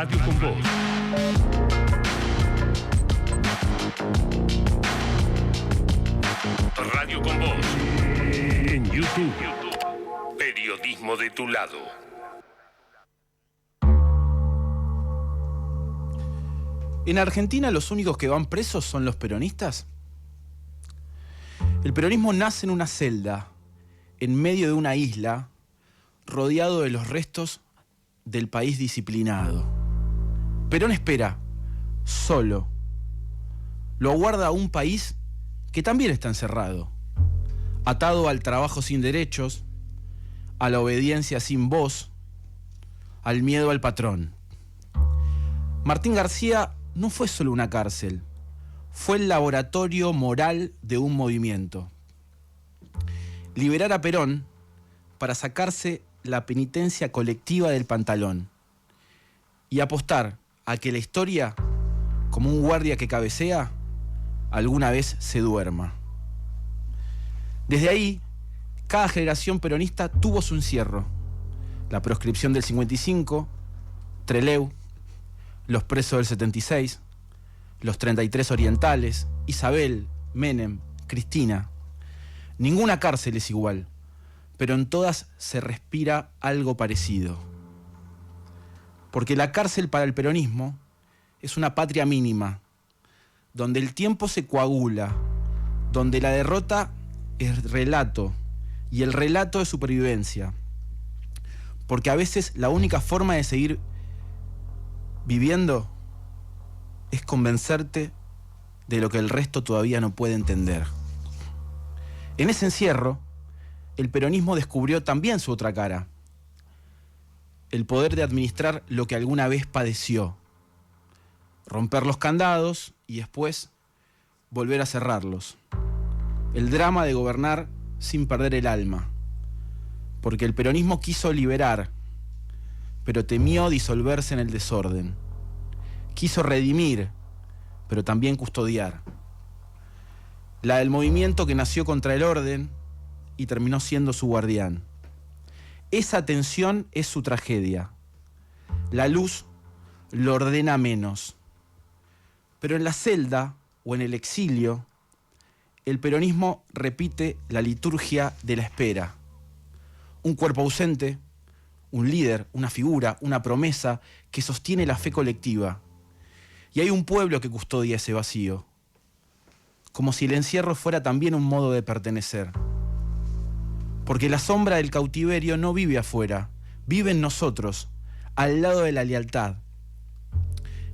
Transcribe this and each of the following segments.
Radio con Voz. Radio con Voz. En YouTube. Periodismo de tu lado. ¿En Argentina los únicos que van presos son los peronistas? El peronismo nace en una celda, en medio de una isla, rodeado de los restos del país disciplinado. Perón espera, solo. Lo aguarda un país que también está encerrado, atado al trabajo sin derechos, a la obediencia sin voz, al miedo al patrón. Martín García no fue solo una cárcel, fue el laboratorio moral de un movimiento. Liberar a Perón para sacarse la penitencia colectiva del pantalón y apostar a que la historia, como un guardia que cabecea, alguna vez se duerma. Desde ahí, cada generación peronista tuvo su encierro. La proscripción del 55, Trelew, los presos del 76, los 33 orientales, Isabel, Menem, Cristina. Ninguna cárcel es igual, pero en todas se respira algo parecido. Porque la cárcel para el peronismo es una patria mínima, donde el tiempo se coagula, donde la derrota es relato y el relato es supervivencia. Porque a veces la única forma de seguir viviendo es convencerte de lo que el resto todavía no puede entender. En ese encierro, el peronismo descubrió también su otra cara, el poder de administrar lo que alguna vez padeció, romper los candados y después volver a cerrarlos. El drama de gobernar sin perder el alma, porque el peronismo quiso liberar, pero temió disolverse en el desorden. Quiso redimir, pero también custodiar. La del movimiento que nació contra el orden y terminó siendo su guardián. Esa tensión es su tragedia. La luz lo ordena menos. Pero en la celda o en el exilio, el peronismo repite la liturgia de la espera. Un cuerpo ausente, un líder, una figura, una promesa que sostiene la fe colectiva. Y hay un pueblo que custodia ese vacío, como si el encierro fuera también un modo de pertenecer. Porque la sombra del cautiverio no vive afuera, vive en nosotros, al lado de la lealtad.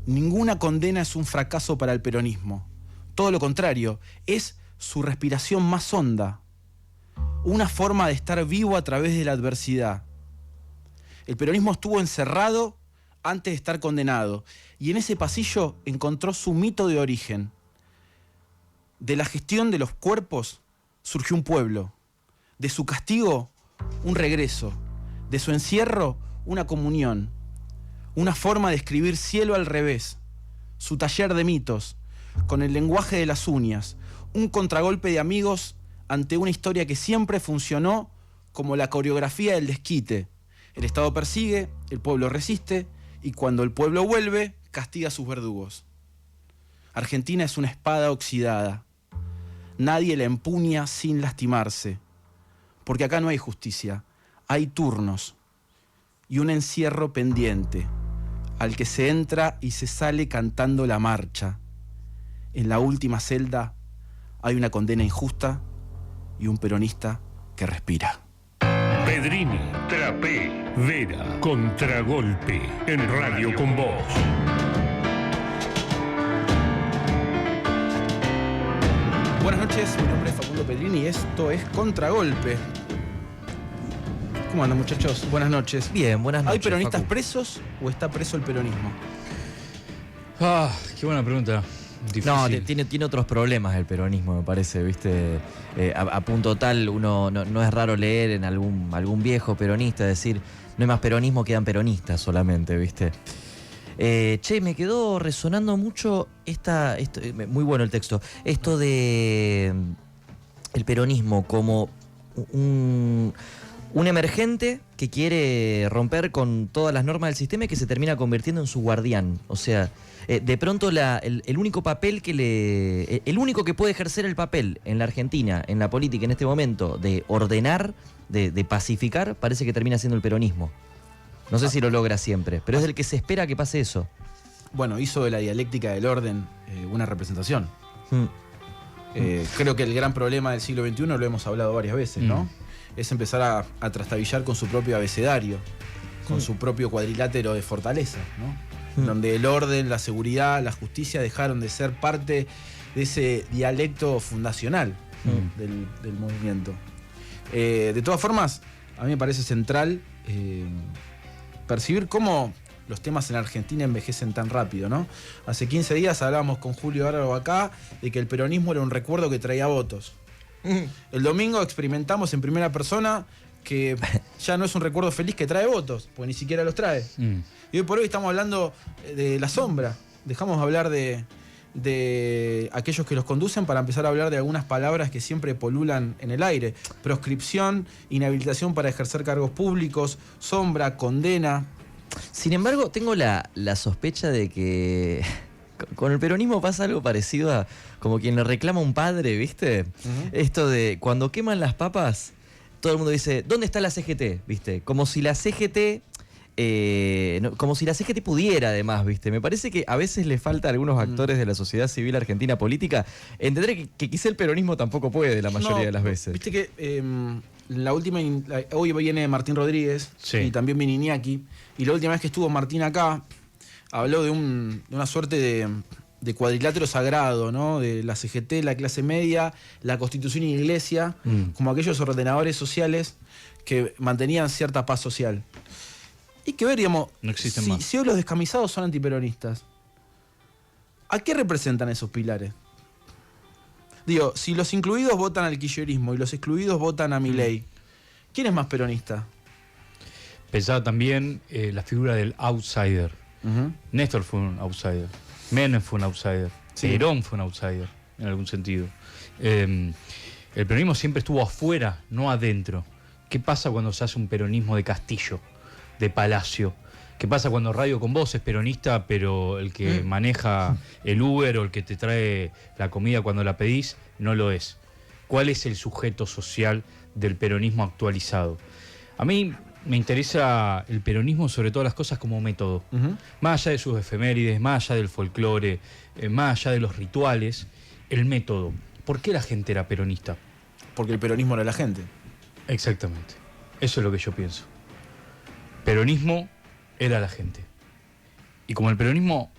Ninguna condena es un fracaso para el peronismo. Todo lo contrario, es su respiración más honda, una forma de estar vivo a través de la adversidad. El peronismo estuvo encerrado antes de estar condenado, y en ese pasillo encontró su mito de origen. De la gestión de los cuerpos surgió un pueblo, de su castigo un regreso, de su encierro una comunión, una forma de escribir cielo al revés, su taller de mitos, con el lenguaje de las uñas, un contragolpe de amigos ante una historia que siempre funcionó como la coreografía del desquite. El Estado persigue, el pueblo resiste, y cuando el pueblo vuelve, castiga a sus verdugos. Argentina es una espada oxidada. Nadie la empuña sin lastimarse. Porque acá no hay justicia, hay turnos y un encierro pendiente, al que se entra y se sale cantando la marcha. En la última celda hay una condena injusta y un peronista que respira. Pedrini, Trapé, Vera, Contragolpe, en Radio con Voz. Buenas noches, mi nombre es Facundo Pedrini y esto es Contragolpe. ¿Cómo andan, muchachos? Buenas noches. Bien, buenas noches. ¿Hay peronistas Facu. presos o está preso el peronismo? Qué buena pregunta. Difícil. No, tiene otros problemas el peronismo, me parece, ¿viste? A punto tal, uno no es raro leer en algún viejo peronista decir, no hay más peronismo, quedan peronistas solamente, ¿viste? Me quedó resonando mucho muy bueno el texto, esto de el peronismo como un emergente que quiere romper con todas las normas del sistema y que se termina convirtiendo en su guardián. O sea, de pronto el único papel el único que puede ejercer el papel en la Argentina, en la política en este momento, de ordenar, de pacificar, parece que termina siendo el peronismo. No sé si lo logra siempre, pero es del que se espera que pase eso. Bueno, hizo de la dialéctica del orden una representación. Mm. Creo que el gran problema del siglo XXI, lo hemos hablado varias veces, ¿no? Es empezar a trastabillar con su propio abecedario, con su propio cuadrilátero de fortaleza, ¿no? Donde el orden, la seguridad, la justicia dejaron de ser parte de ese dialecto fundacional del movimiento. De todas formas, a mí me parece central percibir cómo los temas en Argentina envejecen tan rápido, ¿no? Hace 15 días hablábamos con Julio Bárbaro acá de que el peronismo era un recuerdo que traía votos. El domingo experimentamos en primera persona que ya no es un recuerdo feliz que trae votos, porque ni siquiera los trae. Y hoy por hoy estamos hablando de la sombra. Dejamos de hablar de aquellos que los conducen para empezar a hablar de algunas palabras que siempre polulan en el aire. Proscripción, inhabilitación para ejercer cargos públicos, sombra, condena. Sin embargo, tengo la sospecha de que con el peronismo pasa algo parecido a como quien le reclama a un padre, ¿viste? Esto de cuando queman las papas, todo el mundo dice, ¿dónde está la CGT? ¿Viste? Como si la CGT... como si la CGT pudiera, además, ¿viste? Me parece que a veces le falta a algunos actores de la sociedad civil argentina política entender que quizá el peronismo tampoco puede la mayoría de las veces. Viste que hoy viene Martín Rodríguez, sí, y también viene Iñaki, y la última vez que estuvo Martín acá habló de una suerte de cuadrilátero sagrado, ¿no? De la CGT, la clase media, la Constitución y la Iglesia, como aquellos ordenadores sociales que mantenían cierta paz social. Hay que ver, digamos, no existen más. Si hoy los descamisados son antiperonistas, ¿a qué representan esos pilares? Digo, si los incluidos votan al kirchnerismo y los excluidos votan a Milei, ¿quién es más peronista? Pensaba también la figura del outsider. Néstor fue un outsider. Menem fue un outsider. Sí. Perón fue un outsider, en algún sentido. El peronismo siempre estuvo afuera, no adentro. ¿Qué pasa cuando se hace un peronismo de castillo, de palacio? ¿Qué pasa cuando Radio con Voz es peronista, pero el que maneja el Uber o el que te trae la comida cuando la pedís no lo es? ¿Cuál es el sujeto social del peronismo actualizado? A mí me interesa el peronismo sobre todas las cosas como método. Más allá de sus efemérides, más allá del folclore, más allá de los rituales, el método. ¿Por qué la gente era peronista? Porque el peronismo era la gente. Exactamente. Eso es lo que yo pienso. Peronismo era la gente. Y como el peronismo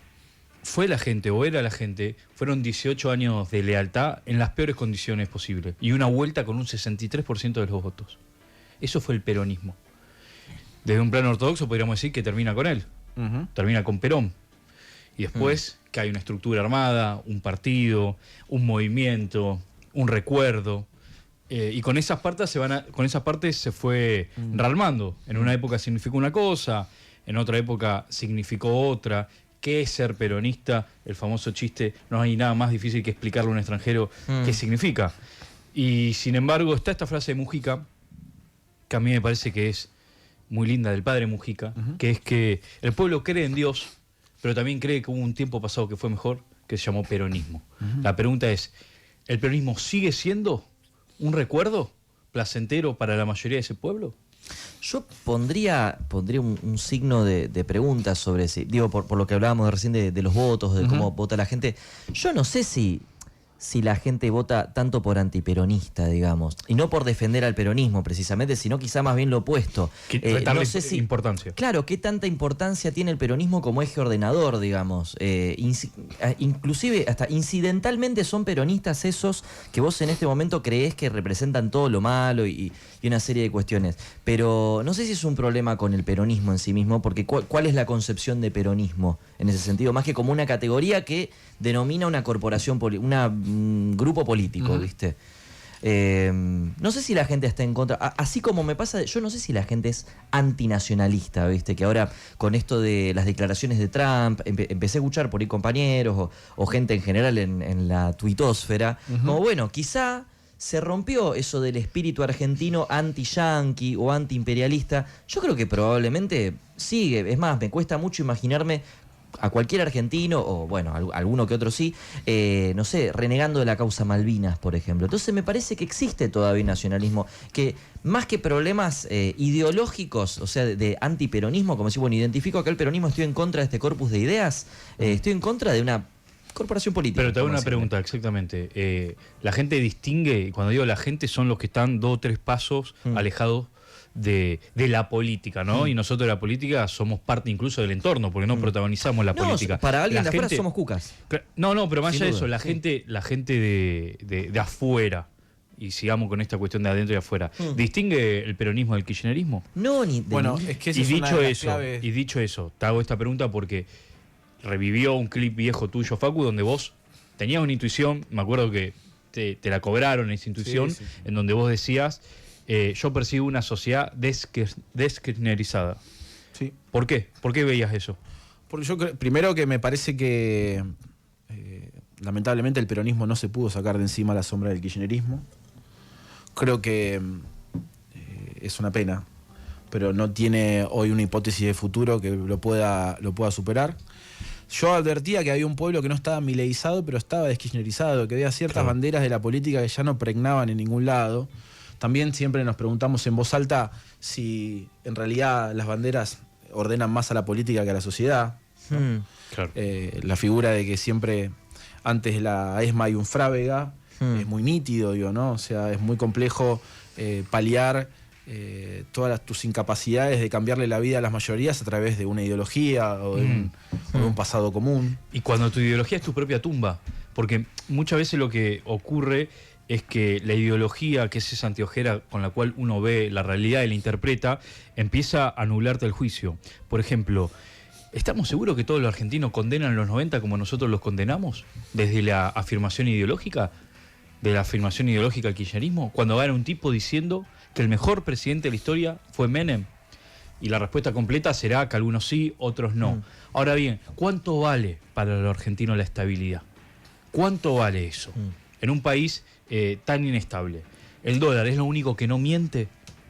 fue la gente o era la gente, fueron 18 años de lealtad en las peores condiciones posibles. Y una vuelta con un 63% de los votos. Eso fue el peronismo. Desde un plano ortodoxo podríamos decir que termina con él. Termina con Perón. Y después que hay una estructura armada, un partido, un movimiento, un recuerdo. Y con esas partes se fue ralmando. En una época significó una cosa, en otra época significó otra. ¿Qué es ser peronista? El famoso chiste, no hay nada más difícil que explicarle a un extranjero qué significa. Y sin embargo está esta frase de Mujica, que a mí me parece que es muy linda, del padre Mujica, que es que el pueblo cree en Dios, pero también cree que hubo un tiempo pasado que fue mejor, que se llamó peronismo. La pregunta es, ¿el peronismo sigue siendo un recuerdo placentero para la mayoría de ese pueblo? Yo pondría un signo de pregunta sobre si, digo, por lo que hablábamos recién de los votos, de cómo vota la gente. Yo no sé si la gente vota tanto por antiperonista, digamos, y no por defender al peronismo precisamente, sino quizá más bien lo opuesto. No sé si importancia. Claro, ¿qué tanta importancia tiene el peronismo como eje ordenador, digamos? Inclusive hasta incidentalmente son peronistas esos que vos en este momento creés que representan todo lo malo y una serie de cuestiones. Pero no sé si es un problema con el peronismo en sí mismo, porque ¿cuál es la concepción de peronismo en ese sentido? Más que como una categoría que denomina una corporación, un grupo político, ¿viste? No sé si la gente está en contra, así como me pasa, yo no sé si la gente es antinacionalista, ¿viste? Que ahora con esto de las declaraciones de Trump, empecé a escuchar por ahí compañeros o gente en general en la tuitosfera, como bueno, quizá se rompió eso del espíritu argentino anti-yanqui o anti-imperialista. Yo creo que probablemente sigue. Es más, me cuesta mucho imaginarme a cualquier argentino, o bueno, alguno que otro sí, no sé, renegando de la causa Malvinas, por ejemplo. Entonces me parece que existe todavía un nacionalismo que, más que problemas ideológicos, o sea, de antiperonismo, como si, bueno, identifico acá el peronismo, estoy en contra de este corpus de ideas, estoy en contra de una corporación política. Pero te hago una decirle. pregunta, exactamente. La gente distingue, y cuando digo la gente, son los que están 2 o 3 pasos alejados de la política, ¿no? Y nosotros de la política somos parte incluso del entorno, porque no protagonizamos la política. Para alguien La de afuera gente- somos cucas. No, pero más Sin allá de duda, eso, la gente de afuera, y sigamos con esta cuestión de adentro y afuera, ¿distingue el peronismo del kirchnerismo? No, ni... Bueno, es que esa Y es una dicho de las eso, claves. y dicho eso, te hago esta pregunta porque revivió un clip viejo tuyo, Facu, donde vos tenías una intuición, me acuerdo que te la cobraron esa intuición, Sí, sí, sí. en donde vos decías, yo percibo una sociedad deskirchnerizada. Sí. ¿Por qué? ¿Por qué veías eso? Porque yo primero que me parece que lamentablemente el peronismo no se pudo sacar de encima la sombra del kirchnerismo. Creo que es una pena, pero no tiene hoy una hipótesis de futuro que lo pueda superar. Yo advertía que había un pueblo que no estaba mileizado, pero estaba deskirchnerizado, que había ciertas banderas de la política que ya no pregnaban en ningún lado. También siempre nos preguntamos en voz alta si en realidad las banderas ordenan más a la política que a la sociedad. Claro. La figura de que siempre antes de la ESMA hay un Frávega es muy nítido, digo, ¿no? O sea, es muy complejo paliar todas tus incapacidades de cambiarle la vida a las mayorías a través de una ideología o de un pasado común. Y cuando tu ideología es tu propia tumba, porque muchas veces lo que ocurre es que la ideología, que es esa anteojera con la cual uno ve la realidad y la interpreta, empieza a nublarte el juicio. Por ejemplo, ¿estamos seguros que todos los argentinos condenan los 90 como nosotros los condenamos? Desde la afirmación ideológica, de la afirmación ideológica del kirchnerismo, cuando va a un tipo diciendo que el mejor presidente de la historia fue Menem. Y la respuesta completa será que algunos sí, otros no. Ahora bien, ¿cuánto vale para los argentinos la estabilidad? ¿Cuánto vale eso? En un país tan inestable. ¿El dólar es lo único que no miente?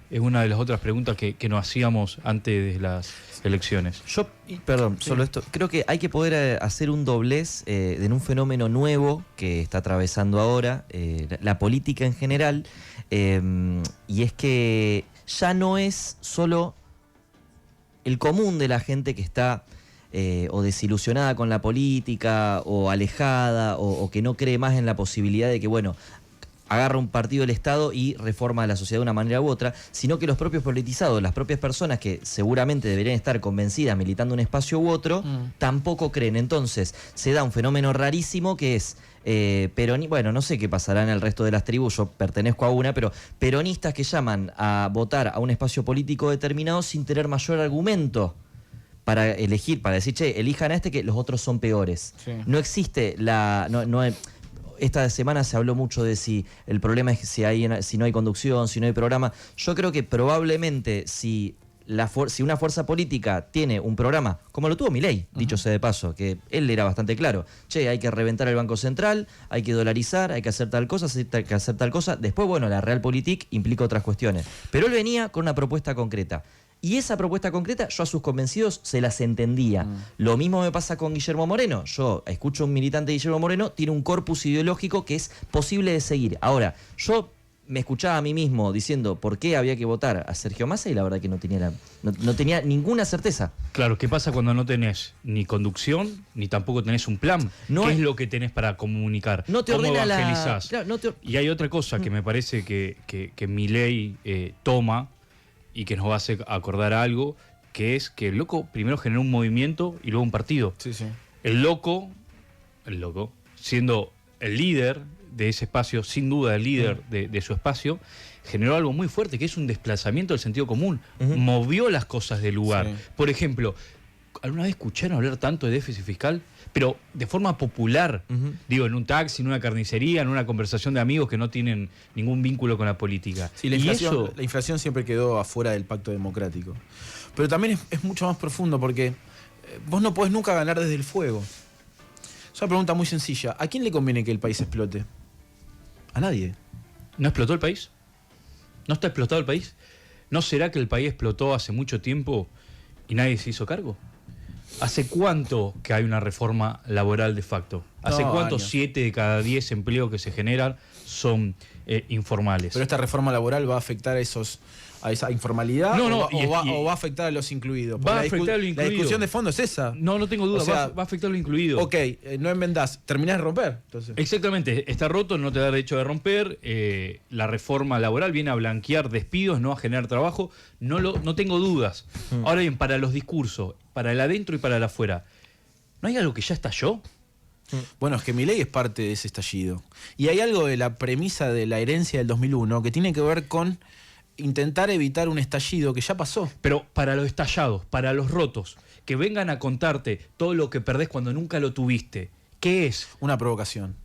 Es una de las otras preguntas que nos hacíamos antes de las elecciones. Yo, perdón, solo esto, creo que hay que poder hacer un doblez en un fenómeno nuevo que está atravesando ahora la política en general, y es que ya no es solo el común de la gente que está o desilusionada con la política o alejada o que no cree más en la posibilidad de que, bueno, agarra un partido del Estado y reforma la sociedad de una manera u otra, sino que los propios politizados, las propias personas que seguramente deberían estar convencidas militando un espacio u otro, tampoco creen. Entonces se da un fenómeno rarísimo que es bueno, no sé qué pasará en el resto de las tribus, yo pertenezco a una, pero peronistas que llaman a votar a un espacio político determinado sin tener mayor argumento para elegir, para decir, che, elijan a este que los otros son peores. Sí. No existe esta semana se habló mucho de si el problema es si no hay conducción, si no hay programa. Yo creo que probablemente si una fuerza política tiene un programa, como lo tuvo Milei, dicho sea de paso, que él era bastante claro, che, hay que reventar el Banco Central, hay que dolarizar, hay que hacer tal cosa, hay que hacer tal cosa. Después, bueno, la Realpolitik implica otras cuestiones. Pero él venía con una propuesta concreta. Y esa propuesta concreta, yo a sus convencidos se las entendía. Lo mismo me pasa con Guillermo Moreno. Yo escucho a un militante de Guillermo Moreno, tiene un corpus ideológico que es posible de seguir. Ahora, yo me escuchaba a mí mismo diciendo por qué había que votar a Sergio Massa y la verdad que no tenía ninguna certeza. Claro, ¿qué pasa cuando no tenés ni conducción, ni tampoco tenés un plan? ¿Qué es lo que tenés para comunicar? No te ¿Cómo ordena evangelizás? Y hay otra cosa que me parece que Milei toma y que nos va a hacer acordar algo, que es que el loco primero generó un movimiento y luego un partido. Sí, sí. El loco, siendo el líder de ese espacio, sin duda el líder de su espacio, generó algo muy fuerte, que es un desplazamiento del sentido común. Movió las cosas del lugar. Sí. Por ejemplo, ¿alguna vez escucharon hablar tanto de déficit fiscal? Pero de forma popular, digo, en un taxi, en una carnicería, en una conversación de amigos que no tienen ningún vínculo con la política. Sí, la inflación siempre quedó afuera del pacto democrático. Pero también es mucho más profundo porque vos no podés nunca ganar desde el fuego. Es una pregunta muy sencilla. ¿A quién le conviene que el país explote? A nadie. ¿No explotó el país? ¿No está explotado el país? ¿No será que el país explotó hace mucho tiempo y nadie se hizo cargo? ¿Hace cuánto que hay una reforma laboral de facto? ¿Hace No, cuánto años. 7 de cada 10 empleos que se generan son informales? Pero esta reforma laboral va a afectar a esa informalidad No, no, o va a afectar a los incluidos. Va a Porque afectar a los La incluidos. discusión de fondo es esa. No tengo duda, O sea, va a afectar a lo incluido. Ok, no enmendás, terminás de romper. Entonces. Exactamente, está roto, no te da derecho de romper. La reforma laboral viene a blanquear despidos, no a generar trabajo. No tengo dudas. Ahora bien, para los discursos, para el adentro y para el afuera, ¿no hay algo que ya estalló? Bueno, es que Milei es parte de ese estallido. Y hay algo de la premisa de la herencia del 2001 que tiene que ver con intentar evitar un estallido que ya pasó. Pero para los estallados, para los rotos, que vengan a contarte todo lo que perdés cuando nunca lo tuviste, ¿qué es? Una provocación.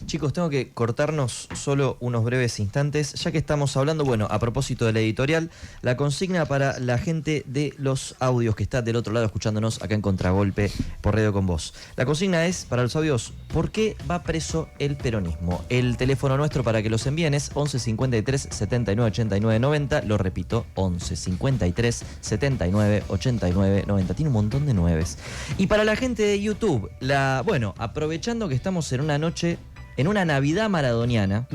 Chicos, tengo que cortarnos solo unos breves instantes, ya que estamos hablando, bueno, a propósito de la editorial, la consigna para la gente de los audios que está del otro lado escuchándonos acá en Contragolpe por Radio con Vos. La consigna es, para los audios, ¿por qué va preso el peronismo? El teléfono nuestro para que los envíen es 11 53 79 89 90, lo repito, 11 53 79 89 90, tiene un montón de nueves. Y para la gente de YouTube, bueno, aprovechando que estamos en una noche, en una Navidad maradoniana,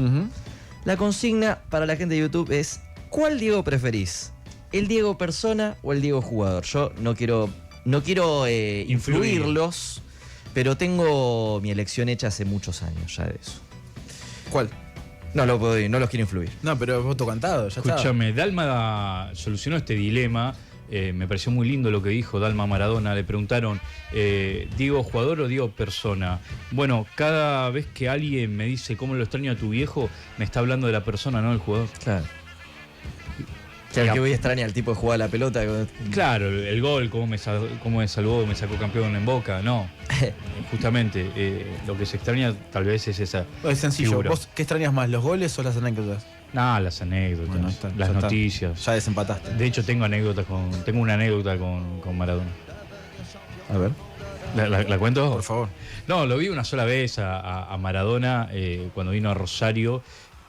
la consigna para la gente de YouTube es: ¿cuál Diego preferís? ¿El Diego persona o el Diego jugador? Yo no quiero influirlos, pero tengo mi elección hecha hace muchos años ya de eso. ¿Cuál? No los quiero influir. No, pero voto cantado, ya está. Escúchame, Dalma solucionó este dilema. Me pareció muy lindo lo que dijo Dalma Maradona. Le preguntaron, ¿Diego jugador o Diego persona? Bueno, cada vez que alguien me dice cómo lo extraño a tu viejo, me está hablando de la persona, no del jugador. Claro. Claro, que voy a extrañar al tipo que juega la pelota. Claro, el gol, cómo me salvó, me sacó campeón en Boca, no. Justamente, lo que se extraña tal vez es esa Es sencillo. figura. ¿Vos qué extrañas más, los goles o las anécdotas? No, las anécdotas, Bueno, está, las ya está. noticias. Ya desempataste. De hecho, tengo una anécdota con Maradona. A ver, ¿La cuento? por favor. No, lo vi una sola vez a Maradona cuando vino a Rosario,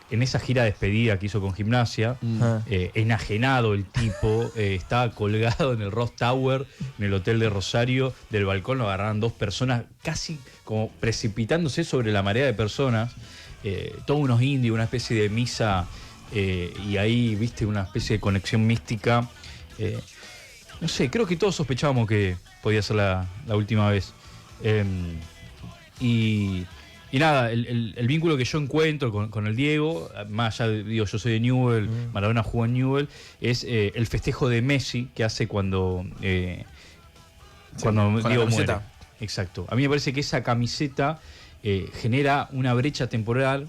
en esa gira de despedida que hizo con Gimnasia. Enajenado el tipo, estaba colgado en el Ross Tower, en el hotel de Rosario. Del balcón lo agarraron dos personas, casi como precipitándose sobre la marea de personas. Todos unos indios, una especie de misa, y ahí, viste, una especie de conexión mística. No sé, creo que todos sospechábamos que podía ser la última vez. Y nada, el vínculo que yo encuentro con el Diego, más allá, digo, yo soy de Newell, Maradona jugó en Newell, es el festejo de Messi que hace cuando con la Diego camiseta. muere. Exacto. A mí me parece que esa camiseta genera una brecha temporal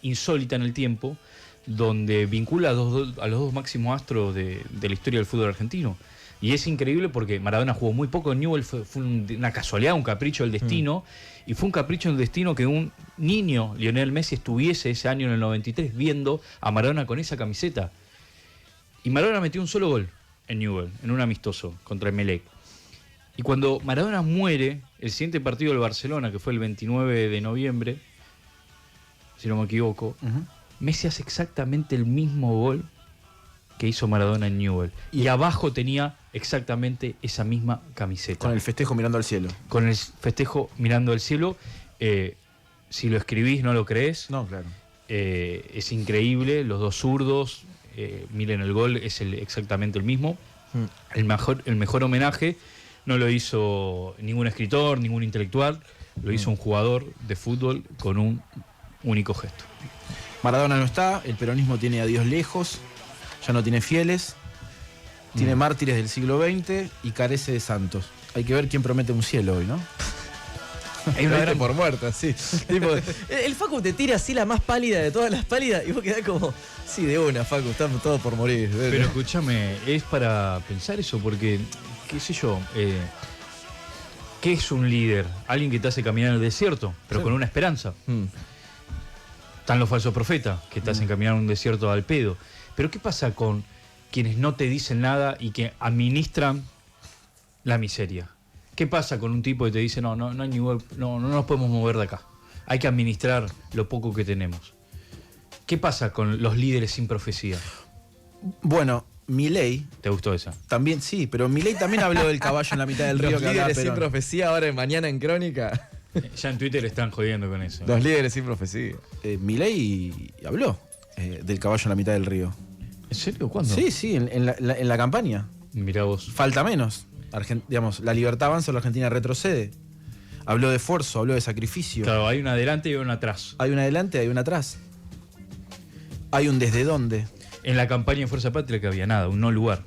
insólita en el tiempo, donde vincula a los dos máximos astros de la historia del fútbol argentino. Y es increíble porque Maradona jugó muy poco en Newell, fue una casualidad, un capricho del destino, y fue un capricho del destino que un niño, Lionel Messi, estuviese ese año en el 93 viendo a Maradona con esa camiseta. Y Maradona metió un solo gol en Newell, en un amistoso contra Emelec. Y cuando Maradona muere, el siguiente partido del Barcelona, que fue el 29 de noviembre, si no me equivoco, Messi hace exactamente el mismo gol que hizo Maradona en Newell. Y abajo tenía exactamente esa misma camiseta. Con el festejo mirando al cielo. Con el festejo mirando al cielo. Si lo escribís, no lo crees. No, claro. Es increíble. Los dos zurdos. Miren el gol, es exactamente el mismo. El mejor homenaje no lo hizo ningún escritor, ningún intelectual. Lo hizo un jugador de fútbol con un único gesto. Maradona no está, el peronismo tiene a Dios lejos, ya no tiene fieles, tiene mártires del siglo XX y carece de santos. Hay que ver quién promete un cielo hoy, ¿no? Hay una gran por muerta, sí. Tipo, el Facu te tira así la más pálida de todas las pálidas y vos quedás como, sí, de una, Facu, estamos todos por morir. Pero escúchame, es para pensar eso, porque, qué sé yo, ¿qué es un líder? Alguien que te hace caminar en el desierto, pero con una esperanza. Están los falsos profetas, que te hacen caminar en un desierto al pedo. Pero ¿qué pasa con quienes no te dicen nada y que administran la miseria? ¿Qué pasa con un tipo que te dice, no nos podemos mover de acá? Hay que administrar lo poco que tenemos. ¿Qué pasa con los líderes sin profecía? Bueno, Milei ¿Te gustó esa? también, sí, pero Milei también habló del caballo en la mitad del río. Los que hablaba líderes sin Perón. profecía ahora mañana en Crónica. Ya en Twitter están jodiendo con eso. Los líderes sin profecía. Milei habló del caballo en la mitad del río. ¿En serio? ¿Cuándo? Sí, sí, en la campaña. Mirá vos. Falta menos. Digamos, la libertad avanza o la Argentina retrocede. Habló de esfuerzo, habló de sacrificio. Claro, hay una adelante y una atrás. Hay una adelante, hay una atrás. Hay un desde dónde. En la campaña de Fuerza Patria que había nada, un no lugar.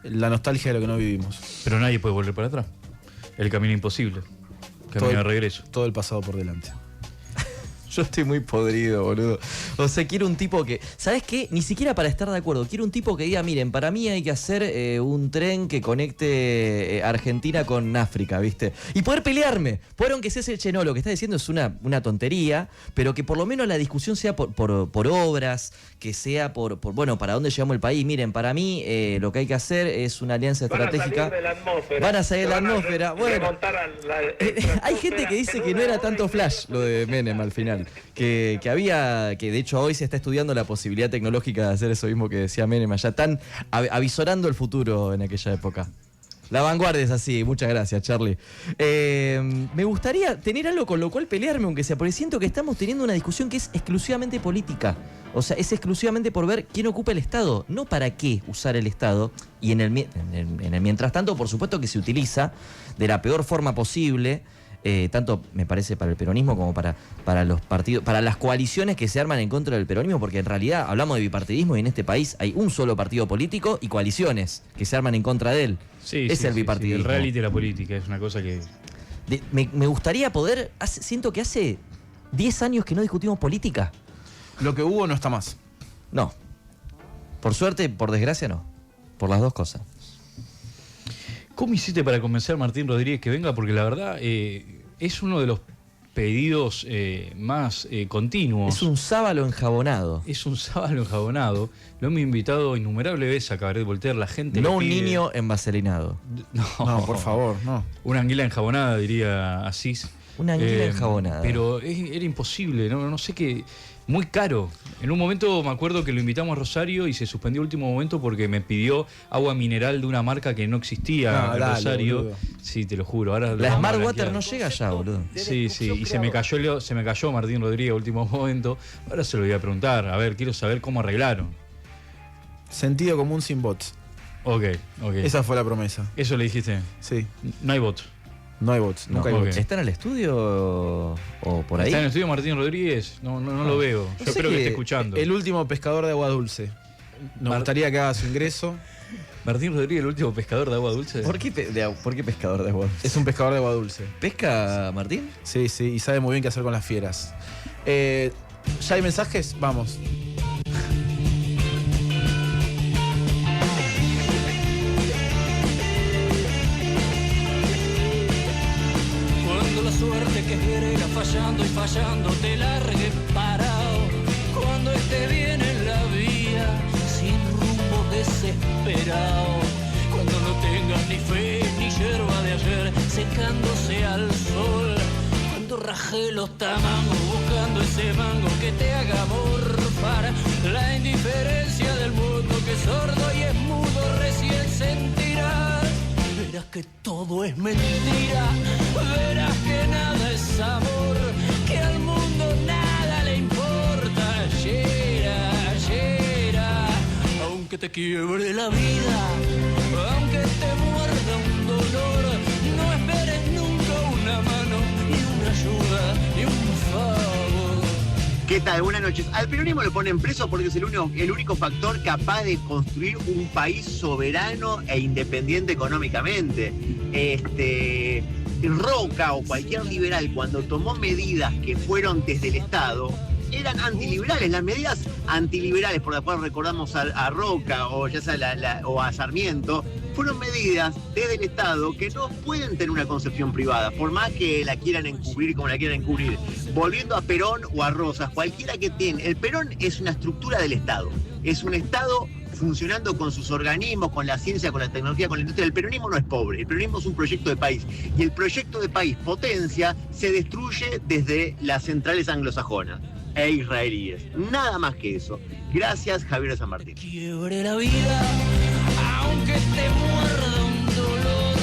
La nostalgia de lo que no vivimos. Pero nadie puede volver para atrás. El camino imposible. Camino de regreso. Todo el pasado por delante. Yo estoy muy podrido, boludo. O sea, quiero un tipo que... ¿Sabes qué? Ni siquiera para estar de acuerdo. Quiero un tipo que diga, miren, para mí hay que hacer un tren que conecte Argentina con África, ¿viste? Y poder pelearme. Poder, aunque sea el Chenó, lo que está diciendo es una tontería, pero que por lo menos la discusión sea por obras, que sea bueno, para dónde llevamos el país. Miren, para mí lo que hay que hacer es una alianza estratégica. Van a salir de la atmósfera. Bueno, hay gente que dice que no era tanto flash lo de Menem al final. Que había, que de hecho hoy se está estudiando la posibilidad tecnológica de hacer eso mismo que decía Menem allá, tan avisorando el futuro en aquella época. La vanguardia es así, muchas gracias, Charlie. Me gustaría tener algo con lo cual pelearme, aunque sea, porque siento que estamos teniendo una discusión que es exclusivamente política. O sea, es exclusivamente por ver quién ocupa el Estado, no para qué usar el Estado. Y en el mientras tanto, por supuesto que se utiliza de la peor forma posible. Tanto me parece para el peronismo como para los partidos, para las coaliciones que se arman en contra del peronismo, porque en realidad hablamos de bipartidismo y en este país hay un solo partido político y coaliciones que se arman en contra de él. Sí, es el bipartidismo. El reality de la política es una cosa que... Me gustaría poder, siento que hace 10 años que no discutimos política. Lo que hubo no está más. No. Por suerte, por desgracia no. Por las dos cosas. ¿Cómo hiciste para convencer a Martín Rodríguez que venga? Porque la verdad es uno de los pedidos más continuos. Es un sábalo enjabonado. Es un sábalo enjabonado. Lo hemos invitado innumerables veces a Cabaret Voltaire. La gente No lo un pide. niño envaselinado. No, por favor, no. Una anguila enjabonada, diría Asís. Una anguila enjabonada. Pero era imposible, no sé qué. Muy caro. En un momento me acuerdo que lo invitamos a Rosario y se suspendió a último momento porque me pidió agua mineral de una marca que no existía en dale, Rosario. boludo. Sí, te lo juro. Ahora La Smart Water no llega allá, boludo. Sí, y se me cayó Martín Rodríguez a último momento. Ahora se lo voy a preguntar. A ver, quiero saber cómo arreglaron. Sentido común sin bots. Ok. Esa fue la promesa. Eso le dijiste. Sí. No hay votos. No hay bots. Nunca hay ok. bots. ¿Está en el estudio o por ahí? ¿Está en el estudio Martín Rodríguez? No lo veo. Yo sé espero que que esté escuchando. El último pescador de agua dulce. Nos gustaría que haga su ingreso. Martín Rodríguez, el último pescador de agua dulce. ¿Por qué pescador de agua? Es un pescador de agua dulce. ¿Pesca, Martín? Sí, y sabe muy bien qué hacer con las fieras. ¿Ya hay mensajes? Vamos. Cuando la suerte que quiere irá fallando y fallando te largue parado. Cuando esté bien en la vía, sin rumbo desesperado. Cuando no tengas ni fe ni yerba de ayer, secándose al sol. Cuando raje los tamangos buscando ese mango que te haga morfar. La indiferencia del mundo que es sordo y es mudo recién sentirás. Verás que todo es mentira, verás que nada es amor, que al mundo nada le importa. Ayer, aunque te quiebre la vida, aunque te muerda un dolor, no esperes nunca una mano, ni una ayuda, ni un favor. ¿Qué tal? Buenas noches. Al peronismo lo ponen preso porque es el único factor capaz de construir un país soberano e independiente económicamente. Roca o cualquier liberal, cuando tomó medidas que fueron desde el Estado, eran antiliberales. Las medidas antiliberales, por las cuales recordamos a Roca o ya sea o a Sarmiento, fueron medidas desde el Estado que no pueden tener una concepción privada, por más que la quieran encubrir como la quieran encubrir. Volviendo a Perón o a Rosas, cualquiera que tiene, el Perón es una estructura del Estado, es un Estado funcionando con sus organismos, con la ciencia, con la tecnología, con la industria. El peronismo no es pobre, el peronismo es un proyecto de país, y el proyecto de país potencia se destruye desde las centrales anglosajonas. e israelíes. Nada más que eso. Gracias, Javier San Martín. Quiebre la vida, aunque te muerda un dolor.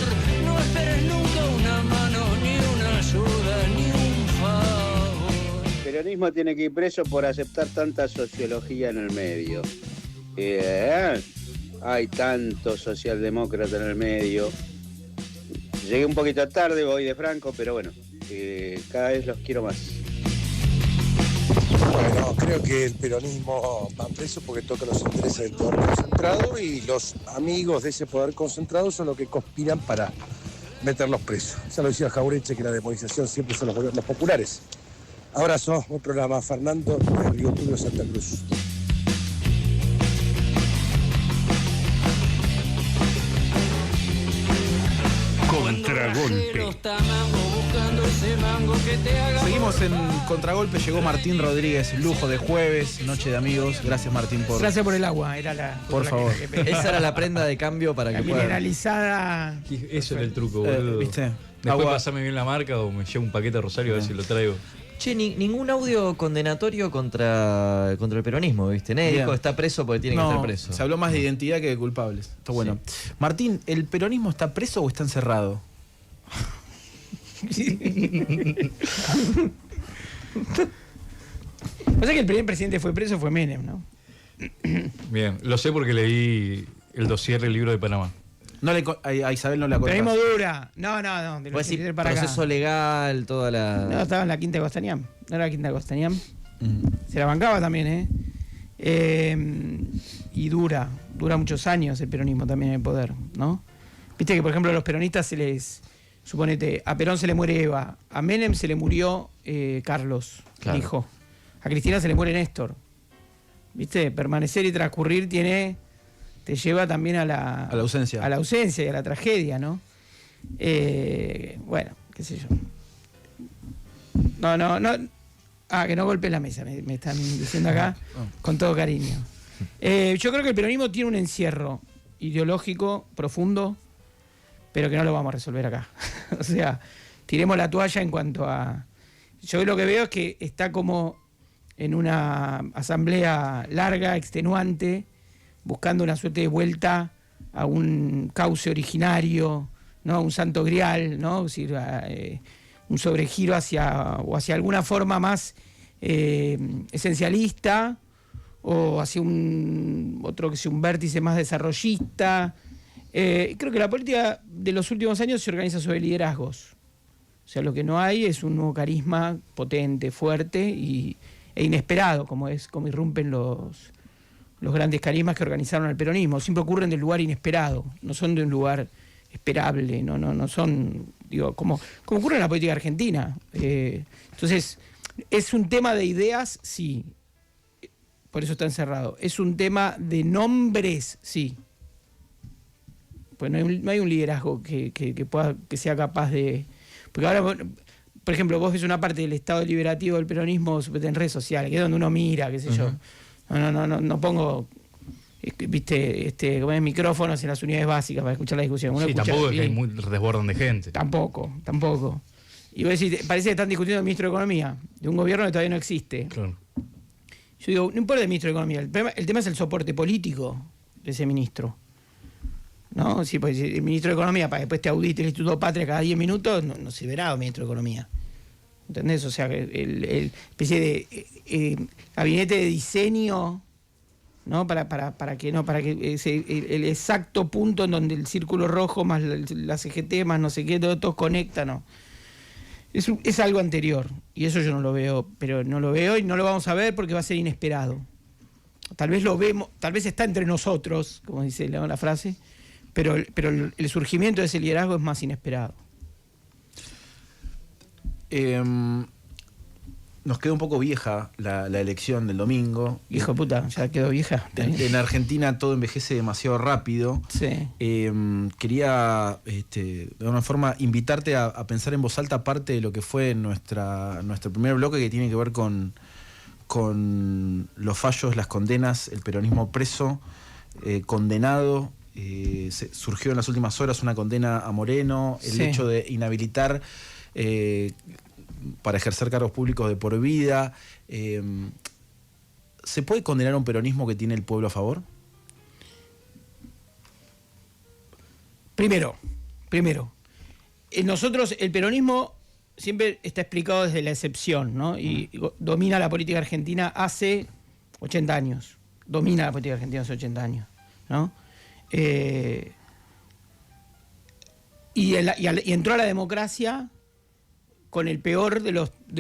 No esperes nunca una mano, ni una ayuda, ni un favor. El peronismo tiene que ir preso por aceptar tanta sociología en el medio. Hay tanto socialdemócrata en el medio. Llegué un poquito tarde, voy de Franco, pero bueno, cada vez los quiero más. Bueno, creo que el peronismo va preso porque toca los intereses del poder concentrado y los amigos de ese poder concentrado son los que conspiran para meterlos presos. Ya lo decía Jauretche que la demonización siempre son los gobiernos populares. Abrazo, buen programa. Fernando de Río Turbio, Santa Cruz. Contragolpe. Seguimos en Contragolpe, llegó Martín Rodríguez, lujo de jueves, noche de amigos. Gracias Martín por... Gracias por el agua, era la... Por favor. Esa era la prenda de cambio para La que puedan. mineralizada. Eso era el truco, boludo. ¿Viste? Después Agua. pasame bien la marca o me llevo un paquete a Rosario a ver si lo traigo. Che, ningún audio condenatorio contra el peronismo, ¿viste? Nadie Bien. dijo está preso porque tiene que estar preso. Se habló más de identidad que de culpables. Está bueno. Martín, ¿el peronismo está preso o está encerrado? Pasa que el primer presidente fue preso fue Menem, ¿no? Bien, lo sé porque leí el dossier del libro de Panamá. No a Isabel no la contás. Peronismo dura. No, de los Puede decir 83 para proceso acá. legal, toda la... No, estaba en la Quinta de Costañán. No era la Quinta de Costañán. Mm. Se la bancaba también, y dura muchos años el peronismo también en el poder, ¿no? Viste que, por ejemplo, a los peronistas se les... Suponete, a Perón se le muere Eva, a Menem se le murió Carlos, Claro. el hijo. A Cristina se le muere Néstor. ¿Viste? Permanecer y transcurrir te lleva también a la ausencia. A la ausencia y a la tragedia, ¿no? Bueno, qué sé yo. No. Que no golpee la mesa, me están diciendo acá, con todo cariño. Yo creo que el peronismo tiene un encierro ideológico profundo, pero que no lo vamos a resolver acá. O sea, tiremos la toalla en cuanto a... Yo lo que veo es que está como en una asamblea larga, extenuante, buscando una suerte de vuelta a un cauce originario, ¿no? A un santo grial, ¿no? Es decir, un sobregiro hacia alguna forma más esencialista, o hacia un vértice más desarrollista. Creo que la política de los últimos años se organiza sobre liderazgos. O sea, lo que no hay es un nuevo carisma potente, fuerte e inesperado, como irrumpen los grandes carismas que organizaron el peronismo. Siempre ocurren del lugar inesperado, no son de un lugar esperable, no son, digo, como ocurre en la política argentina. Entonces, es un tema de ideas, sí. Por eso está encerrado. Es un tema de nombres, sí. Pues no hay un liderazgo que sea capaz de... Porque ahora, por ejemplo, vos ves una parte del estado deliberativo del peronismo en redes sociales, que es donde uno mira, qué sé yo. No pongo, viste, como micrófonos en las unidades básicas para escuchar la discusión. Uno escucha, tampoco es que muy desbordan de gente. Tampoco. Y vos decís, parece que están discutiendo el ministro de Economía, de un gobierno que todavía no existe. Claro. Yo digo, no importa el ministro de Economía, el tema es el soporte político de ese ministro. ¿No? Sí, pues el ministro de Economía, para que después te audite el Instituto Patria cada 10 minutos, no servirá el ministro de Economía. ¿Entendés? O sea, el especie de gabinete de diseño, ¿no? Para que el exacto punto en donde el círculo rojo más la CGT más no sé qué, todos conectan, ¿no? Es algo anterior, y eso yo no lo veo, pero no lo veo y no lo vamos a ver porque va a ser inesperado. Tal vez lo vemos, tal vez está entre nosotros, como dice la frase, pero el surgimiento de ese liderazgo es más inesperado. Nos quedó un poco vieja la elección del domingo. Hijo de puta, ya quedó vieja. En Argentina todo envejece demasiado rápido. Sí. Quería, de alguna forma, invitarte a pensar en voz alta parte de lo que fue nuestro primer bloque, que tiene que ver con los fallos, las condenas, el peronismo preso, condenado. Surgió en las últimas horas una condena a Moreno, el hecho de inhabilitar para ejercer cargos públicos de por vida. ¿Se puede condenar a un peronismo que tiene el pueblo a favor? Primero, nosotros, el peronismo siempre está explicado desde la excepción, ¿no? Y domina la política argentina hace 80 años. Domina la política argentina hace 80 años, ¿no? Y entró a la democracia con el peor de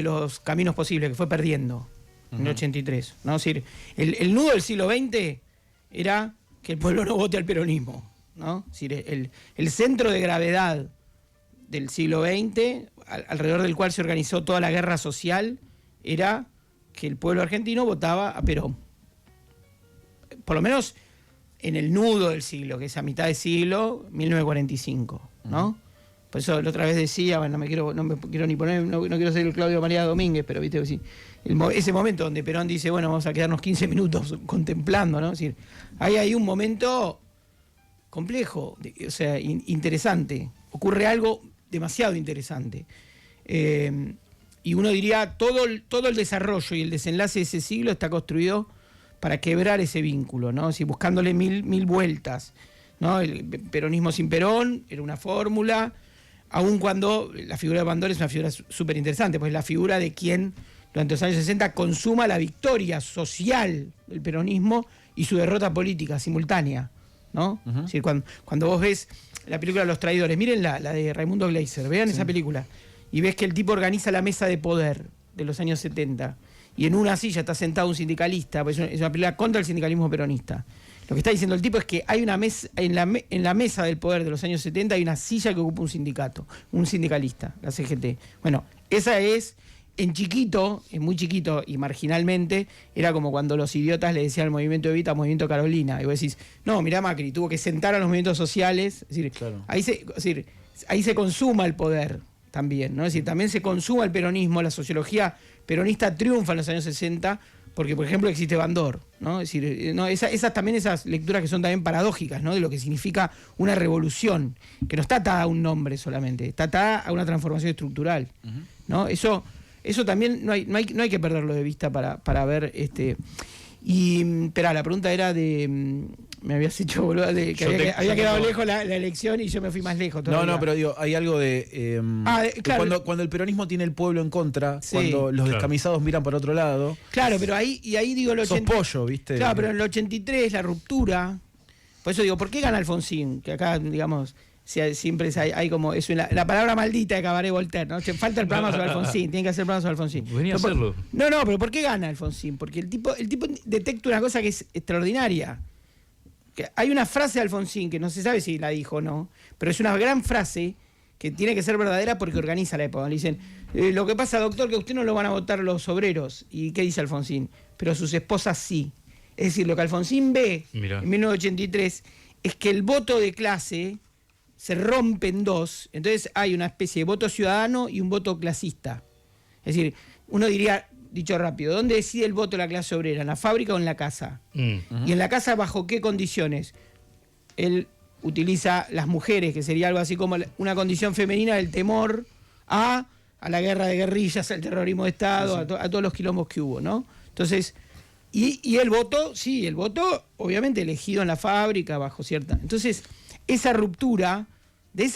los caminos posibles, que fue perdiendo en el 83, ¿no? Es decir, el nudo del siglo XX era que el pueblo no vote al peronismo, ¿no? Es decir, el centro de gravedad del siglo XX, alrededor del cual se organizó toda la guerra social, era que el pueblo argentino votaba a Perón. Por lo menos en el nudo del siglo, que es a mitad de siglo, 1945, ¿no? Por eso la otra vez decía, bueno, no me quiero ni poner, no quiero ser el Claudio María Domínguez, pero viste, sí, ese momento donde Perón dice, bueno, vamos a quedarnos 15 minutos contemplando, ¿no? Es decir, hay ahí un momento complejo, o sea, interesante. Ocurre algo demasiado interesante. Y uno diría, todo el desarrollo y el desenlace de ese siglo está construido para quebrar ese vínculo, ¿no? Si buscándole mil vueltas, ¿no? El peronismo sin Perón era una fórmula, aun cuando la figura de Bandor es una figura súper interesante, pues la figura de quien durante los años 60 consuma la victoria social del peronismo y su derrota política simultánea, ¿no? Es decir, cuando vos ves la película Los Traidores, miren la de Raimundo Gleiser, vean esa película, y ves que el tipo organiza la mesa de poder de los años 70, y en una silla está sentado un sindicalista, pues es una película contra el sindicalismo peronista. Lo que está diciendo el tipo es que hay una mesa, en la mesa del poder de los años 70 hay una silla que ocupa un sindicato, un sindicalista, la CGT. Bueno, esa es, en chiquito, en muy chiquito y marginalmente, era como cuando los idiotas le decían al movimiento Evita, movimiento Carolina. Y vos decís, no, mirá Macri, tuvo que sentar a los movimientos sociales. Es decir, claro. Ahí se consuma el poder también, ¿no? Es decir, también se consuma el peronismo, la sociología peronista triunfa en los años 60 porque, por ejemplo, existe Bandor, ¿no? Es decir, ¿no? También esas lecturas que son también paradójicas, ¿no? De lo que significa una revolución, que no está atada a un nombre solamente, está atada a una transformación estructural, ¿no? Eso también no hay que perderlo de vista para ver y espera, la pregunta era de me habías hecho, boludo, de que había quedado lejos la elección y yo me fui más lejos todavía. No, pero digo, hay algo de claro, cuando el peronismo tiene el pueblo en contra, sí, cuando los descamisados miran para otro lado. Claro, pero ahí digo el 80. Sos pollo, ¿viste? Claro, pero en el 83 la ruptura. Por eso digo, ¿por qué gana Alfonsín? Que acá, digamos, siempre hay como eso, la palabra maldita de Cabaret Voltaire, ¿no? Falta el programa sobre Alfonsín, tiene que hacer el programa sobre Alfonsín. Venía a hacerlo. No, pero ¿por qué gana Alfonsín? Porque el tipo detecta una cosa que es extraordinaria. Que hay una frase de Alfonsín que no se sabe si la dijo o no, pero es una gran frase que tiene que ser verdadera porque organiza la época. Le dicen, lo que pasa, doctor, que a usted no lo van a votar los obreros. ¿Y qué dice Alfonsín? Pero sus esposas sí. Es decir, lo que Alfonsín ve en 1983 es que el voto de clase se rompe en dos, entonces hay una especie de voto ciudadano y un voto clasista. Es decir, uno diría, dicho rápido, ¿dónde decide el voto la clase obrera? ¿En la fábrica o en la casa? Y en la casa, ¿bajo qué condiciones? Él utiliza las mujeres, que sería algo así como una condición femenina del temor a la guerra de guerrillas, al terrorismo de Estado, a todos los quilombos que hubo, ¿no? Entonces, y el voto, sí, el voto obviamente elegido en la fábrica, bajo cierta... Entonces, de esa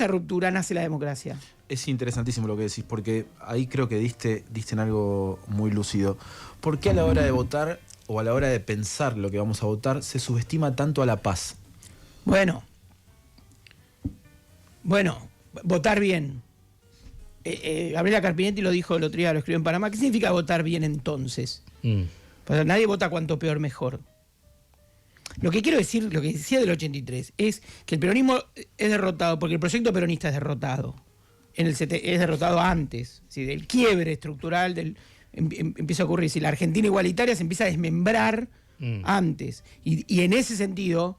ruptura nace la democracia. Es interesantísimo lo que decís, porque ahí creo que diste en algo muy lúcido. ¿Por qué a la hora de votar o a la hora de pensar lo que vamos a votar se subestima tanto a la paz? Bueno, votar bien. Gabriela Carpinetti lo dijo el otro día, lo escribió en Panamá. ¿Qué significa votar bien entonces? Pues nadie vota cuanto peor mejor. Lo que quiero decir, lo que decía del 83, es que el peronismo es derrotado porque el proyecto peronista es derrotado. Es derrotado antes, ¿sí? Del quiebre estructural empieza a ocurrir. Si la Argentina igualitaria se empieza a desmembrar antes. Y en ese sentido,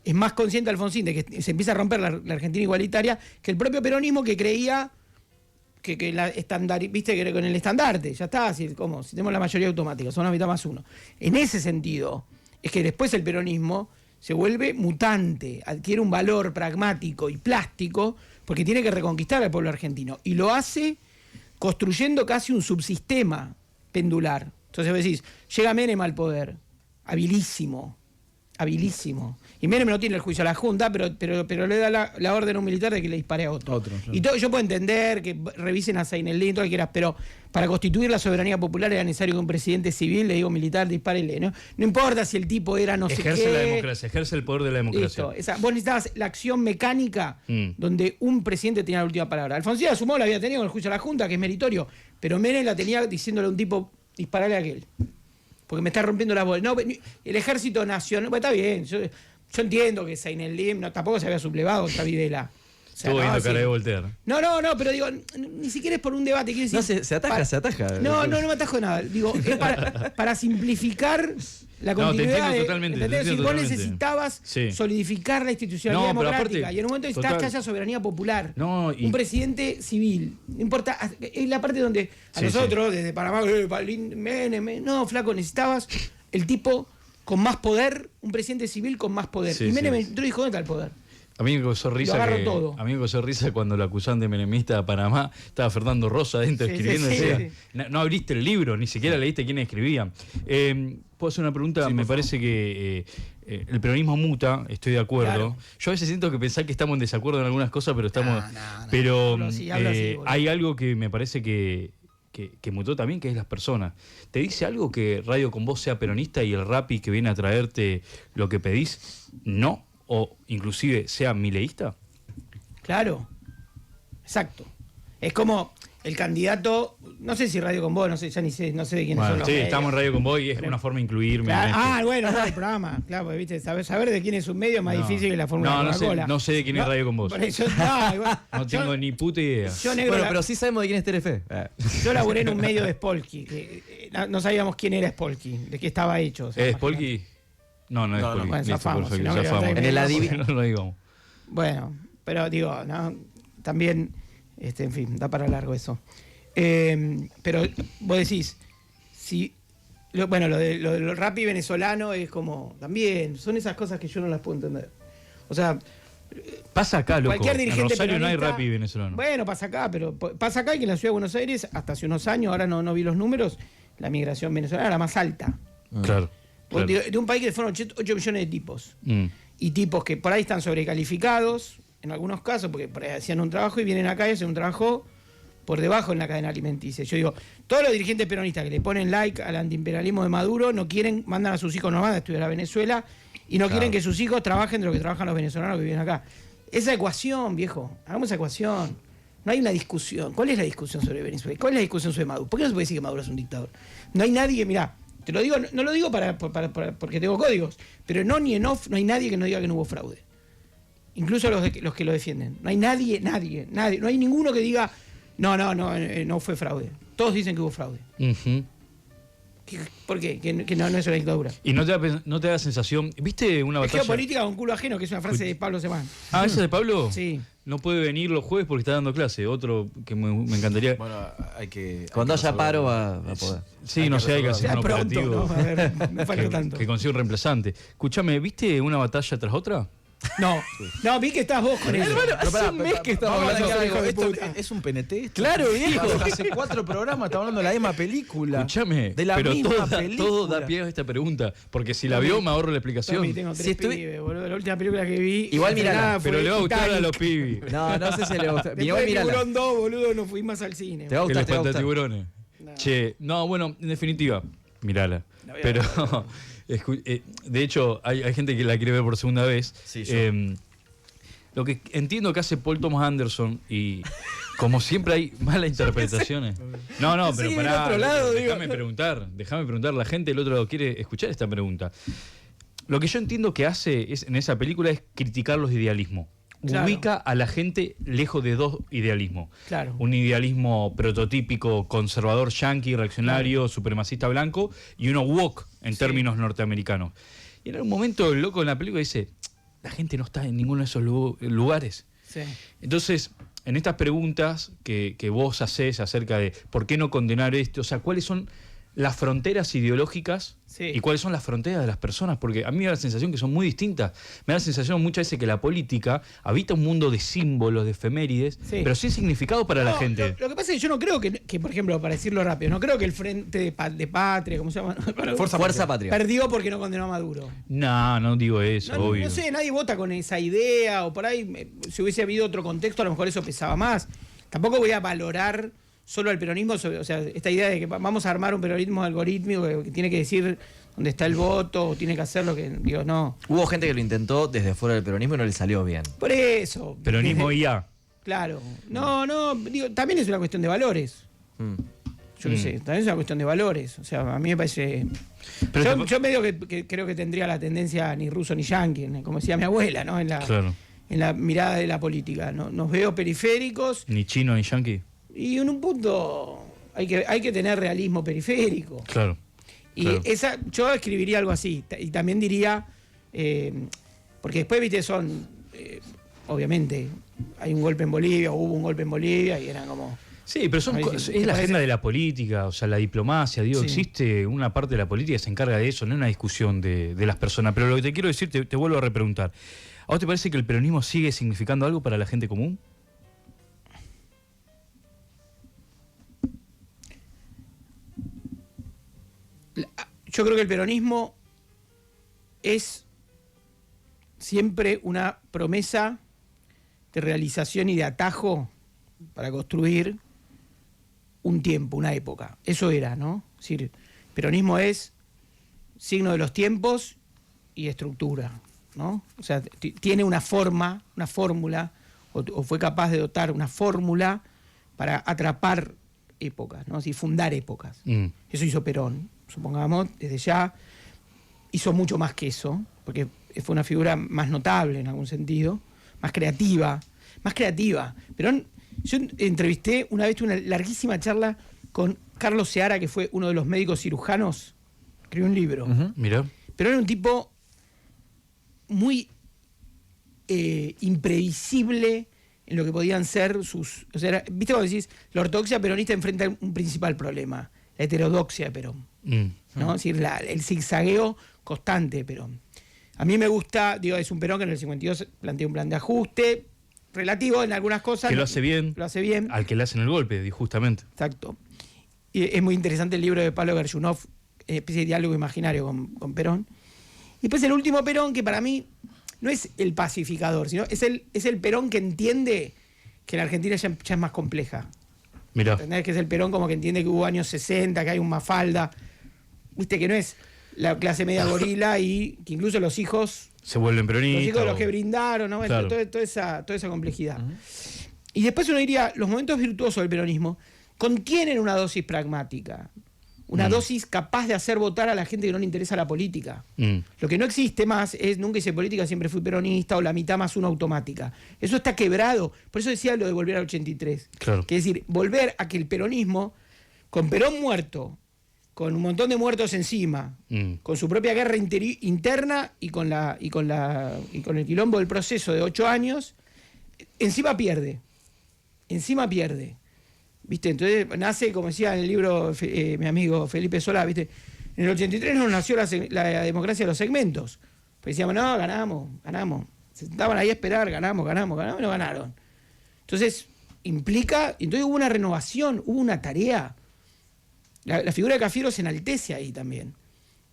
es más consciente Alfonsín de que se empieza a romper la Argentina igualitaria que el propio peronismo que creía que la viste, que con el estandarte, ya está, si tenemos la mayoría automática, son la mitad más uno. En ese sentido, es que después el peronismo se vuelve mutante, adquiere un valor pragmático y plástico, porque tiene que reconquistar al pueblo argentino. Y lo hace construyendo casi un subsistema pendular. Entonces vos decís, llega Menem al poder, habilísimo. Y Menem no tiene el juicio a la Junta, pero le da la orden a un militar de que le dispare a otro. Claro. Y todo, yo puedo entender que revisen a Saineldin, todo lo que quieras, pero para constituir la soberanía popular era necesario que un presidente civil, le digo militar, dispárele, ¿no? No importa si el tipo era no sé qué. Ejerce la democracia, ejerce el poder de la democracia. Listo. Vos necesitabas la acción mecánica donde un presidente tenía la última palabra. Alfonsín Asumó la había tenido con el juicio a la Junta, que es meritorio, pero Menem la tenía diciéndole a un tipo, disparale a aquel. Porque me está rompiendo la bola. No, el Ejército Nacional. Bueno, está bien. Yo entiendo que Saineldin tampoco se había sublevado contra Videla. O sea, Estuvo viendo así. cara de Voltaire. No, pero digo, ni siquiera es por un debate. Quiero decir, No, se ataja. No me atajo de nada. Digo, es para simplificar la continuidad. Te entiendo totalmente. ¿entendés? Si vos totalmente. necesitabas Sí. solidificar la institucionalidad No, pero democrática aparte, y en un momento necesitas total. que haya soberanía popular. No, y- Un presidente civil. No importa, es la parte donde a Sí, nosotros, desde Panamá, Menem, no, flaco, necesitabas el tipo con más poder, un presidente civil con más poder. Sí, y Menem sí. entró y dijo, ¿dónde está el poder? A mí me causó risa agarro todo. a mí me causó risa cuando lo acusaban de menemista de Panamá, estaba Fernando Rosa adentro Sí, escribiendo, sí, decía, sí. No abriste el libro, ni siquiera leíste quiénes escribían. ¿Puedo hacer una pregunta? Me parece que el peronismo muta, estoy de acuerdo. Claro. Yo a veces siento que pensar que estamos en desacuerdo en algunas cosas, pero estamos. No. Pero Hablo así, boludo. hay algo que me parece que mutó también, que es las personas. ¿Te dice algo que Radio Con Vos sea peronista y el Rappi que viene a traerte lo que pedís no? O inclusive sea mileísta. Claro, exacto. Es como el candidato, no sé si Radio Con Vos, no sé de quiénes son Bueno, los sí, medios. estamos en Radio Con Vos y es una forma de incluirme. Claro, en esto. bueno, no, el programa, claro, porque viste, saber de quién es un medio es más No. difícil que la fórmula de Coca-Cola. No sé de quién es Radio Con Vos. Por eso, igual, No tengo ni puta idea. yo, negro, Bueno, pero sí sabemos de quién es Telefe. yo laburé en un medio de Spolky, que no sabíamos quién era Spolky, de qué estaba hecho. o sea, ¿Es Polky? No, no es Polky. bueno, Listo, zafamos, perfecto, si no, zafamos. en el adivino. No lo digamos. Bueno, pero digo, ¿no? También, en fin, da para largo eso. Pero vos decís, si lo del Rappi venezolano es como, también, son esas cosas que yo no las puedo entender. O sea, Pasa acá, loco. cualquier dirigente En Rosario no hay peronista- Rappi venezolano. Bueno, pasa acá, pero pasa acá que en la ciudad de Buenos Aires, hasta hace unos años, ahora no vi los números, la migración venezolana era más alta. Claro. claro. De un país que fueron 8 millones de tipos. Mm. Y tipos que por ahí están sobrecalificados, en algunos casos, porque por ahí hacían un trabajo y vienen acá y hacen un trabajo por debajo en la cadena alimenticia. Yo digo, todos los dirigentes peronistas que le ponen like al antiimperialismo de Maduro no quieren, mandan a sus hijos nomás a estudiar a Venezuela y no quieren que sus hijos trabajen de lo que trabajan los venezolanos que viven acá. Esa ecuación, viejo, hagamos esa ecuación. No hay una discusión. ¿Cuál es la discusión sobre Venezuela? ¿Cuál es la discusión sobre Maduro? ¿Por qué no se puede decir que Maduro es un dictador? No hay nadie, mirá, te lo digo, no lo digo porque tengo códigos, pero no ni en off, no hay nadie que no diga que no hubo fraude. Incluso los que lo defienden. No hay nadie, no hay ninguno que diga, no fue fraude. Todos dicen que hubo fraude. Ujú. ¿Por qué? Que no es una dictadura. Y no te da sensación. ¿Viste una Es batalla? geopolítica con culo ajeno, que es una frase de Pablo Semán. Ah, ¿esa de Pablo? Sí. No puede venir los jueves porque está dando clase. Otro que me encantaría. Bueno, hay que. Cuando hay que haya paro resolverlo. va a poder. Sí, hay no que sé, hay que hacer Ya un pronto, operativo. ¿no? A ver, no falta tanto. Que consiga un reemplazante. Escúchame, ¿viste una batalla tras otra? No, vi que estás vos con eso. Pero pará, un mes que estamos vamos a hablando aclarar de algo. hijo de Esto puta. es un PNT. esto. Claro, viejo. Hace 4 programas estamos hablando de la misma película. Escúchame, De la pero misma todo película. da pie a esta pregunta. Porque si la vio, me ahorro la explicación. Tommy, tengo 3 pibes, boludo. La última película que vi. Igual mirala, nada, fue Pero le va a gustar a Titanic. los pibis. No sé si le gusta. Después Igual de mírala. Tiburón 2, boludo, no fui más al cine. Te va a Que gustar, los te va a gustar. tiburones. No. Che, no, bueno, en definitiva, mirala. La voy a Pero, ver. de hecho, hay gente que la quiere ver por segunda vez. Sí, yo. Lo que entiendo que hace Paul Thomas Anderson, y como siempre hay malas interpretaciones. No, pero Sí, del pará, otro lado, déjame digo. preguntar. La gente del otro lado quiere escuchar esta pregunta. Lo que yo entiendo que hace en esa película es criticar los idealismos. Claro. Ubica a la gente lejos de dos idealismos. Claro. Un idealismo prototípico conservador yanqui, reaccionario, supremacista blanco, y uno woke en términos norteamericanos. Y en algún momento el loco en la película dice, la gente no está en ninguno de esos lugares. Sí. Entonces, en estas preguntas que vos hacés acerca de por qué no condenar esto, o sea, cuáles son las fronteras ideológicas Sí. y cuáles son las fronteras de las personas, porque a mí me da la sensación que son muy distintas. Me da la sensación muchas veces que la política habita un mundo de símbolos, de efemérides, Sí. pero sin significado para la No, gente. Lo que pasa es que yo no creo que, por ejemplo, para decirlo rápido, no creo que el Frente de Patria, ¿cómo se llama? Fuerza Patria. Perdió porque no condenó a Maduro. No digo eso, No, obvio. no sé, nadie vota con esa idea, o por ahí, si hubiese habido otro contexto, a lo mejor eso pesaba más. Tampoco voy a valorar solo al peronismo, o sea, esta idea de que vamos a armar un peronismo algorítmico que tiene que decir dónde está el voto, o tiene que hacer lo que, digo, no. Hubo gente que lo intentó desde fuera del peronismo y no le salió bien. Por eso. Peronismo IA. Claro. No, digo, también es una cuestión de valores. Yo qué sé, también es una cuestión de valores. O sea, a mí me parece. Pero Yo medio que creo que tendría la tendencia ni ruso ni yanqui, como decía mi abuela, ¿no? Claro. En la mirada de la política. ¿No? Nos veo periféricos Ni chino ni yanqui. y en un punto hay que tener realismo periférico. Claro. Y claro. yo escribiría algo así. Y también diría, porque después, viste, obviamente, hay un golpe en Bolivia, hubo un golpe en Bolivia y eran como... Sí, pero A ver, es ¿te la parece? agenda de la política, o sea, la diplomacia, digo, Sí. existe una parte de la política que se encarga de eso, no es una discusión de las personas. Pero lo que te quiero decir, te vuelvo a repreguntar. ¿A vos te parece que el peronismo sigue significando algo para la gente común? Yo creo que el peronismo es siempre una promesa de realización y de atajo para construir un tiempo, una época. Eso era, ¿no? Es decir, peronismo es signo de los tiempos y estructura, ¿no? O sea, tiene una forma, una fórmula, o fue capaz de dotar una fórmula para atrapar épocas, ¿no? Así, fundar épocas. Eso hizo Perón, supongamos, desde ya. Hizo mucho más que eso, porque fue una figura más notable en algún sentido, más creativa. Perón, yo entrevisté una vez, una larguísima charla con Carlos Seara, que fue uno de los médicos cirujanos, escribió un libro. Mirá. Pero era un tipo muy imprevisible en lo que podían ser sus... O sea, ¿viste cuando decís, la ortodoxia peronista enfrenta un principal problema? La heterodoxia de Perón. ¿No? Es decir, el zigzagueo constante de Perón. A mí me gusta, digo, es un Perón que en el 52 plantea un plan de ajuste, relativo en algunas cosas. Que lo hace bien. Lo hace bien. Al que le hacen el golpe, justamente. Exacto. Y es muy interesante el libro de Pablo Gershunov, especie de diálogo imaginario con Perón. Y después el último Perón, que para mí no es el pacificador, sino es el Perón que entiende que la Argentina ya es más compleja. Mirá. ¿Entendés? Que es el Perón como que entiende que hubo años 60, que hay un Mafalda. Viste que no es la clase media gorila y que incluso los hijos... Se vuelven peronistas. Los hijos de los o- que brindaron, ¿no? Claro. Toda esa complejidad. Y después uno diría, los momentos virtuosos del peronismo contienen una dosis pragmática, una dosis capaz de hacer votar a la gente que no le interesa la política. Lo que no existe más es nunca hice política, siempre fui peronista, o la mitad más una automática. Eso está quebrado. Por eso decía lo de volver al 83. Claro. Que es decir, volver a que el peronismo, con Perón muerto, con un montón de muertos encima, con su propia guerra interna y con el quilombo del proceso de 8 años, encima pierde. ¿Viste? Entonces nace, como decía en el libro mi amigo Felipe Solá, ¿viste? En el 83 nos nació la democracia de los segmentos. Pues decíamos, no, ganamos. Se sentaban ahí a esperar, ganamos, y no ganaron. Entonces, entonces hubo una renovación, hubo una tarea. La figura de Cafiero se enaltece ahí también.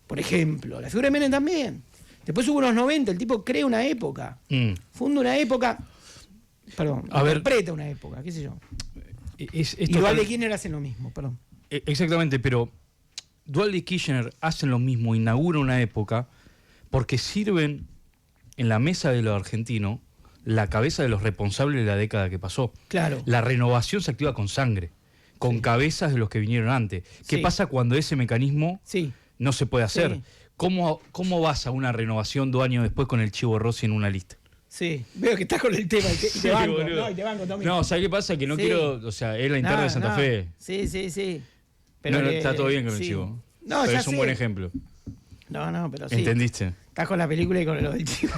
Por ejemplo, la figura de Menem también. Después hubo unos 90, el tipo crea una época. Funda una época. Perdón, interpreta una época, qué sé yo. Y Duhalde y Kirchner hacen lo mismo, perdón. Exactamente, pero Duhalde y Kirchner hacen lo mismo, inauguran una época, porque sirven en la mesa de los argentinos la cabeza de los responsables de la década que pasó. Claro. La renovación se activa con sangre, con cabezas de los que vinieron antes. ¿Qué Sí. pasa cuando ese mecanismo no se puede hacer? Sí. ¿Cómo vas a una renovación 2 años después con el Chivo Rossi en una lista? Sí, veo que estás con el tema y te Sí, banco, boludo. ¿no? Y te banco, Tommy. No, ¿sabes qué pasa? Que no Sí. quiero, o sea, es la interna de Santa Fe. Sí. No, que- está todo bien con el sí. Chivo. No, pero ya es un sé. buen ejemplo. No, pero sí. ¿Entendiste? Estás con la película y con lo del chivo.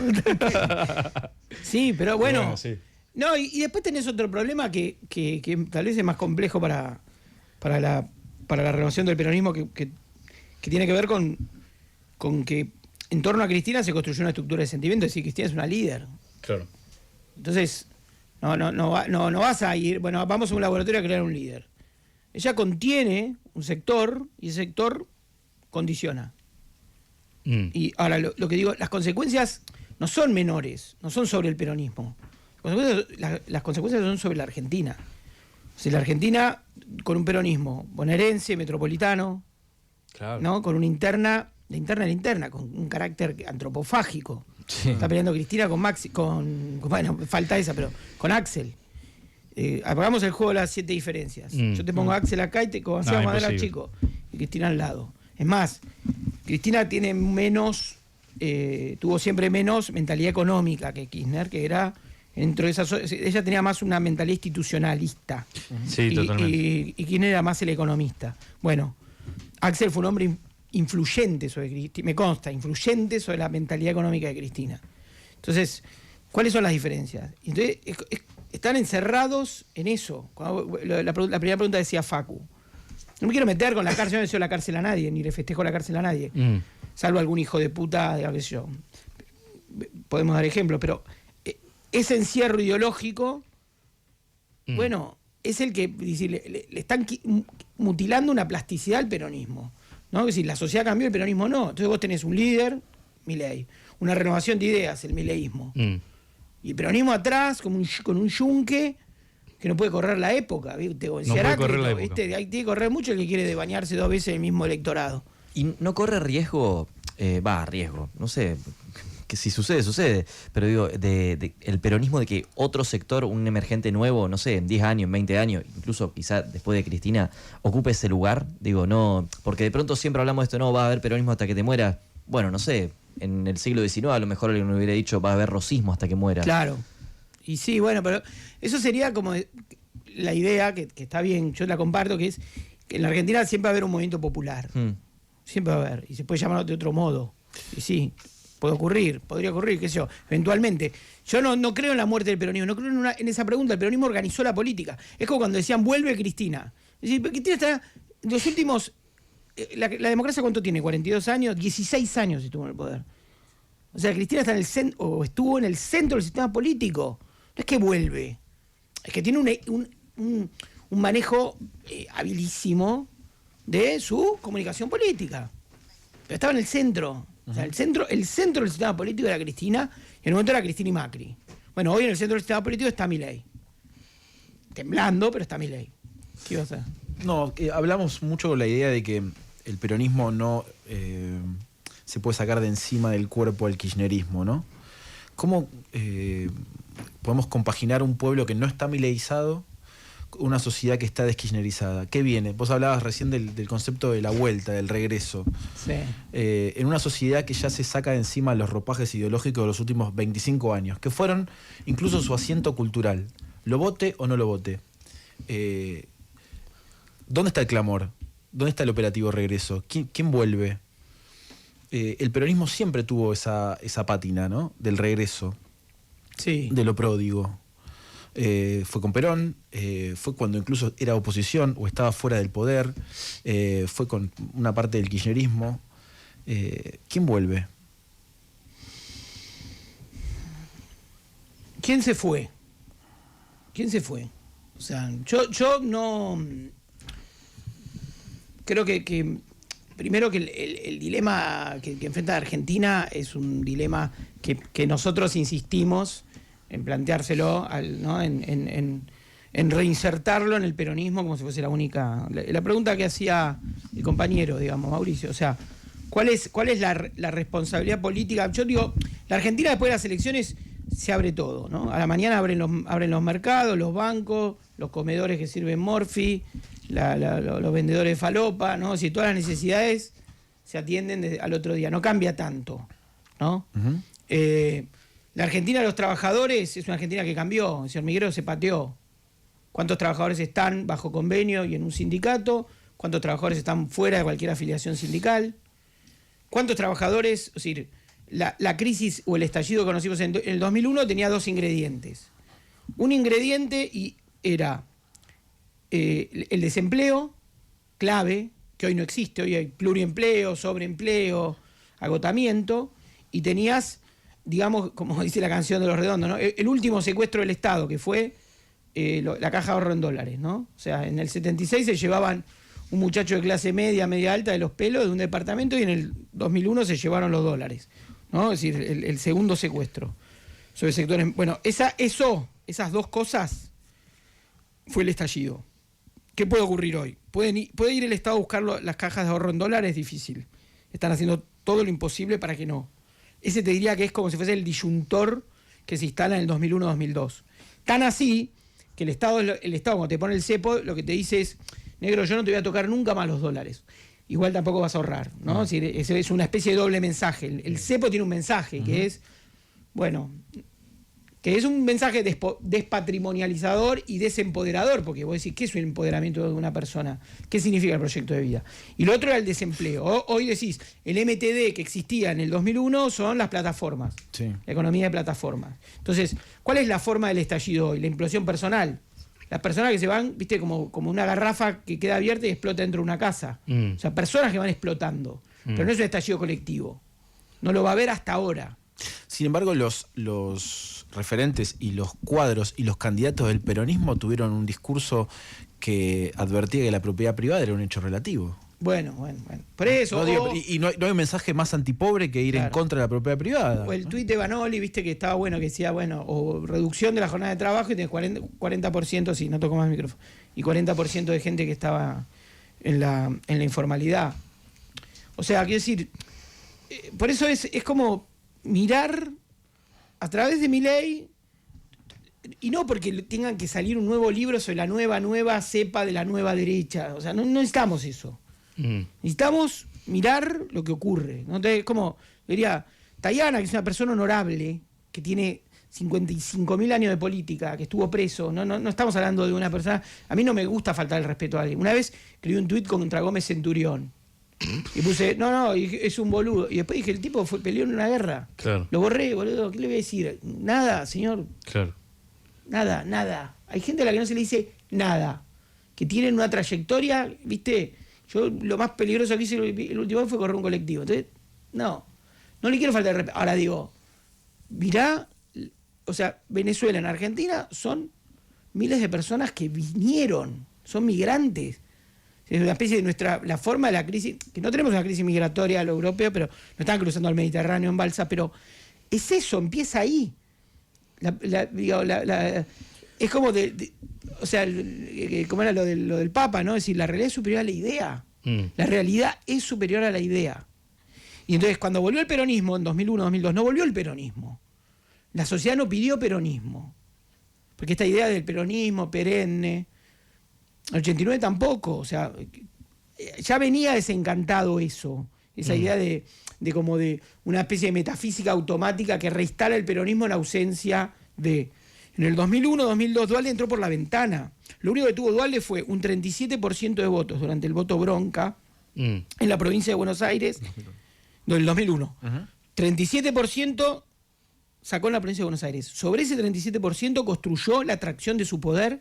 Sí, pero bueno. sí. No, y después tenés otro problema que tal vez es más complejo para para la renovación del peronismo que tiene que ver con que en torno a Cristina se construyó una estructura de sentimiento, es decir, Cristina es una líder. Claro. Entonces, no vas a ir, bueno, vamos a un laboratorio a crear un líder. Ella contiene un sector y ese sector condiciona. Y ahora, lo que digo, las consecuencias no son menores, no son sobre el peronismo. Las consecuencias son sobre la Argentina. O sea, la Argentina con un peronismo bonaerense, metropolitano, Claro. ¿no? Con una interna, la interna, con un carácter antropofágico. Sí. Está peleando Cristina con Maxi, bueno, falta esa, pero con Axel. Apagamos el juego de las 7 diferencias. Yo te pongo a Axel acá y te como hacía Madera chico. Y Cristina al lado. Es más, Cristina tiene tuvo siempre menos mentalidad económica que Kirchner, que era dentro de ella tenía más una mentalidad institucionalista. Sí, totalmente. Y Kirchner era más el economista. Bueno, Axel fue un hombre influyente sobre Cristina, me consta, influyente sobre la mentalidad económica de Cristina. Entonces, ¿cuáles son las diferencias? Entonces, están encerrados en eso. La primera pregunta decía Facu. No me quiero meter con la cárcel, yo no deseo la cárcel a nadie, ni le festejo la cárcel a nadie. Salvo algún hijo de puta, qué sé yo. Podemos dar ejemplos, pero ese encierro ideológico, bueno, es el que le están mutilando una plasticidad al peronismo. ¿No? Es decir, la sociedad cambió, el peronismo no. Entonces vos tenés un líder, Milei, una renovación de ideas, el mileísmo. Y el peronismo atrás, con un yunque que no puede correr la época, ¿viste? No puede correr la época. ¿Viste? Ahí tiene que correr mucho el que quiere bañarse 2 veces en el mismo electorado. Y no corre riesgo, no sé, que si sucede, pero digo, el peronismo de que otro sector, un emergente nuevo, no sé, en 10 años, en 20 años, incluso quizá después de Cristina, ocupe ese lugar, digo, no, porque de pronto siempre hablamos de esto, no, va a haber peronismo hasta que te muera, bueno, no sé, en el siglo XIX a lo mejor alguien hubiera dicho, va a haber rosismo hasta que muera. Claro, y sí, bueno, pero eso sería como la idea, que está bien, yo la comparto, que es que en la Argentina siempre va a haber un movimiento popular, siempre va a haber, y se puede llamar de otro modo, y sí, podría ocurrir, qué sé yo, eventualmente. Yo no creo en la muerte del peronismo, no creo en esa pregunta. El peronismo organizó la política. Es como cuando decían, vuelve Cristina. Es decir, Cristina está, los últimos, la democracia ¿cuánto tiene? 42 años, 16 años estuvo en el poder. O sea, Cristina está en el centro, o estuvo en el centro del sistema político. No es que vuelve, es que tiene un manejo habilísimo de su comunicación política. Pero estaba en el centro. O sea, el centro del sistema político era Cristina, y en el momento era Cristina y Macri. Bueno, hoy en el centro del sistema político está Milei. Temblando, pero está Milei. ¿Qué iba a hacer? No, hablamos mucho con la idea de que el peronismo no se puede sacar de encima del cuerpo al kirchnerismo, ¿no? ¿Cómo podemos compaginar un pueblo que no está mileizado con una sociedad que está deskirchnerizada? ¿Qué viene? Vos hablabas recién del concepto de la vuelta, del regreso. Sí. En una sociedad que ya se saca de encima los ropajes ideológicos de los últimos 25 años, que fueron incluso su asiento cultural. ¿Lo vote o no lo vote? ¿Dónde está el clamor? ¿Dónde está el operativo regreso? ¿Quién vuelve? El peronismo siempre tuvo esa pátina, ¿no? Del regreso, Sí. de lo pródigo. Fue con Perón, fue cuando incluso era oposición o estaba fuera del poder, fue con una parte del kirchnerismo. ¿Quién vuelve? ¿Quién se fue? O sea, yo no... Creo que primero que el dilema que enfrenta Argentina es un dilema que nosotros insistimos en planteárselo, ¿no? en reinsertarlo en el peronismo como si fuese la única... La pregunta que hacía el compañero, digamos, Mauricio, o sea, ¿cuál es la responsabilidad política? Yo digo, la Argentina después de las elecciones se abre todo, ¿no? A la mañana abren los mercados, los bancos, los comedores que sirven Morphy, los vendedores de falopa, ¿no? Si todas las necesidades se atienden al otro día, no cambia tanto, ¿no? La Argentina de los trabajadores es una Argentina que cambió, el señor Miguel se pateó. ¿Cuántos trabajadores están bajo convenio y en un sindicato? ¿Cuántos trabajadores están fuera de cualquier afiliación sindical? ¿Cuántos trabajadores, es decir, la crisis o el estallido que conocimos en el 2001 tenía 2 ingredientes. Un ingrediente era el desempleo, clave, que hoy no existe. Hoy hay pluriempleo, sobreempleo, agotamiento, y tenías, digamos, como dice la canción de Los Redondos, ¿no? El último secuestro del Estado, que fue la caja de ahorro en dólares, ¿no? O sea, en el 76 se llevaban un muchacho de clase media, media alta de los pelos de un departamento, y en el 2001 se llevaron los dólares, ¿no? Es decir, el segundo secuestro sobre sectores. Bueno, esas dos cosas fue el estallido. ¿Qué puede ocurrir hoy? ¿Puede ir el Estado a buscar las cajas de ahorro en dólares? Es difícil. Están haciendo todo lo imposible para que no. Ese te diría que es como si fuese el disyuntor que se instala en el 2001-2002. Tan así que el Estado cuando te pone el cepo, lo que te dice es: negro, yo no te voy a tocar nunca más los dólares. Igual tampoco vas a ahorrar, ¿no? Es decir, es una especie de doble mensaje. El cepo tiene un mensaje que es, bueno, que es un mensaje despatrimonializador y desempoderador, porque vos decís, ¿qué es un empoderamiento de una persona? ¿Qué significa el proyecto de vida? Y lo otro era el desempleo. Hoy decís, el MTD que existía en el 2001 son las plataformas, Sí. la economía de plataformas. Entonces, ¿cuál es la forma del estallido hoy? La implosión personal. Las personas que se van, viste, como una garrafa que queda abierta y explota dentro de una casa. O sea, personas que van explotando. Pero no es un estallido colectivo. No lo va a haber hasta ahora. Sin embargo, los referentes y los cuadros y los candidatos del peronismo tuvieron un discurso que advertía que la propiedad privada era un hecho relativo. Bueno. Por eso. No, digo, y no hay un mensaje más antipobre que ir en contra de la propiedad privada. O el tuit de Vanoli, viste, que estaba bueno, que decía, bueno, o reducción de la jornada de trabajo, y tenés 40%, sí, no toco más el micrófono, y 40% de gente que estaba en la informalidad. O sea, quiero decir, por eso es como mirar a través de Milei, y no porque tengan que salir un nuevo libro sobre la nueva cepa de la nueva derecha. O sea, no necesitamos eso. Necesitamos mirar lo que ocurre, ¿no? Entonces, como diría Tayana, que es una persona honorable, que tiene 55.000 años de política, que estuvo preso. No estamos hablando de una persona. A mí no me gusta faltar el respeto a alguien. Una vez escribí un tuit contra Gómez Centurión y puse, es un boludo. Y después dije, el tipo peleó en una guerra. Claro. Lo borré, boludo. ¿Qué le voy a decir? Nada, señor. Claro. Nada. Hay gente a la que no se le dice nada, que tienen una trayectoria, ¿viste? Yo lo más peligroso que hice el último año fue correr un colectivo. Entonces, no le quiero faltar de respeto. Ahora digo, mirá, o sea, Venezuela en Argentina son miles de personas que vinieron, son migrantes. Es una especie de la forma de la crisis, que no tenemos una crisis migratoria a lo europeo, pero no están cruzando el Mediterráneo en balsa, pero es eso, empieza ahí. Es como o sea, como era lo del Papa, ¿no? Es decir, la realidad es superior a la idea. La realidad es superior a la idea. Y entonces, cuando volvió el peronismo, en 2001, 2002, no volvió el peronismo. La sociedad no pidió peronismo. Porque esta idea del peronismo perenne, el 89 tampoco, o sea, ya venía desencantado eso. Esa idea de como de una especie de metafísica automática que reinstala el peronismo en ausencia de... En el 2001, 2002, Duhalde entró por la ventana. Lo único que tuvo Duhalde fue un 37% de votos durante el voto bronca en la provincia de Buenos Aires, del 2001. 37% sacó en la provincia de Buenos Aires. Sobre ese 37% construyó la atracción de su poder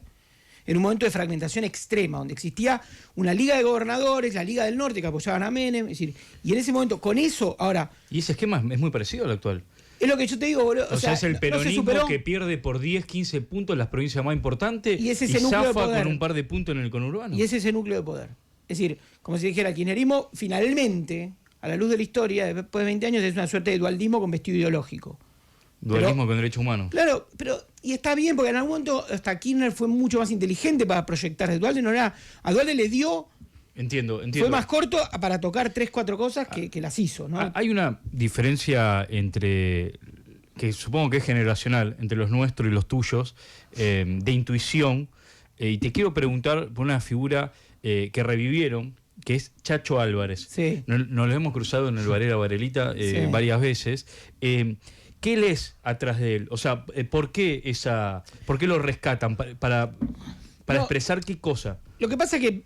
en un momento de fragmentación extrema, donde existía una liga de gobernadores, la Liga del Norte, que apoyaban a Menem, es decir, y en ese momento, con eso, ahora... Y ese esquema es muy parecido al actual. Es lo que yo te digo, boludo. O sea, es el peronismo que pierde por 10, 15 puntos las provincias más importantes y zafa con un par de puntos en el conurbano. Y ese es ese núcleo de poder. Es decir, como si dijera, el kirchnerismo finalmente, a la luz de la historia, después de 20 años, es una suerte de dualdismo con vestido ideológico. Dualismo con derechos humanos. Claro, y está bien, porque en algún momento hasta Kirchner fue mucho más inteligente para proyectar. Duhalde no era... A Duhalde le dio... Entiendo. Fue más corto para tocar 3, 4 cosas que las hizo, ¿no? Hay una diferencia entre, que supongo que es generacional, entre los nuestros y los tuyos, de intuición. Y te quiero preguntar por una figura que revivieron, que es Chacho Álvarez. Sí. Nos lo hemos cruzado en el Varela Varelita varias veces. ¿Qué lees atrás de él? O sea, ¿por qué lo rescatan? ¿Para expresar qué cosa? Lo que pasa es que,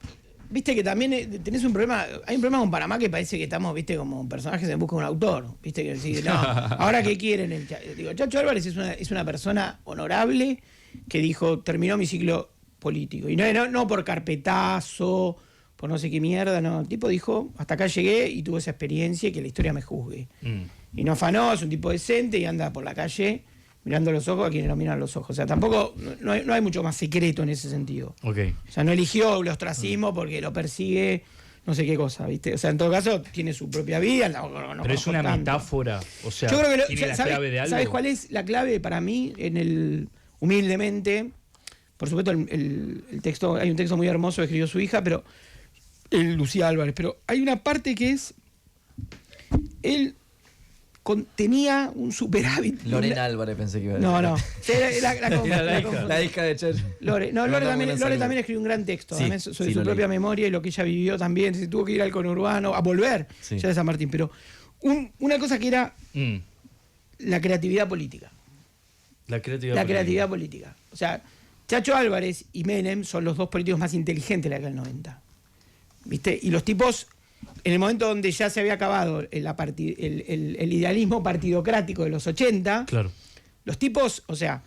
viste que también tenés un problema, hay un problema con Panamá que parece que estamos, viste, como personajes en busca de un autor. Viste que decir, no, ahora qué quieren. Chacho Álvarez es una persona honorable que dijo, terminó mi ciclo político. Y no por carpetazo por no sé qué mierda, no. El tipo dijo, hasta acá llegué y tuve esa experiencia y que la historia me juzgue. Y no afanó, es un tipo decente y anda por la calle mirando los ojos a quienes no miran los ojos. O sea, tampoco, no hay mucho más secreto en ese sentido. Ok. O sea, no eligió el ostracismo porque lo persigue no sé qué cosa, ¿viste? O sea, en todo caso, tiene su propia vida. No Pero es una tanto. metáfora, o sea, Yo creo que ¿tiene la clave de algo? ¿Sabes cuál es la clave para mí? Humildemente, por supuesto, el texto, hay un texto muy hermoso que escribió su hija, pero Lucía Álvarez, pero hay una parte que es, él tenía un superávit. Lorena Álvarez pensé que iba a decir. No. La hija de Cher. Lore también escribió un gran texto, Sí, sobre sí, su lo propia leí. memoria y lo que ella vivió también. Se tuvo que ir al conurbano, a volver Sí. ya de San Martín. Pero una cosa que era la creatividad política. La creatividad Política. O sea, Chacho Álvarez y Menem son los dos políticos más inteligentes de la década del 90. ¿Viste? Y los tipos, en el momento donde ya se había acabado el idealismo partidocrático de los 80, Claro. los tipos, o sea,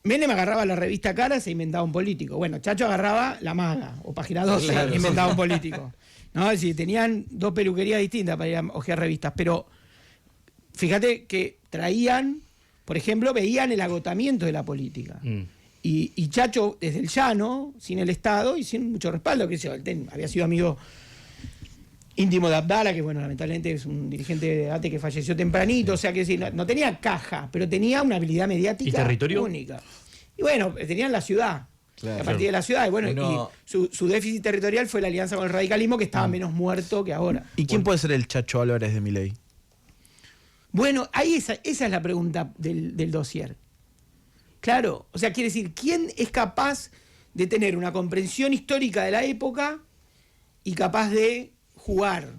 Menem agarraba la revista Caras e inventaba un político. Bueno, Chacho agarraba La Maga o Página 12 e inventaba un político. ¿No? Es decir, tenían dos peluquerías distintas para ir a hojear revistas, pero fíjate que traían, por ejemplo, veían el agotamiento de la política. Y Chacho, desde el llano, sin el Estado y sin mucho respaldo, que había sido amigo íntimo de Abdala, que bueno, lamentablemente es un dirigente de ATE que falleció tempranito, o sea que sí, no tenía caja, pero tenía una habilidad mediática ¿Y territorio? única. Y bueno, tenían la ciudad. Claro. A partir de la ciudad, y bueno, Uno- y su déficit territorial fue la alianza con el radicalismo, que estaba menos muerto que ahora. ¿Y quién puede ser el Chacho Álvarez de Milei? Bueno, ahí esa es la pregunta del dossier. Claro, o sea, quiere decir, ¿quién es capaz de tener una comprensión histórica de la época y capaz de jugar,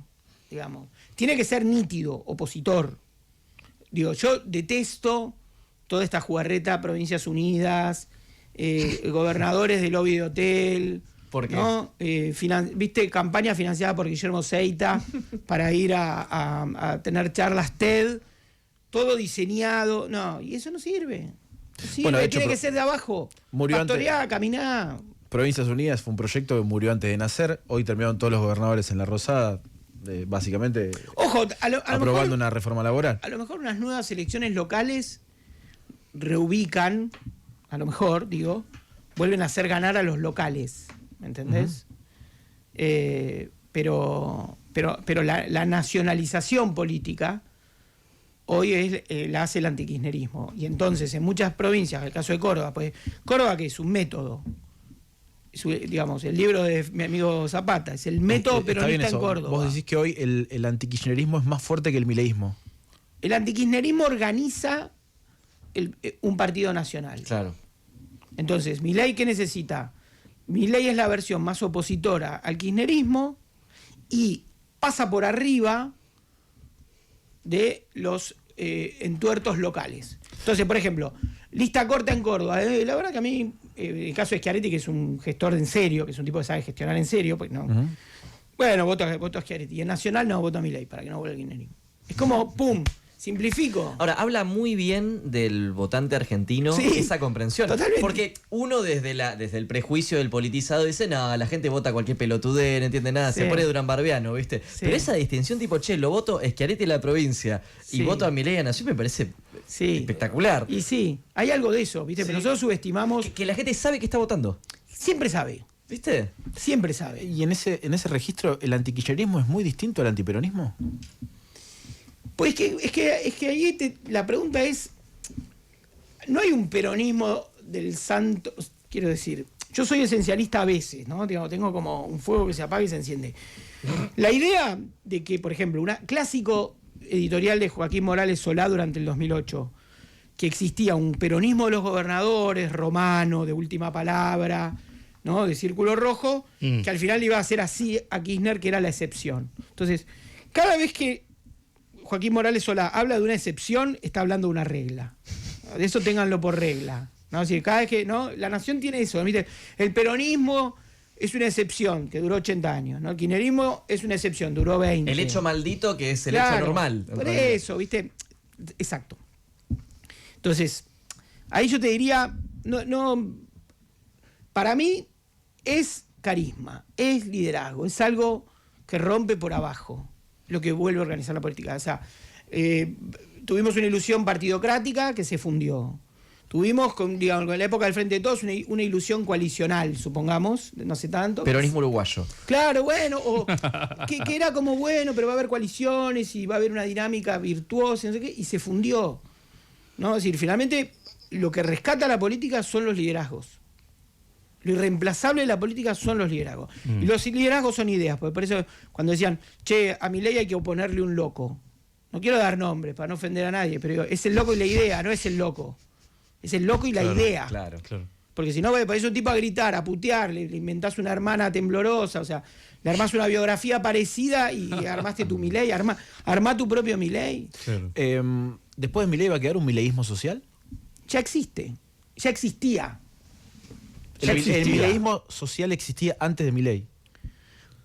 digamos? Tiene que ser nítido, opositor. Digo, yo detesto toda esta jugarreta, Provincias Unidas, gobernadores de lobby de hotel. ¿Por qué? ¿No? ¿Viste? Campaña financiada por Guillermo Seita para ir a tener charlas TED, todo diseñado. No, y eso no sirve. No sirve, Bueno, de hecho, tiene que ser de abajo. murió antes- Pastoreá, caminá. Provincias Unidas fue un proyecto que murió antes de nacer. Hoy terminaron todos los gobernadores en la Rosada, básicamente Ojo, a lo aprobando mejor, una reforma laboral. a lo mejor unas nuevas elecciones locales reubican, a lo mejor, digo, vuelven a hacer ganar a los locales. ¿Me entendés? Pero la nacionalización política hoy la hace el antikirchnerismo. Y entonces en muchas provincias, el caso de Córdoba, pues Córdoba que es un método, digamos, el libro de mi amigo Zapata, es el método Está bien peronista en eso. Córdoba. Vos decís que hoy el antikirchnerismo es más fuerte que el mileísmo. El antikirchnerismo organiza un partido nacional. Claro. Entonces, Milei, ¿qué necesita? Milei es la versión más opositora al kirchnerismo y pasa por arriba de los entuertos locales. Entonces, por ejemplo, lista corta en Córdoba. La verdad que a mí, el caso de Schiaretti, que es un gestor en serio, que es un tipo que sabe gestionar en serio, pues no. Bueno, voto a Schiaretti. Y en Nacional no, voto a Milei para que no vuelva el kirchnerismo. Es como, ¡pum! Simplifico. Ahora, habla muy bien del votante argentino Sí, esa comprensión. totalmente. Porque uno desde el prejuicio del politizado dice, no, la gente vota cualquier pelotudez, no entiende nada, Sí. se pone Durán Barbiano, ¿viste? Sí. Pero esa distinción tipo, che, lo voto Schiaretti en la provincia y Sí. voto a Milei en Nación me parece Sí. espectacular. Y sí, hay algo de eso, ¿viste? Sí. Pero nosotros subestimamos. Que la gente sabe que está votando, Siempre sabe. ¿viste? Siempre sabe. Y en ese registro, ¿el antikirchnerismo es muy distinto al antiperonismo? Pues es que ahí la pregunta es, no hay un peronismo del santo, quiero decir, yo soy esencialista a veces, ¿no? Tengo como un fuego que se apaga y se enciende. La idea de que, por ejemplo, un clásico editorial de Joaquín Morales Solá durante el 2008, que existía un peronismo de los gobernadores, romano, de última palabra, ¿no? De círculo rojo, que al final iba a ser así a Kirchner, que era la excepción. Entonces, cada vez que Joaquín Morales Solá habla de una excepción, está hablando de una regla. De eso ténganlo por regla. ¿No? Así que cada vez que, ¿no? La nación tiene eso. ¿Viste? El peronismo es una excepción que duró 80 años. ¿No? El kirchnerismo es una excepción, duró 20. El hecho maldito que es el Claro, hecho normal. Por eso, ¿viste? Exacto. Entonces, ahí yo te diría, no, para mí es carisma, es liderazgo, es algo que rompe por abajo lo que vuelve a organizar la política. O sea, tuvimos una ilusión partidocrática que se fundió. Tuvimos, con la época del Frente de Todos, una ilusión coalicional, supongamos, no sé tanto. Peronismo uruguayo. Claro, bueno, o que era como, bueno, pero va a haber coaliciones y va a haber una dinámica virtuosa, no sé qué, y se fundió, ¿no? Es decir, finalmente, lo que rescata la política son los liderazgos. Lo irreemplazable de la política son los liderazgos. Y los liderazgos son ideas, porque por eso cuando decían, che, a Milei hay que oponerle un loco. No quiero dar nombres para no ofender a nadie, pero digo, es el loco y la idea, no es el loco. Es el loco y la idea. Claro. Porque si no, parece un tipo a gritar, a putear, le inventás una hermana temblorosa, o sea, le armás una biografía parecida y armaste tu Milei, armá tu propio Milei. Claro. ¿Después de Milei va a quedar un mileísmo social? Ya existe, ya existía. El mileísmo social existía antes de Milei.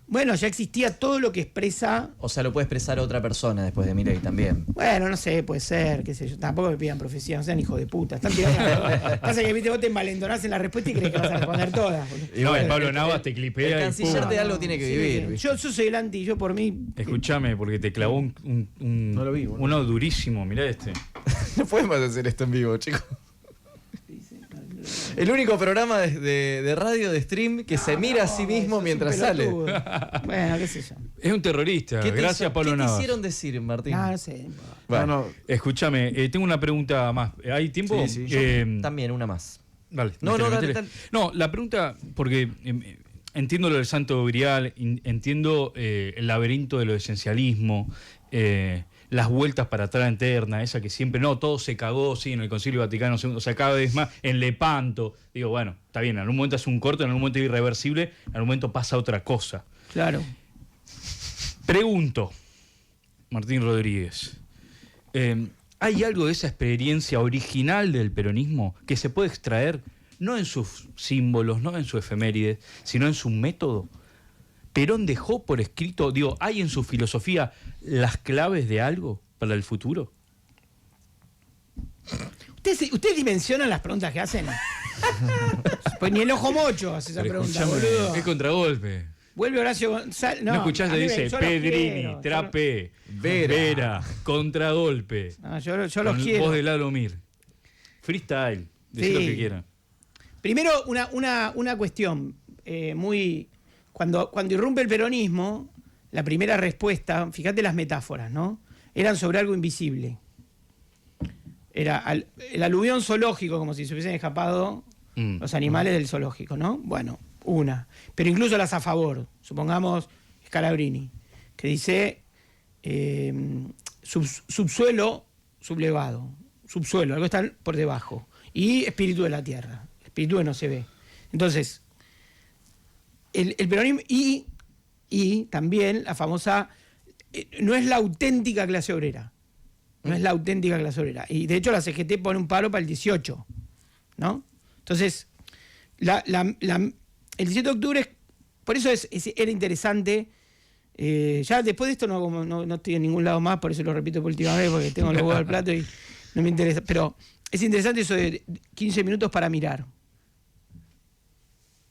Bueno, ya existía todo lo que expresa. O sea, lo puede expresar otra persona después de Milei también. Bueno, no sé, puede ser, qué sé yo. Tampoco me pidan profecía, no sean hijos de puta. Están tirando. Pasa que vos te envalentonás en la respuesta y crees que vas a responder todas. Y no, el Pablo Navas te clipea. El y canciller pum. de algo tiene que vivir. Yo soy el anti, yo por mí. Escúchame, porque te clavó No lo vi, boludo. uno durísimo, mirá este. No podemos hacer esto en vivo, chicos. El único programa de radio, de stream, que se mira a sí mismo mientras sale. Bueno, qué sé yo. Es un terrorista. Gracias, Pablo ¿Qué te Navas. hicieron decir, Martín? No sé. Bueno, Escúchame, tengo una pregunta más. ¿Hay tiempo? Sí. también una más. Dale. No, métele. dale. No, la pregunta, porque entiendo lo del santo grial, entiendo el laberinto de lo esencialismo, las vueltas para atrás interna, esa que siempre, no, todo se cagó, sí, en el Concilio Vaticano II, o sea, cada vez más, en Lepanto. Digo, bueno, está bien, en algún momento es un corte, en algún momento es irreversible, en algún momento pasa otra cosa. Claro. Pregunto, Martín Rodríguez, ¿hay algo de esa experiencia original del peronismo que se puede extraer, no en sus símbolos, no en su efemérides, sino en su método? ¿Perón dejó por escrito, digo, hay en su filosofía las claves de algo para el futuro? ¿Ustedes dimensionan las preguntas que hacen? Pues ni el ojo mocho hace esa Pero pregunta, escuchame, boludo. es contragolpe. Vuelve Horacio González. No escuchás, a te mí dice yo los Pedrini, quiero, Trapé, Vera, contragolpe. yo los Con quiero. voz de Lalo Mir. Freestyle, decí Sí. lo que quieran. Primero, una cuestión muy. Cuando irrumpe el peronismo, la primera respuesta, fíjate las metáforas, ¿no? Eran sobre algo invisible. Era el aluvión zoológico, como si se hubiesen escapado los animales del zoológico, ¿no? Bueno, una. Pero incluso las a favor, supongamos Scalabrini, que dice subsuelo sublevado, subsuelo, algo está por debajo, y espíritu de la tierra, espíritu que no se ve. Entonces, el peronismo y también la famosa, no es la auténtica clase obrera. No es la auténtica clase obrera. Y de hecho la CGT pone un paro para el 18, ¿no? Entonces, el 17 de octubre, por eso era interesante. Ya después de esto no estoy en ningún lado más, por eso lo repito por última vez, porque tengo los huevos al plato y no me interesa. Pero es interesante eso de 15 minutos para mirar.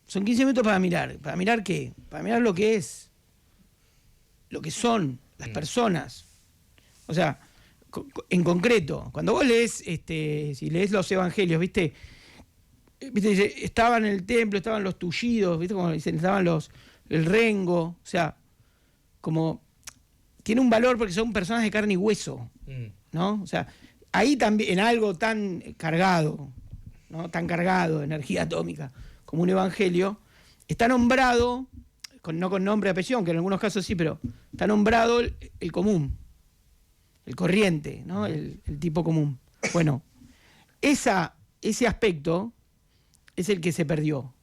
Son 15 minutos para mirar. ¿Para mirar qué? Para mirar lo que es, lo que son las personas. O sea, en concreto, cuando vos lees, si lees los evangelios, ¿viste? Dice, estaban en el templo, estaban los tullidos, ¿viste? Como dicen, estaban el rengo. O sea, como tiene un valor porque son personas de carne y hueso, ¿no? O sea, ahí también, en algo tan cargado, ¿no? Tan cargado de energía atómica como un evangelio, está nombrado, no con nombre y apellido, aunque en algunos casos sí, pero está nombrado el común, el corriente, ¿no? El tipo común. Bueno, ese aspecto es el que se perdió.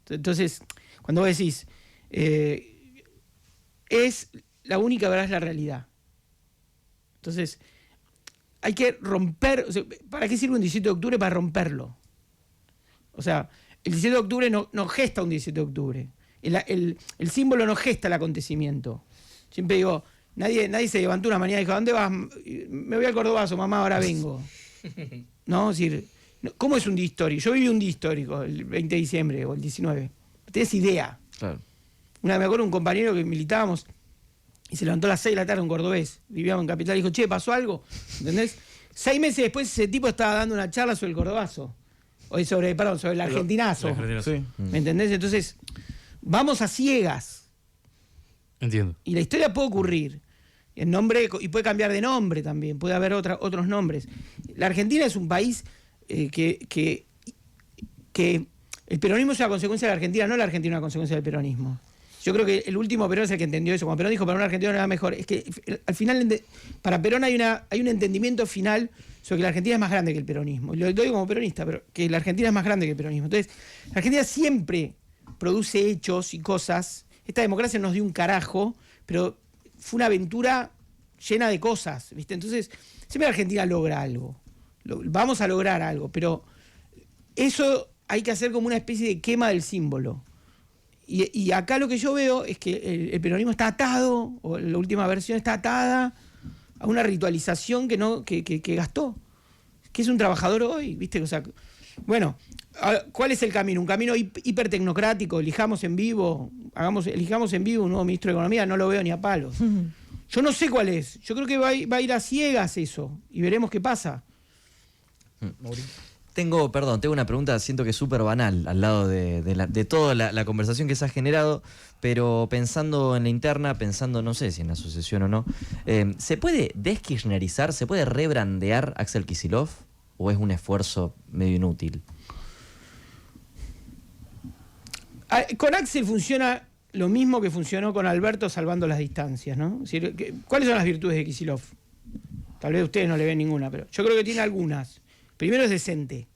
Entonces, cuando vos decís, es la única verdad, es la realidad. Entonces, hay que romper. O sea, ¿para qué sirve un 17 de octubre? Para romperlo. O sea, el 17 de octubre no gesta un 17 de octubre. El símbolo no gesta el acontecimiento. Siempre digo, nadie se levantó una mañana y dijo, ¿a dónde vas? Me voy al Cordobazo, mamá, ahora vengo. ¿No? Es decir, ¿cómo es un día histórico? Yo viví un día histórico, el 20 de diciembre o el 19. No tenés idea. Claro. Me acuerdo un compañero que militábamos y se levantó a las 6 de la tarde, un cordobés, vivíamos en Capital, y dijo, che, ¿pasó algo? ¿Entendés? 6 meses después ese tipo estaba dando una charla sobre el cordobazo. Sobre el argentinazo. Sí. ¿Me entendés? Entonces, vamos a ciegas. Entiendo. Y la historia puede ocurrir. El nombre, y puede cambiar de nombre también, puede haber otros nombres. La Argentina es un país que el peronismo es una consecuencia de la Argentina, no la Argentina es una consecuencia del peronismo. Yo creo que el último Perón es el que entendió eso. Cuando Perón dijo para un argentino no era mejor, es que al final para Perón hay un entendimiento final sobre que la Argentina es más grande que el peronismo. Y lo digo como peronista, pero que la Argentina es más grande que el peronismo. Entonces, la Argentina siempre produce hechos y cosas. Esta democracia nos dio un carajo, pero fue una aventura llena de cosas, ¿viste? Entonces, siempre la Argentina logra algo. Vamos a lograr algo, pero eso hay que hacer como una especie de quema del símbolo. Y acá lo que yo veo es que el peronismo está atado, o la última versión está atada a una ritualización que gastó, que es un trabajador hoy, ¿viste? O sea, bueno, ¿cuál es el camino? Un camino hipertecnocrático, elijamos en vivo un nuevo ministro de Economía, no lo veo ni a palos. Yo no sé cuál es, yo creo que va a ir a ciegas eso, y veremos qué pasa. Tengo una pregunta, siento que es súper banal al lado de toda la conversación que se ha generado, pero pensando en la interna, pensando, no sé si en la asociación o no, ¿se puede deskirchnerizar, se puede rebrandear Axel Kicillof o es un esfuerzo medio inútil? Con Axel funciona lo mismo que funcionó con Alberto salvando las distancias, ¿no? Es decir, ¿cuáles son las virtudes de Kicillof? Tal vez ustedes no le ven ninguna, pero yo creo que tiene algunas. Primero es decente.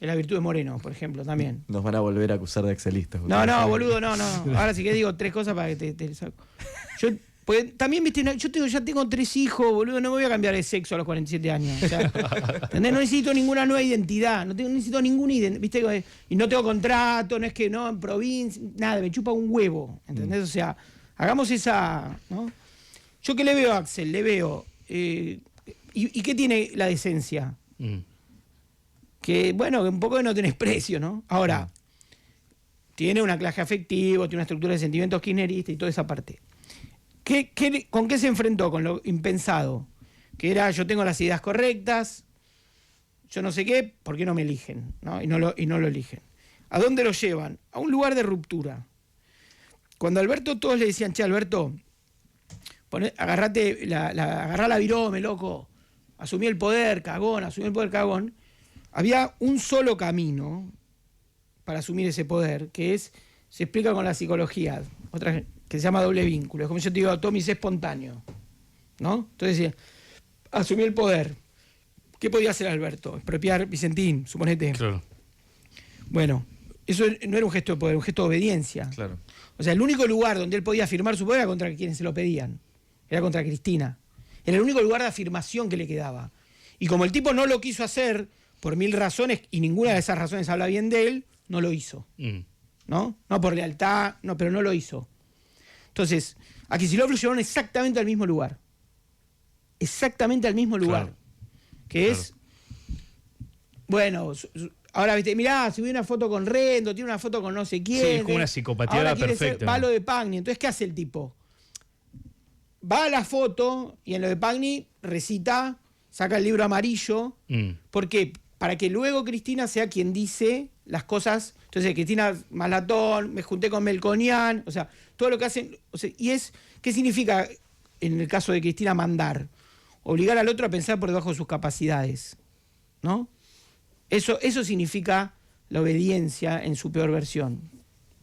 Es la virtud de Moreno, por ejemplo, también. Nos van a volver a acusar de axelistas. No, boludo, no. Ahora sí que digo 3 cosas para que te saco. También, viste, ya tengo 3 hijos, boludo, no me voy a cambiar de sexo a los 47 años. O sea, ¿entendés? No necesito ninguna nueva identidad, no necesito ninguna identidad, viste, y no tengo contrato, no es que en provincia, nada, me chupa un huevo, ¿entendés? O sea, hagamos esa, ¿no? Yo que le veo a Axel, le veo, ¿y qué tiene la decencia? Que, bueno, que un poco no tenés precio, ¿no? Ahora, tiene un anclaje afectivo, tiene una estructura de sentimientos kirchnerista y toda esa parte. ¿Con qué se enfrentó? Con lo impensado. Que era, yo tengo las ideas correctas, yo no sé qué, ¿por qué no me eligen? ¿No? Y no lo eligen. ¿A dónde lo llevan? A un lugar de ruptura. Cuando a Alberto todos le decían, che, Alberto, agarrá la virome, loco. Asumí el poder, cagón. Había un solo camino para asumir ese poder, que se explica con la psicología, otra que se llama doble vínculo. Es como yo te digo, Tommy, es espontáneo, ¿no? Entonces decía, asumí el poder. ¿Qué podía hacer Alberto? Expropiar Vicentín, suponete. Claro. Bueno, eso no era un gesto de poder, un gesto de obediencia. Claro. O sea, el único lugar donde él podía afirmar su poder era contra quienes se lo pedían. Era contra Cristina. Era el único lugar de afirmación que le quedaba. Y como el tipo no lo quiso hacer por 1000 razones, y ninguna de esas razones habla bien de él, no lo hizo. ¿No? No por lealtad, no, pero no lo hizo. Entonces, a Kicillof lo llevaron exactamente al mismo lugar. Exactamente al mismo lugar. Claro. Que es, bueno, ahora, viste, mirá, subí una foto con Rendo, tiene una foto con no sé quién. Sí, es como una psicopatía perfecta. Va a lo de Pagni. Entonces, ¿qué hace el tipo? Va a la foto y en lo de Pagni recita, saca el libro amarillo. ¿Por qué? Para que luego Cristina sea quien dice las cosas. Entonces, Cristina Malatón, me junté con Melconian, o sea, todo lo que hacen. O sea, ¿qué significa en el caso de Cristina mandar? Obligar al otro a pensar por debajo de sus capacidades, ¿no? Eso significa la obediencia en su peor versión.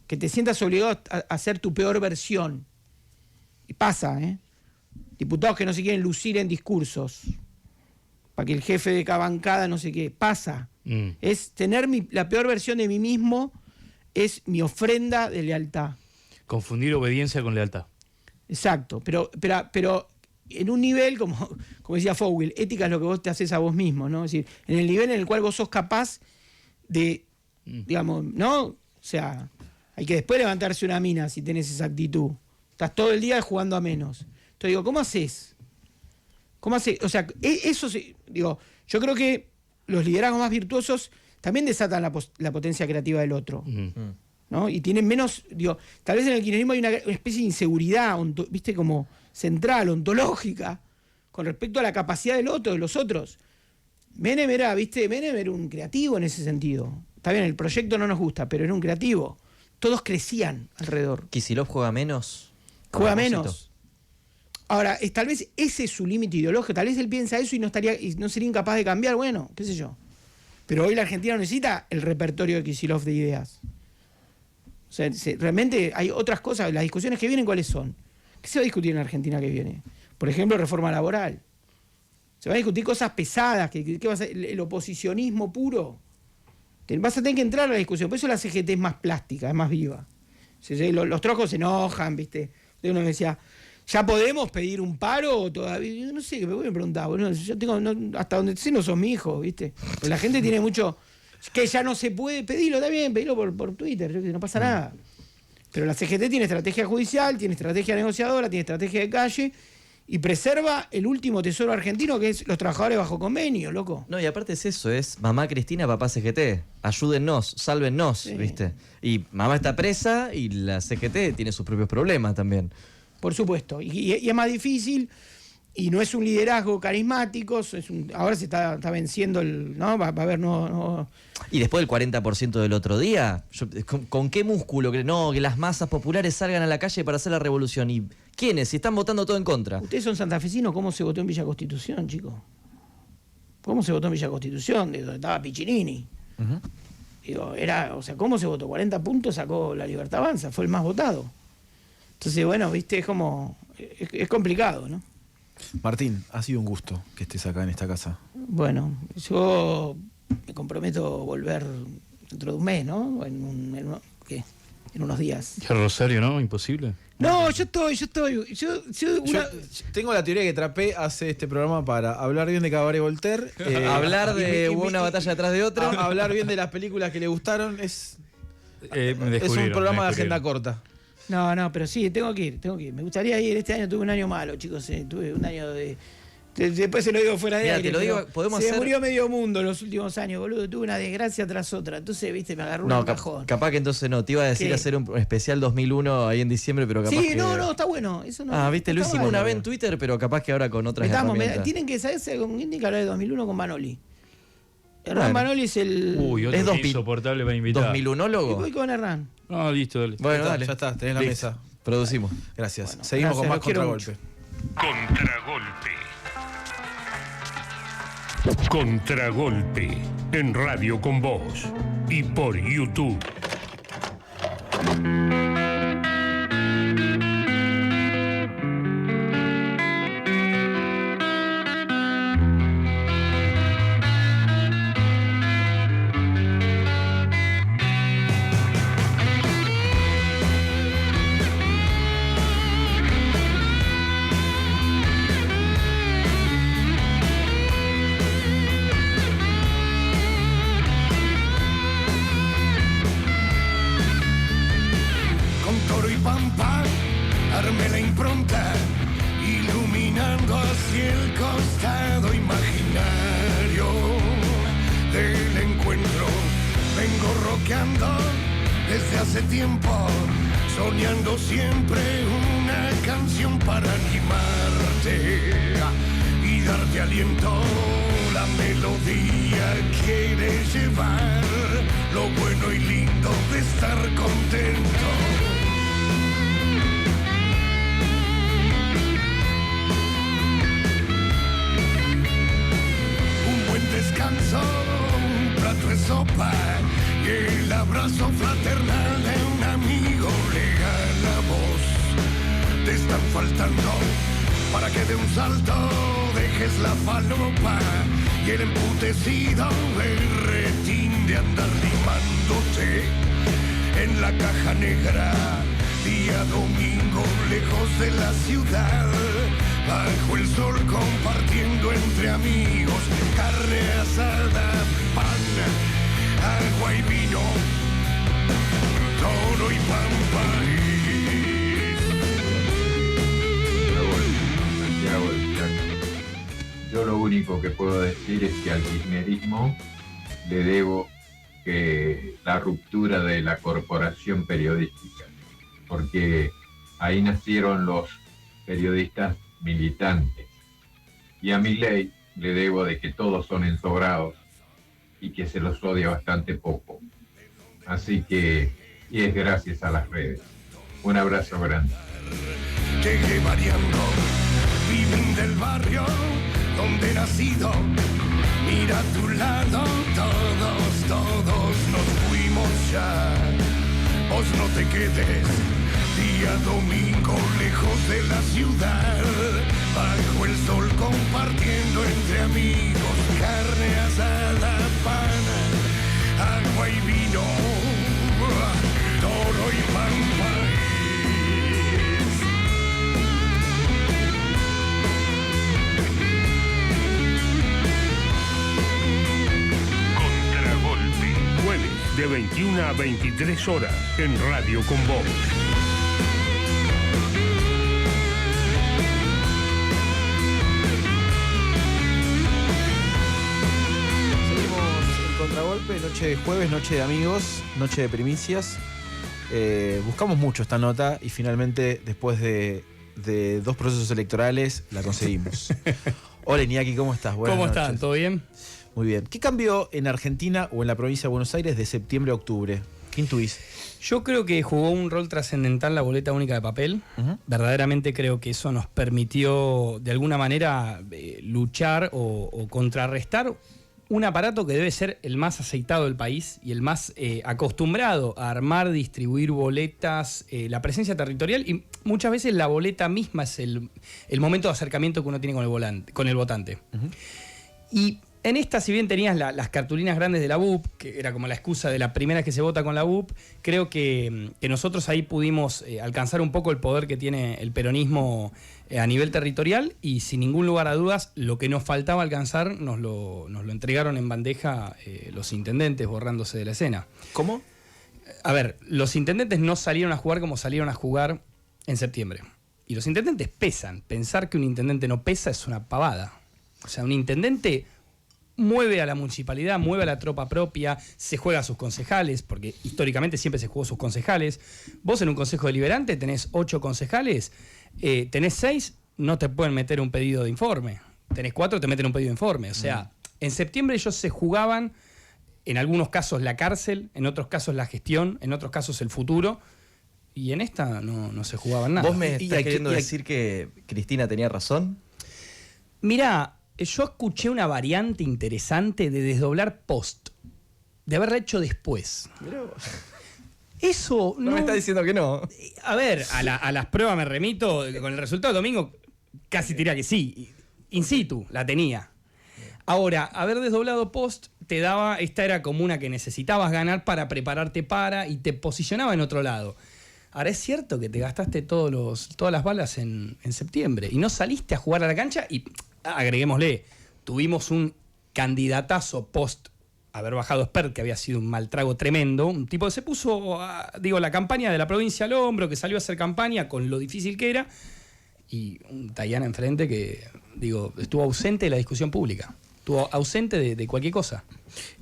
Que te sientas obligado a hacer tu peor versión. Y pasa, ¿eh? Diputados que no se quieren lucir en discursos para que el jefe de cada bancada no sé qué. Pasa. Es tener la peor versión de mí mismo, es mi ofrenda de lealtad. Confundir obediencia con lealtad. Exacto, pero en un nivel, como decía Fowell, ética es lo que vos te haces a vos mismo, ¿no? Es decir, en el nivel en el cual vos sos capaz de, digamos, ¿no? O sea, hay que después levantarse una mina si tenés esa actitud. Estás todo el día jugando a menos. Entonces digo, ¿cómo haces? O sea, eso digo, yo creo que los liderazgos más virtuosos también desatan la potencia creativa del otro. ¿no? Y tienen menos, digo, tal vez en el kirchnerismo hay una especie de inseguridad, viste, como central, ontológica, con respecto a la capacidad del otro, de los otros. Menem era un creativo en ese sentido. Está bien, el proyecto no nos gusta, pero era un creativo. Todos crecían alrededor. ¿Kicillof juega menos? Juega menos. Ahora, tal vez ese es su límite ideológico. Tal vez él piensa eso y no sería incapaz de cambiar. Bueno, qué sé yo. Pero hoy la Argentina no necesita el repertorio de Kicillof de ideas. O sea, realmente hay otras cosas. Las discusiones que vienen, ¿cuáles son? ¿Qué se va a discutir en la Argentina que viene? Por ejemplo, reforma laboral. Se van a discutir cosas pesadas. ¿Qué va a ser? El oposicionismo puro. Vas a tener que entrar a la discusión. Por eso la CGT es más plástica, es más viva. Los trojos se enojan, ¿viste? Uno me decía, ¿ya podemos pedir un paro todavía? Yo no sé, que me voy a preguntar. Bueno, yo tengo, hasta donde sé no sos mi hijo, ¿viste? Pero la gente tiene mucho... Que ya no se puede pedirlo, está bien, pedilo por Twitter, no pasa nada. Pero la CGT tiene estrategia judicial, tiene estrategia negociadora, tiene estrategia de calle y preserva el último tesoro argentino, que es los trabajadores bajo convenio, loco. No, y aparte es eso, es mamá Cristina, papá CGT. Ayúdennos, sálvennos, sí. ¿Viste? Y mamá está presa y la CGT tiene sus propios problemas también. Por supuesto. Y es más difícil y no es un liderazgo carismático. Ahora se está venciendo ¿no? Va a haber no. Y después del 40% del otro día, ¿con qué músculo? Que las masas populares salgan a la calle para hacer la revolución. ¿Y quiénes? Si están votando todo en contra. Ustedes son santafesinos, ¿cómo se votó en Villa Constitución, chicos? ¿Cómo se votó en Villa Constitución? De donde estaba Piccinini. Uh-huh. Digo, ¿cómo se votó? 40 puntos sacó La Libertad Avanza, fue el más votado. Entonces, bueno, viste, es complicado, ¿no? Martín, ha sido un gusto que estés acá en esta casa. Bueno, yo me comprometo a volver dentro de un mes, ¿no? En unos días. ¿Ya Rosario, no? Imposible. No, yo estoy. Yo tengo la teoría que Trapé hace este programa para hablar bien de Cabaret Voltaire. Hablar de una batalla detrás de otra. Hablar bien de las películas que le gustaron. Es un programa de agenda corta. No, pero sí, tengo que ir. Me gustaría ir. Este año tuve un año malo, chicos. Tuve un año de... Después se lo digo fuera de Mira, aire. te lo digo, podemos se murió medio mundo en los últimos años, boludo. Tuve una desgracia tras otra. Entonces, viste, me agarró un bajón. Capaz que entonces no. Te iba a decir hacer un especial 2001 ahí en diciembre, pero capaz que... no, está bueno. Eso no, viste, lo hicimos una vez en Twitter, pero capaz que ahora con otras herramientas. Tienen que saberse con quién tiene que hablar de 2001 con Manoli. Hernán Manoli es el... Uy, otro insoportable para invitar. ¿2001-ólogo? Y voy con Hernán. No, listo, dale. Bueno, dale. Ya está, tenés la mesa. Producimos. Gracias. Bueno, seguimos con más Contragolpe. Contragolpe en Radio Con Voz y por YouTube. Desde hace tiempo, soñando siempre una canción para animarte y darte aliento. La melodía quiere llevar lo bueno y lindo de estar contento. Un buen descanso, un plato de sopa y el abrazo fraternal de un amigo regala voz. Te están faltando para que de un salto dejes la falopa y el emputecido berretín de andar limándote en la caja negra. Día domingo lejos de la ciudad, bajo el sol compartiendo entre amigos carne asada, pan, agua y vino, toro y pampa. Yo lo único que puedo decir es que al kirchnerismo le debo que la ruptura de la corporación periodística, porque ahí nacieron los periodistas militantes. Y a Milei le debo de que todos son ensobrados y que se los odia bastante poco. Así que, y es gracias a las redes. Un abrazo grande. Llegué variando, vivín del barrio donde he nacido. Mira a tu lado, todos nos fuimos ya. Vos no te quedes, día domingo lejos de la ciudad, bajo el sol compartiendo entre amigos, carne asada, pan, agua y vino, toro y pampa. Jueves de 21 a 23 horas en Radio con Voz. Seguimos en Contragolpe, noche de jueves, noche de amigos, noche de primicias. Buscamos mucho esta nota y finalmente, después de 2 procesos electorales, la conseguimos. Hola Iñaki, ¿cómo estás? Buenas ¿Cómo noches. están? ¿Todo bien? Muy bien. ¿Qué cambió en Argentina o en la provincia de Buenos Aires de septiembre a octubre? ¿Qué intuís? Yo creo que jugó un rol trascendental la boleta única de papel. Verdaderamente creo que eso nos permitió de alguna manera luchar o contrarrestar un aparato que debe ser el más aceitado del país y el más acostumbrado a armar, distribuir boletas, la presencia territorial, y muchas veces la boleta misma es el momento de acercamiento que uno tiene con el votante. Y en esta, si bien tenías las cartulinas grandes de la BUP, que era como la excusa de la primera vez que se vota con la BUP, creo que nosotros ahí pudimos alcanzar un poco el poder que tiene el peronismo a nivel territorial, y sin ningún lugar a dudas, lo que nos faltaba alcanzar nos lo entregaron en bandeja los intendentes, borrándose de la escena. ¿Cómo? A ver, los intendentes no salieron a jugar como salieron a jugar en septiembre. Y los intendentes pesan. Pensar que un intendente no pesa es una pavada. O sea, un intendente mueve a la municipalidad, mueve a la tropa propia, se juega a sus concejales, porque históricamente siempre se jugó a sus concejales. Vos en un consejo deliberante tenés 8 concejales, tenés 6, no te pueden meter un pedido de informe. Tenés 4, te meten un pedido de informe. O sea, en septiembre ellos se jugaban, en algunos casos la cárcel, en otros casos la gestión, en otros casos el futuro, y en esta no se jugaban nada. ¿Vos me estás queriendo decir que Cristina tenía razón? Mirá, yo escuché una variante interesante de desdoblar post, de haberla hecho después. Eso no me está diciendo que no. A ver, a las pruebas me remito, con el resultado del domingo casi diría que sí, in situ, la tenía. Ahora, haber desdoblado post te daba, esta era como una que necesitabas ganar para prepararte y te posicionaba en otro lado. Ahora es cierto que te gastaste todas las balas en septiembre y no saliste a jugar a la cancha y, agreguémosle, tuvimos un candidatazo post haber bajado Spert, que había sido un mal trago tremendo, un tipo que se puso, la campaña de la provincia al hombro, que salió a hacer campaña con lo difícil que era, y un Tayana enfrente que, estuvo ausente de la discusión pública, estuvo ausente de cualquier cosa.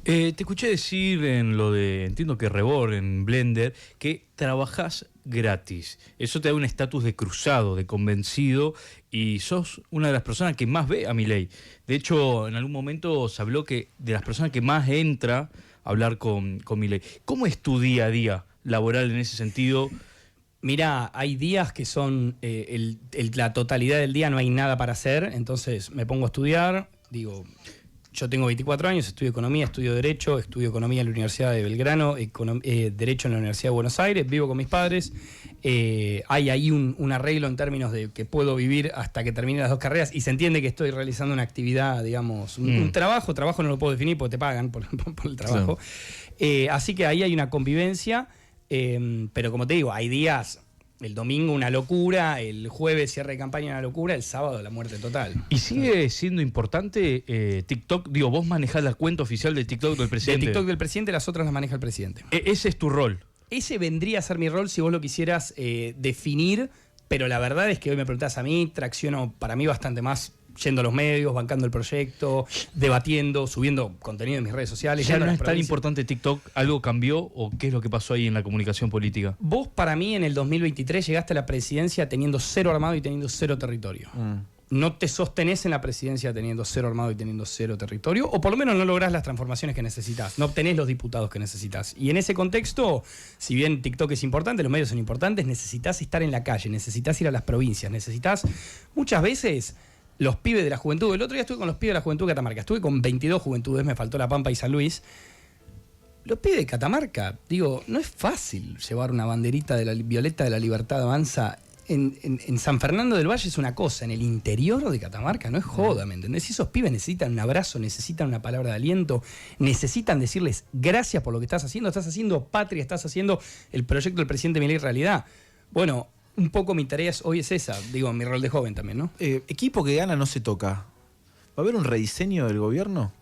Te escuché decir en lo de, entiendo que Rebor, en Blender, que trabajás gratis. Eso te da un estatus de cruzado, de convencido, y sos una de las personas que más ve a Milei. De hecho, en algún momento se habló que de las personas que más entra a hablar con Milei. ¿Cómo es tu día a día laboral en ese sentido? Mirá, hay días que son la totalidad del día, no hay nada para hacer, entonces me pongo a estudiar, yo tengo 24 años, estudio economía, estudio derecho, estudio economía en la Universidad de Belgrano, derecho en la Universidad de Buenos Aires, vivo con mis padres. Hay ahí un arreglo en términos de que puedo vivir hasta que termine las 2 carreras y se entiende que estoy realizando una actividad, un trabajo no lo puedo definir porque te pagan por el trabajo. Claro. Así que ahí hay una convivencia, pero como te digo, hay días... El domingo una locura, el jueves cierre de campaña una locura, el sábado la muerte total. ¿Y sigue siendo importante TikTok? Vos manejás la cuenta oficial de TikTok del presidente. De TikTok del presidente, las otras las maneja el presidente. Ese es tu rol. Ese vendría a ser mi rol si vos lo quisieras definir, pero la verdad es que hoy me preguntás a mí, tracciono para mí bastante más yendo a los medios, bancando el proyecto, debatiendo, subiendo contenido en mis redes sociales. ¿Ya yendo no a es las tan provincias. importante TikTok? ¿Algo cambió o qué es lo que pasó ahí en la comunicación política? Vos, para mí, en el 2023 llegaste a la presidencia teniendo 0 armado y teniendo 0 territorio. No te sostenés en la presidencia teniendo 0 armado y teniendo 0 territorio, o por lo menos no lográs las transformaciones que necesitas, no obtenés los diputados que necesitas. Y en ese contexto, si bien TikTok es importante, los medios son importantes, necesitas estar en la calle, necesitas ir a las provincias, necesitas muchas veces los pibes de la juventud. El otro día estuve con los pibes de la juventud de Catamarca, estuve con 22 juventudes, me faltó La Pampa y San Luis. Los pibes de Catamarca, digo, no es fácil llevar una banderita de la violeta de la Libertad Avanza. En San Fernando del Valle es una cosa, en el interior de Catamarca no es joda, ¿me entendés? Esos pibes necesitan un abrazo, necesitan una palabra de aliento, necesitan decirles gracias por lo que estás haciendo patria, estás haciendo el proyecto del presidente Milei realidad. Bueno, un poco mi tarea hoy es esa, digo, mi rol de joven también, ¿no? Equipo que gana no se toca. ¿Va a haber un rediseño del gobierno?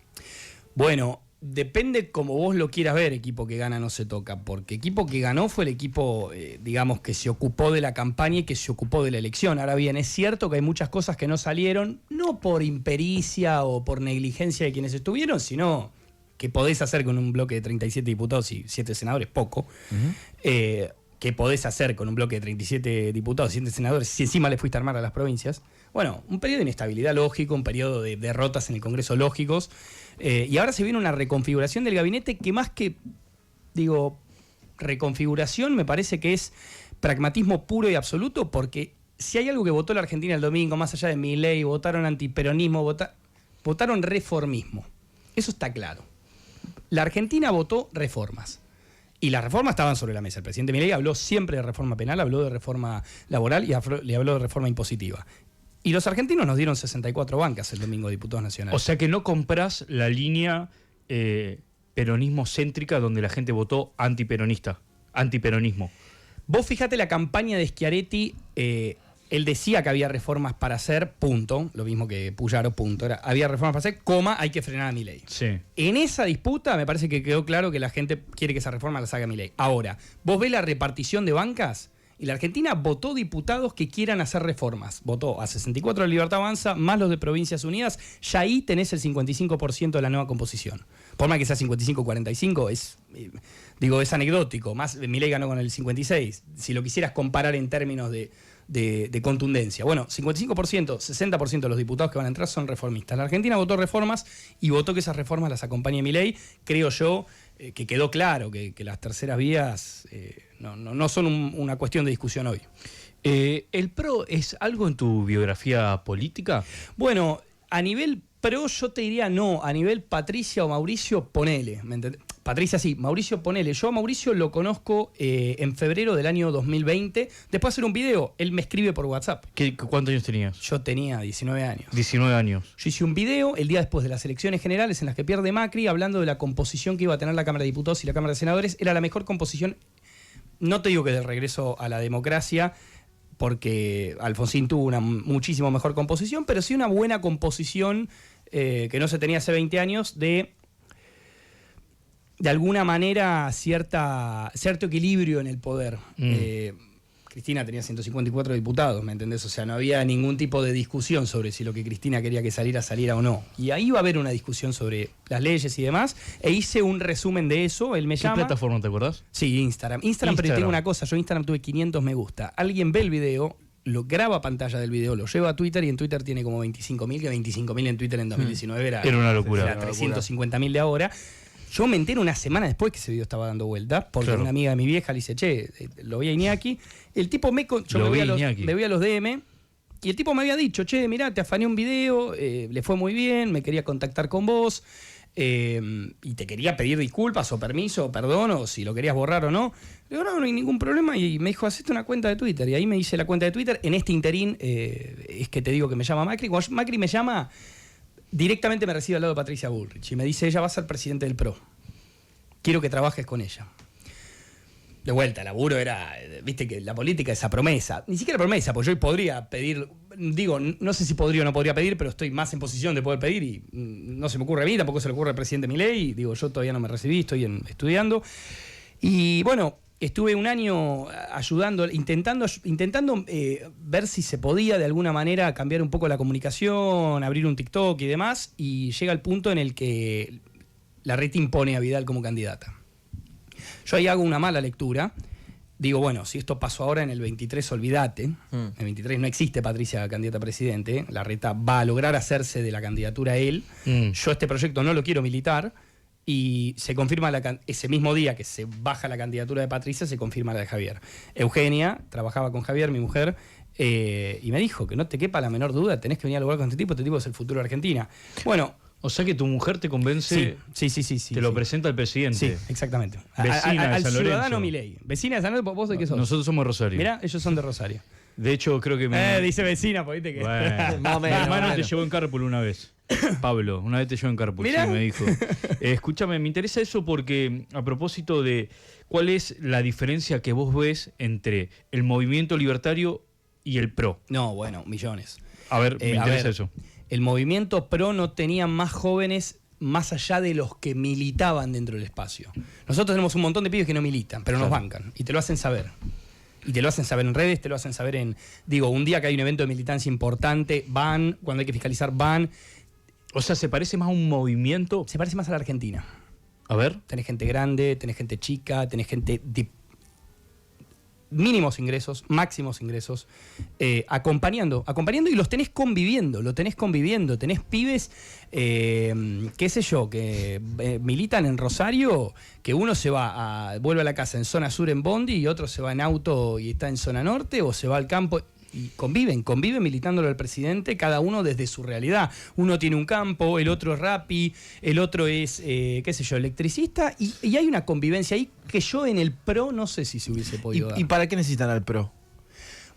Bueno, depende como vos lo quieras ver, equipo que gana no se toca, porque equipo que ganó fue el equipo, digamos, que se ocupó de la campaña y que se ocupó de la elección. Ahora bien, es cierto que hay muchas cosas que no salieron, no por impericia o por negligencia de quienes estuvieron, sino que podés hacer con un bloque de 37 diputados y 7 senadores, poco. Que podés hacer con un bloque de 37 diputados y 7 senadores si encima le fuiste a armar a las provincias. Bueno, un periodo de inestabilidad lógico, un periodo de derrotas en el Congreso lógicos. Y ahora se viene una reconfiguración del gabinete que más que, digo, reconfiguración me parece que es pragmatismo puro y absoluto, porque si hay algo que votó la Argentina el domingo, más allá de Milei, votaron antiperonismo, votaron reformismo. Eso está claro. La Argentina votó reformas. Y las reformas estaban sobre la mesa. El presidente Milei habló siempre de reforma penal, habló de reforma laboral y le habló de reforma impositiva. Y los argentinos nos dieron 64 bancas el domingo, diputados nacionales. O sea que no comprás la línea peronismo céntrica donde la gente votó antiperonismo. Vos fíjate la campaña de Schiaretti, él decía que había reformas para hacer, punto, lo mismo que Puyaro, punto, había reformas para hacer, coma, hay que frenar a Milei. Sí. En esa disputa me parece que quedó claro que la gente quiere que esa reforma la haga Milei. Ahora, vos ves la repartición de bancas y la Argentina votó diputados que quieran hacer reformas. Votó a 64 de Libertad Avanza, más los de Provincias Unidas, ya ahí tenés el 55% de la nueva composición. Por más que sea 55-45, es anecdótico, más Milei ganó con el 56, si lo quisieras comparar en términos de contundencia. Bueno, 55%, 60% de los diputados que van a entrar son reformistas. La Argentina votó reformas y votó que esas reformas las acompañe Milei. Creo yo que quedó claro que las terceras vías no son una cuestión de discusión hoy. ¿El PRO es algo en tu biografía política? Bueno, a nivel PRO yo te diría no, a nivel Patricia o Mauricio, ponele, ¿me entendés? Patricia sí, Mauricio ponele. Yo a Mauricio lo conozco en febrero del año 2020. Después de hacer un video, él me escribe por WhatsApp. ¿Cuántos años tenías? Yo tenía 19 años. 19 años. Yo hice un video el día después de las elecciones generales en las que pierde Macri, hablando de la composición que iba a tener la Cámara de Diputados y la Cámara de Senadores. Era la mejor composición, no te digo que del regreso a la democracia, porque Alfonsín tuvo una muchísimo mejor composición, pero sí una buena composición que no se tenía hace 20 años de alguna manera cierto equilibrio en el poder. Cristina tenía 154 diputados, ¿me entendés? O sea, no había ningún tipo de discusión sobre si lo que Cristina quería que saliera o no. Y ahí va a haber una discusión sobre las leyes y demás, e hice un resumen de eso. Él me llama. ¿Qué plataforma te acordás? Sí, Instagram, pero tengo una cosa, yo en Instagram tuve 500 me gusta. Alguien ve el video, lo graba pantalla del video, lo lleva a Twitter y en Twitter tiene como 25.000, que 25.000 en Twitter en 2019 era una locura. Era 350.000 de ahora. Yo me entero una semana después que ese video estaba dando vuelta, porque una amiga de mi vieja le dice, che, lo vi a Iñaki. El tipo me voy a los DM y el tipo me había dicho, che, mirá, te afané un video, le fue muy bien, me quería contactar con vos y te quería pedir disculpas o permiso o perdón o si lo querías borrar o no. Le digo, no hay ningún problema y me dijo, hacete una cuenta de Twitter. Y ahí me hice la cuenta de Twitter. En este interín es que te digo que me llama Macri. Cuando Macri me llama, directamente me recibe al lado de Patricia Bullrich y me dice, ella va a ser presidente del PRO. Quiero que trabajes con ella. De vuelta, el laburo era, viste que la política es esa promesa. Ni siquiera promesa, porque yo hoy podría pedir, digo, no sé si podría o no podría pedir, pero estoy más en posición de poder pedir y no se me ocurre a mí, tampoco se le ocurre al presidente Milei. Digo, yo todavía no me recibí, estoy estudiando. Y bueno, estuve un año ayudando, intentando ver si se podía de alguna manera cambiar un poco la comunicación, abrir un TikTok y demás, y llega el punto en el que Larreta impone a Vidal como candidata. Yo ahí hago una mala lectura. Digo, bueno, si esto pasó ahora en el 23, olvídate. En el 23 no existe Patricia candidata a presidente. Larreta va a lograr hacerse de la candidatura a él. Yo este proyecto no lo quiero militar. Y se confirma ese mismo día que se baja la candidatura de Patricia, se confirma la de Javier. Eugenia trabajaba con Javier, mi mujer, y me dijo que no te quepa la menor duda, tenés que venir a lugar con este tipo es el futuro de Argentina. Bueno. O sea que tu mujer te convence. Sí. Te lo presenta el presidente. Sí, exactamente. Vecina de San Lorenzo. Ciudadano Milei. Vecina de San Lorenzo, ¿vos de qué sos? Nosotros somos de Rosario. Mirá, ellos son de Rosario. De hecho, creo que dice vecina, pues viste que. Bueno, mi hermano te llevó en carpool una vez. Pablo, una vez te llevó en carpool, sí, me dijo. Escúchame, me interesa eso porque a propósito de cuál es la diferencia que vos ves entre el movimiento libertario y el PRO. No, bueno, millones. A ver, me interesa eso. El movimiento PRO no tenía más jóvenes más allá de los que militaban dentro del espacio. Nosotros tenemos un montón de pibes que no militan, pero nos bancan y te lo hacen saber. Y te lo hacen saber en redes, te lo hacen saber un día que hay un evento de militancia importante, van, cuando hay que fiscalizar, van. O sea, ¿se parece más a un movimiento? Se parece más a la Argentina. A ver. Tenés gente grande, tenés gente chica, tenés gente de mínimos ingresos, máximos ingresos, acompañando y los tenés conviviendo, tenés pibes, qué sé yo, que militan en Rosario, que uno vuelve a la casa en zona sur en bondi y otro se va en auto y está en zona norte o se va al campo. Y conviven militándolo al presidente, cada uno desde su realidad. Uno tiene un campo, el otro es rapi, el otro es, qué sé yo, electricista, y hay una convivencia ahí que yo en el PRO no sé si se hubiese podido dar. ¿Y para qué necesitan al PRO?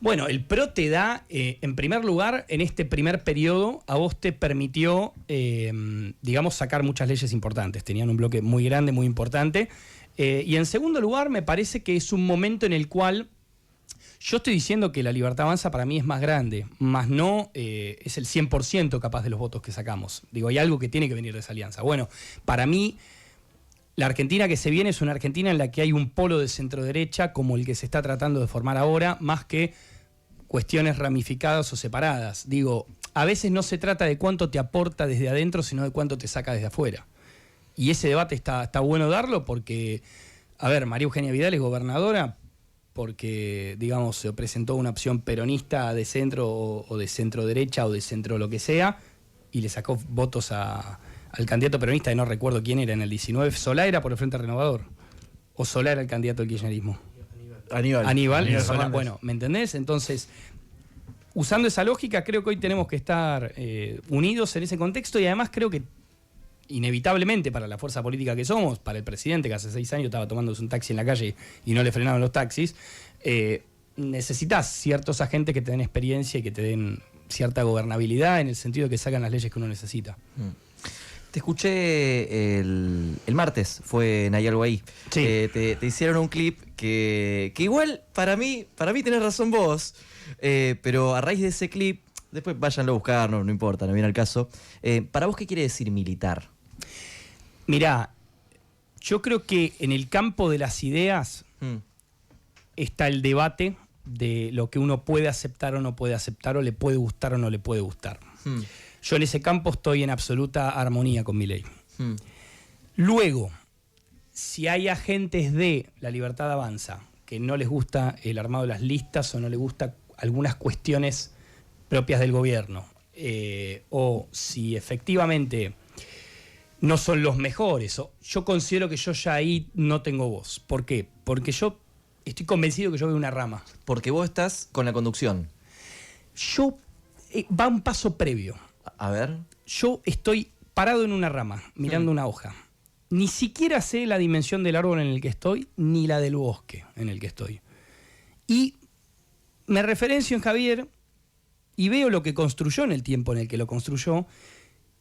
Bueno, el PRO te da, en primer lugar, en este primer periodo, a vos te permitió, digamos, sacar muchas leyes importantes. Tenían un bloque muy grande, muy importante. Y en segundo lugar, me parece que es un momento en el cual yo estoy diciendo que la Libertad Avanza para mí es más grande, más no es el 100% capaz de los votos que sacamos. Digo, hay algo que tiene que venir de esa alianza. Bueno, para mí, la Argentina que se viene es una Argentina en la que hay un polo de centro-derecha como el que se está tratando de formar ahora, más que cuestiones ramificadas o separadas. Digo, a veces no se trata de cuánto te aporta desde adentro, sino de cuánto te saca desde afuera. Y ese debate está bueno darlo porque, a ver, María Eugenia Vidal es gobernadora porque, digamos, se presentó una opción peronista de centro o de centro derecha o de centro lo que sea, y le sacó votos al candidato peronista, que no recuerdo quién era en el 19. ¿Solá era por el Frente Renovador? ¿O Solá era el candidato del kirchnerismo? Aníbal. Bueno, ¿me entendés? Entonces, usando esa lógica, creo que hoy tenemos que estar unidos en ese contexto, y además creo que inevitablemente para la fuerza política que somos, para el presidente que hace 6 años estaba tomándose un taxi en la calle y no le frenaban los taxis, necesitas ciertos agentes que te den experiencia y que te den cierta gobernabilidad en el sentido de que sacan las leyes que uno necesita. Te escuché el martes, fue en Hay Algo Ahí. Sí. Te hicieron un clip que igual para mí tenés razón vos, pero a raíz de ese clip, después váyanlo a buscar, no importa, no viene al caso. ¿Para vos qué quiere decir militar? Mirá, yo creo que en el campo de las ideas está el debate de lo que uno puede aceptar o no puede aceptar, o le puede gustar o no le puede gustar. Yo en ese campo estoy en absoluta armonía con Milei. Luego, si hay agentes de la Libertad Avanza que no les gusta el armado de las listas o no les gusta algunas cuestiones propias del gobierno, o si efectivamente no son los mejores, yo considero que yo ya ahí no tengo voz. ¿Por qué? Porque yo estoy convencido que yo veo una rama. Porque vos estás con la conducción. Yo va un paso previo. A ver. Yo estoy parado en una rama, mirando una hoja. Ni siquiera sé la dimensión del árbol en el que estoy, ni la del bosque en el que estoy. Y me referencio en Javier y veo lo que construyó en el tiempo en el que lo construyó.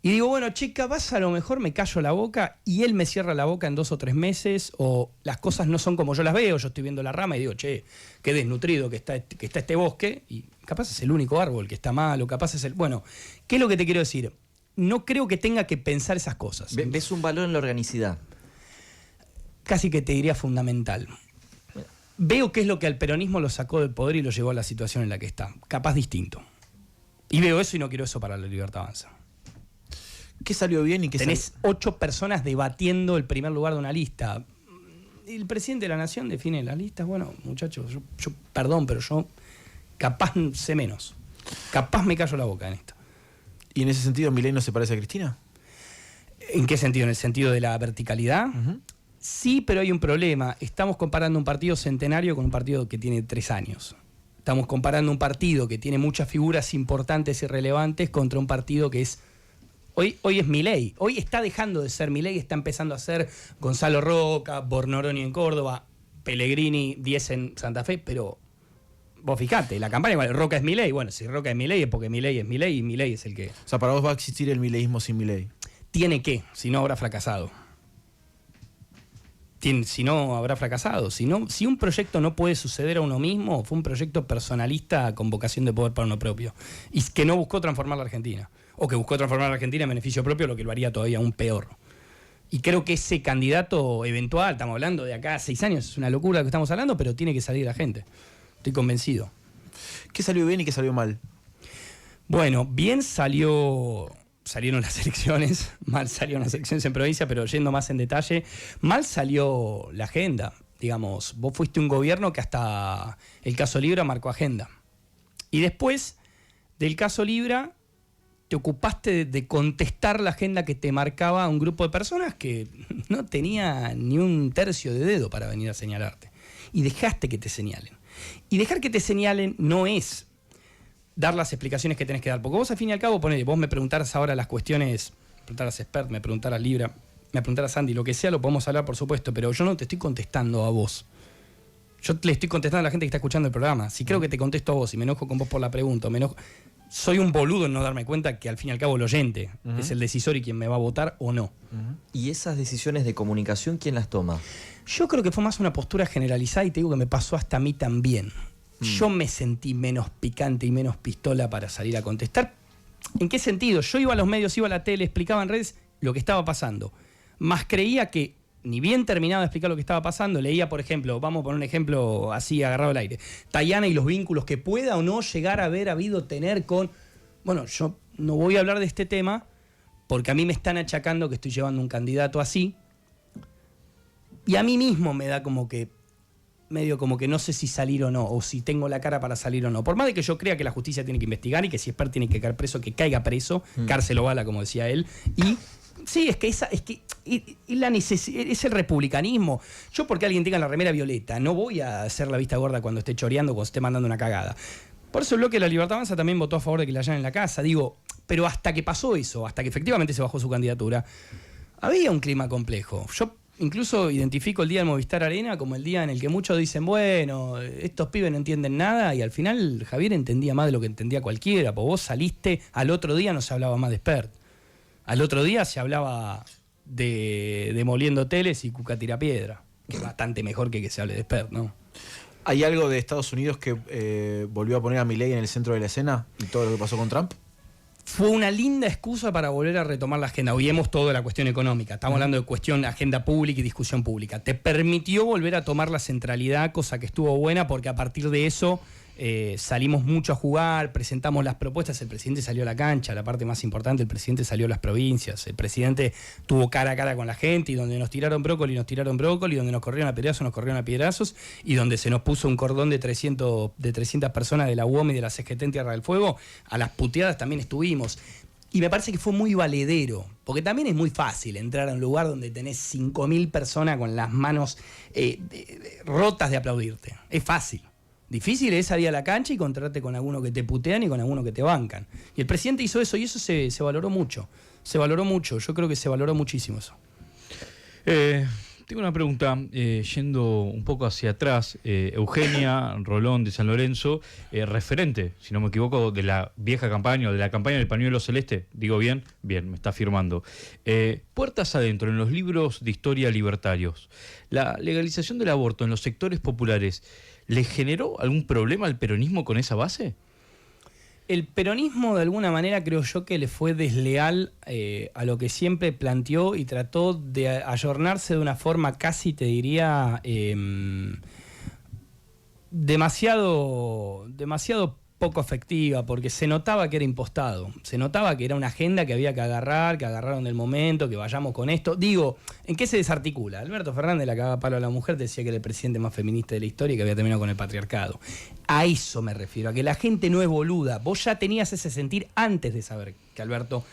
Y digo, bueno, capaz a lo mejor me callo la boca y él me cierra la boca en 2 o 3 meses, o las cosas no son como yo las veo, yo estoy viendo la rama y digo, qué desnutrido que está este bosque, y capaz es el único árbol que está mal, o capaz es el... Bueno, ¿qué es lo que te quiero decir? No creo que tenga que pensar esas cosas. ¿Ves un valor en la organicidad? Casi que te diría fundamental. veo qué es lo que al peronismo lo sacó del poder y lo llevó a la situación en la que está. Capaz distinto. Y veo eso y no quiero eso para La Libertad Avanza. ¿Qué salió bien y qué Tenés 8 personas debatiendo el primer lugar de una lista. El presidente de la Nación define las listas. Bueno, muchachos, yo perdón, pero yo capaz sé menos. Capaz me callo la boca en esto. ¿Y en ese sentido Milei no se parece a Cristina? ¿En qué sentido? ¿En el sentido de la verticalidad? Sí, pero hay un problema. Estamos comparando un partido centenario con un partido que tiene 3 años. Estamos comparando un partido que tiene muchas figuras importantes y relevantes contra un partido que es... Hoy es Milei. Hoy está dejando de ser Milei, está empezando a ser Gonzalo Roca, Bornoroni en Córdoba, Pellegrini 10 en Santa Fe, pero vos fijate, la campaña, bueno, Roca es Milei. Bueno, si Roca es Milei es porque Milei es Milei y Milei es el que... O sea, para vos va a existir el mileísmo sin Milei. Tiene que, si no habrá fracasado. Si no habrá fracasado. Si un proyecto no puede suceder a uno mismo, fue un proyecto personalista con vocación de poder para uno propio. Y que no buscó transformar la Argentina. O que buscó transformar a la Argentina en beneficio propio, lo que lo haría todavía aún peor. Y creo que ese candidato eventual, estamos hablando de acá a 6 años, es una locura lo que estamos hablando, pero tiene que salir la gente. Estoy convencido. ¿Qué salió bien y qué salió mal? Bueno, bien salieron las elecciones, mal salieron las elecciones en provincia, pero yendo más en detalle, mal salió la agenda. Digamos, vos fuiste un gobierno que hasta el caso Libra marcó agenda. Y después del caso Libra te ocupaste de contestar la agenda que te marcaba un grupo de personas que no tenía ni un tercio de dedo para venir a señalarte. Y dejaste que te señalen. Y dejar que te señalen no es dar las explicaciones que tenés que dar. Porque vos, al fin y al cabo, vos me preguntaras ahora las cuestiones, me preguntaras a Spert, me preguntaras Libra, me preguntaras Sandy, lo que sea, lo podemos hablar, por supuesto, pero yo no te estoy contestando a vos. Yo le estoy contestando a la gente que está escuchando el programa. Si creo que te contesto a vos y me enojo con vos por la pregunta, soy un boludo en no darme cuenta que al fin y al cabo el oyente es el decisor y quien me va a votar o no. ¿Y esas decisiones de comunicación quién las toma? Yo creo que fue más una postura generalizada y te digo que me pasó hasta a mí también. Yo me sentí menos picante y menos pistola para salir a contestar. ¿En qué sentido? Yo iba a los medios, iba a la tele, explicaba en redes lo que estaba pasando. Más creía que, ni bien terminaba de explicar lo que estaba pasando, leía, por ejemplo, vamos a poner un ejemplo así agarrado al aire, Tayana y los vínculos que pueda o no llegar a haber habido tener con... Bueno, yo no voy a hablar de este tema porque a mí me están achacando que estoy llevando un candidato así y a mí mismo me da como que medio como que no sé si salir o no, o si tengo la cara para salir o no. Por más de que yo crea que la justicia tiene que investigar y que si Spert tiene que caer preso, que caiga preso, cárcel o bala, como decía él. Y sí, es el republicanismo. Yo, porque alguien tenga la remera violeta, no voy a hacer la vista gorda cuando esté choreando, cuando esté mandando una cagada. Por eso el bloque de La Libertad Avanza también votó a favor de que la allanen en la casa. Digo, pero hasta que pasó eso, hasta que efectivamente se bajó su candidatura, había un clima complejo. Yo incluso identifico el día del Movistar Arena como el día en el que muchos dicen, bueno, estos pibes no entienden nada, y al final Javier entendía más de lo que entendía cualquiera, porque vos saliste, al otro día no se hablaba más de Spert. Al otro día se hablaba de Demoliendo Teles y Cuca Tirapiedra, que es bastante mejor que se hable de Spert, ¿no? ¿Hay algo de Estados Unidos que volvió a poner a Milei en el centro de la escena y todo lo que pasó con Trump? Fue una linda excusa para volver a retomar la agenda. Oímos todo de la cuestión económica. Estamos hablando de cuestión agenda pública y discusión pública. Te permitió volver a tomar la centralidad, cosa que estuvo buena porque a partir de eso salimos mucho a jugar, presentamos las propuestas, el presidente salió a la cancha, la parte más importante, el presidente salió a las provincias, el presidente tuvo cara a cara con la gente y donde nos tiraron brócoli, donde nos corrieron a piedrazos, y donde se nos puso un cordón de 300 personas de la UOM y de la CGT en Tierra del Fuego, a las puteadas también estuvimos. Y me parece que fue muy valedero, porque también es muy fácil entrar a un lugar donde tenés 5.000 personas con las manos rotas de aplaudirte. Es fácil. Difícil es salir a la cancha y encontrarte con alguno que te putean y con alguno que te bancan. Y el presidente hizo eso y eso se valoró mucho. Se valoró mucho, yo creo que se valoró muchísimo eso. Tengo una pregunta, yendo un poco hacia atrás. Eugenia Rolón de San Lorenzo, referente, si no me equivoco, de la vieja campaña o de la campaña del pañuelo celeste. ¿Digo bien? Bien, me está firmando. Puertas adentro, en los libros de historia libertarios. La legalización del aborto en los sectores populares, ¿le generó algún problema al peronismo con esa base? El peronismo, de alguna manera, creo yo que le fue desleal a lo que siempre planteó y trató de ayornarse de una forma casi, te diría, demasiado poco efectiva, porque se notaba que era impostado, se notaba que era una agenda que había que agarrar, que agarraron del momento, que vayamos con esto. Digo, ¿en qué se desarticula? Alberto Fernández, la que daba palo a la mujer, decía que era el presidente más feminista de la historia y que había terminado con el patriarcado. A eso me refiero, a que la gente no es boluda. Vos ya tenías ese sentir antes de saber que Alberto...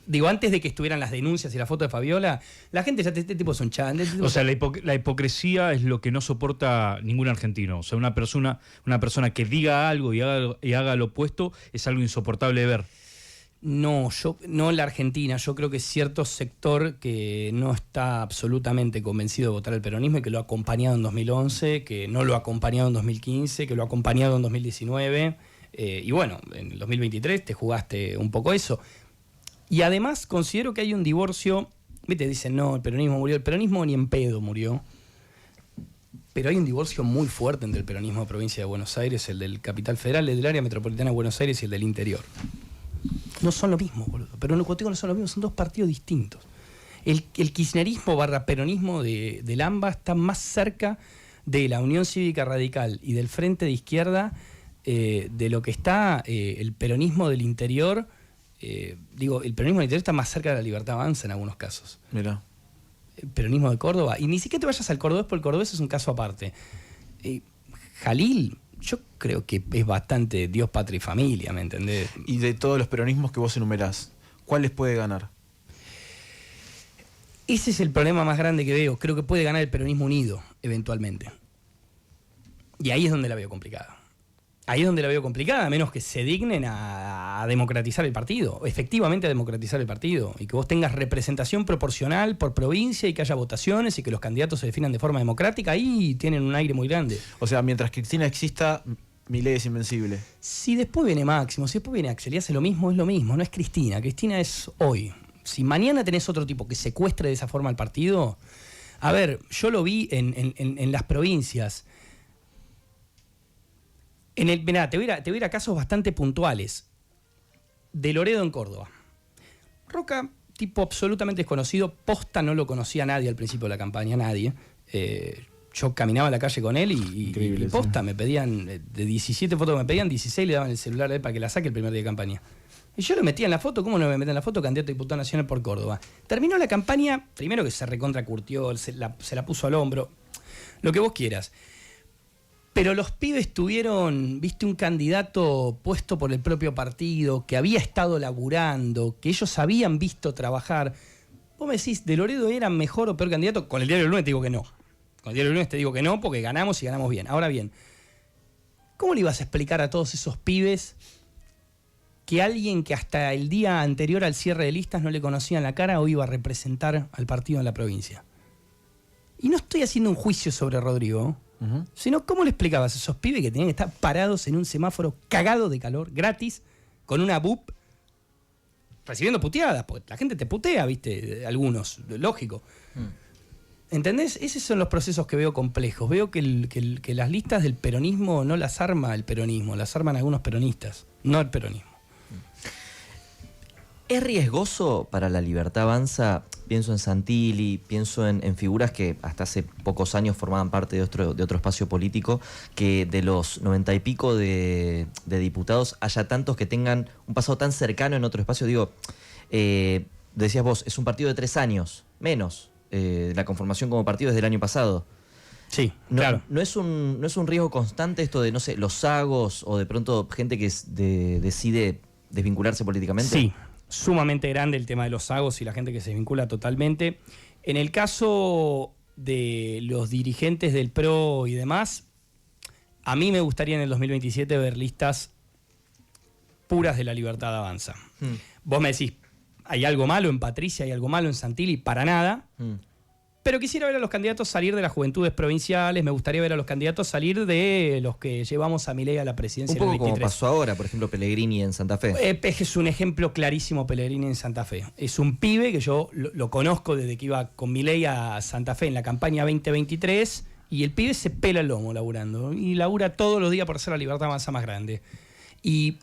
Digo, antes de que estuvieran las denuncias y la foto de Fabiola, la gente ya este tipo son chan. O sea, la hipocresía es lo que no soporta ningún argentino. O sea, una persona que diga algo y haga lo opuesto es algo insoportable de ver. No, no en la Argentina. Yo creo que es cierto sector que no está absolutamente convencido de votar el peronismo y que lo ha acompañado en 2011, que no lo ha acompañado en 2015, que lo ha acompañado en 2019. Y bueno, en el 2023 te jugaste un poco eso. Y además considero que hay un divorcio, viste, dicen, no, el peronismo murió. El peronismo ni en pedo murió. Pero hay un divorcio muy fuerte entre el peronismo de provincia de Buenos Aires, el del Capital Federal, el del área metropolitana de Buenos Aires y el del interior. No son lo mismo, boludo. Pero no, contigo no son lo mismo, son dos partidos distintos. El kirchnerismo / peronismo del AMBA está más cerca de la Unión Cívica Radical y del Frente de Izquierda de lo que está el peronismo del interior. El peronismo del interior está más cerca de la Libertad Avanza en algunos casos. Mirá. El peronismo de Córdoba. Y ni siquiera te vayas al cordobés, porque el cordobés es un caso aparte. Jalil, yo creo que es bastante Dios, patria y familia, ¿me entendés? Y de todos los peronismos que vos enumerás, ¿cuál les puede ganar? Ese es el problema más grande que veo. Creo que puede ganar el peronismo unido, eventualmente. Y ahí es donde la veo complicada. Ahí es donde la veo complicada, a menos que se dignen a democratizar el partido, efectivamente a democratizar el partido, y que vos tengas representación proporcional por provincia y que haya votaciones y que los candidatos se definan de forma democrática. Ahí tienen un aire muy grande. O sea, mientras Cristina exista, Milei es invencible. Si después viene Máximo, si después viene Axel y hace lo mismo, es lo mismo, no es Cristina. Cristina es hoy. Si mañana tenés otro tipo que secuestre de esa forma al partido... A ver, yo lo vi en las provincias... Mirá, te voy a ir a casos bastante puntuales. De Loredo en Córdoba. Roca, tipo absolutamente desconocido, posta no lo conocía nadie al principio de la campaña, nadie. Yo caminaba a la calle con él y posta, sí. Me pedían, de 17 fotos que me pedían, 16 le daban el celular a él para que la saque el primer día de campaña. Y yo lo metía en la foto, ¿cómo no me meten en la foto? Candidato a diputado nacional por Córdoba. Terminó la campaña, primero que se recontra curtió, se la puso al hombro, lo que vos quieras. Pero los pibes tuvieron, viste, un candidato puesto por el propio partido, que había estado laburando, que ellos habían visto trabajar. Vos me decís, ¿de Loredo era mejor o peor candidato? Con el Diario del Lunes te digo que no. Con el Diario del Lunes te digo que no, porque ganamos y ganamos bien. Ahora bien, ¿cómo le ibas a explicar a todos esos pibes que alguien que hasta el día anterior al cierre de listas no le conocían la cara hoy iba a representar al partido en la provincia? Y no estoy haciendo un juicio sobre Rodrigo, sino cómo le explicabas a esos pibes que tenían que estar parados en un semáforo cagado de calor, gratis, con una BUP, recibiendo puteadas, porque la gente te putea, viste, algunos, lógico. ¿Entendés? Esos son los procesos que veo complejos. Veo que las listas del peronismo no las arma el peronismo, las arman algunos peronistas, no el peronismo. ¿Es riesgoso para la Libertad Avanza? Pienso en Santilli, pienso en figuras que hasta hace pocos años formaban parte de otro espacio político, que de los 90 y pico de diputados haya tantos que tengan un pasado tan cercano en otro espacio. Digo, decías vos, es un partido de 3 años, menos. La conformación como partido desde el año pasado. Sí, claro. ¿No es un riesgo constante esto de, no sé, los sagos o de pronto gente que decide desvincularse políticamente? Sí. Sumamente grande el tema de los sagos y la gente que se vincula totalmente. En el caso de los dirigentes del PRO y demás, a mí me gustaría en el 2027 ver listas puras de la Libertad Avanza. Vos me decís, ¿hay algo malo en Patricia? ¿Hay algo malo en Santilli? Para nada. Pero quisiera ver a los candidatos salir de las juventudes provinciales, me gustaría ver a los candidatos salir de los que llevamos a Milei a la presidencia. Un poco como pasó ahora, por ejemplo, Pellegrini en Santa Fe. Es un ejemplo clarísimo Pellegrini en Santa Fe. Es un pibe que yo lo conozco desde que iba con Milei a Santa Fe en la campaña 2023, y el pibe se pela el lomo laburando, y labura todos los días por hacer la Libertad Avanza más grande. Y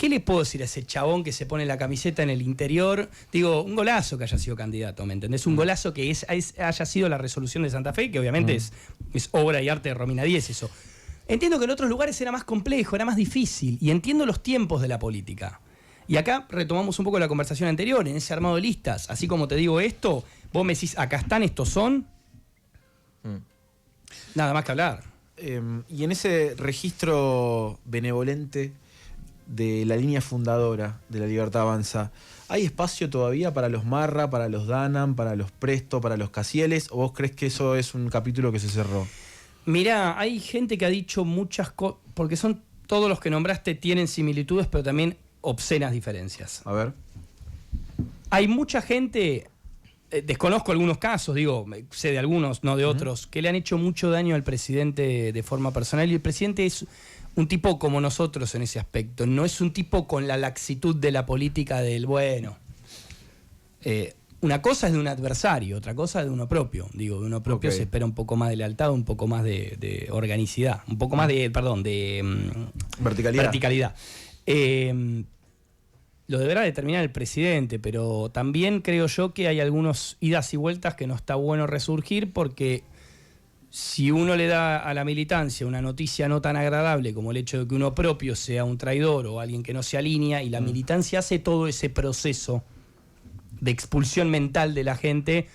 ¿qué le puedo decir a ese chabón que se pone la camiseta en el interior? Digo, un golazo que haya sido candidato, ¿me entendés? Un golazo que haya sido la resolución de Santa Fe, que obviamente es obra y arte de Romina Díez eso. Entiendo que en otros lugares era más complejo, era más difícil, y entiendo los tiempos de la política. Y acá retomamos un poco la conversación anterior, en ese armado de listas. Así como te digo esto, vos me decís, acá están, estos son. Nada más que hablar. Y en ese registro benevolente de la línea fundadora de La Libertad Avanza, ¿hay espacio todavía para los Marra, para los Danan, para los Presto, para los Casieles? ¿O vos crees que eso es un capítulo que se cerró? Mirá, hay gente que ha dicho muchas cosas, porque son todos los que nombraste tienen similitudes, pero también obscenas diferencias. A ver. Hay mucha gente, desconozco algunos casos, digo, sé de algunos, no de otros, que le han hecho mucho daño al presidente de forma personal, y el presidente es un tipo como nosotros en ese aspecto, no es un tipo con la laxitud de la política del bueno. Una cosa es de un adversario, otra cosa es de uno propio. Digo, de uno propio se espera un poco más de lealtad, un poco más de organicidad, un poco más de, perdón, de verticalidad. Lo deberá determinar el presidente, pero también creo yo que hay algunos idas y vueltas que no está bueno resurgir, porque si uno le da a la militancia una noticia no tan agradable como el hecho de que uno propio sea un traidor o alguien que no se alinea, y la militancia hace todo ese proceso de expulsión mental de la gente,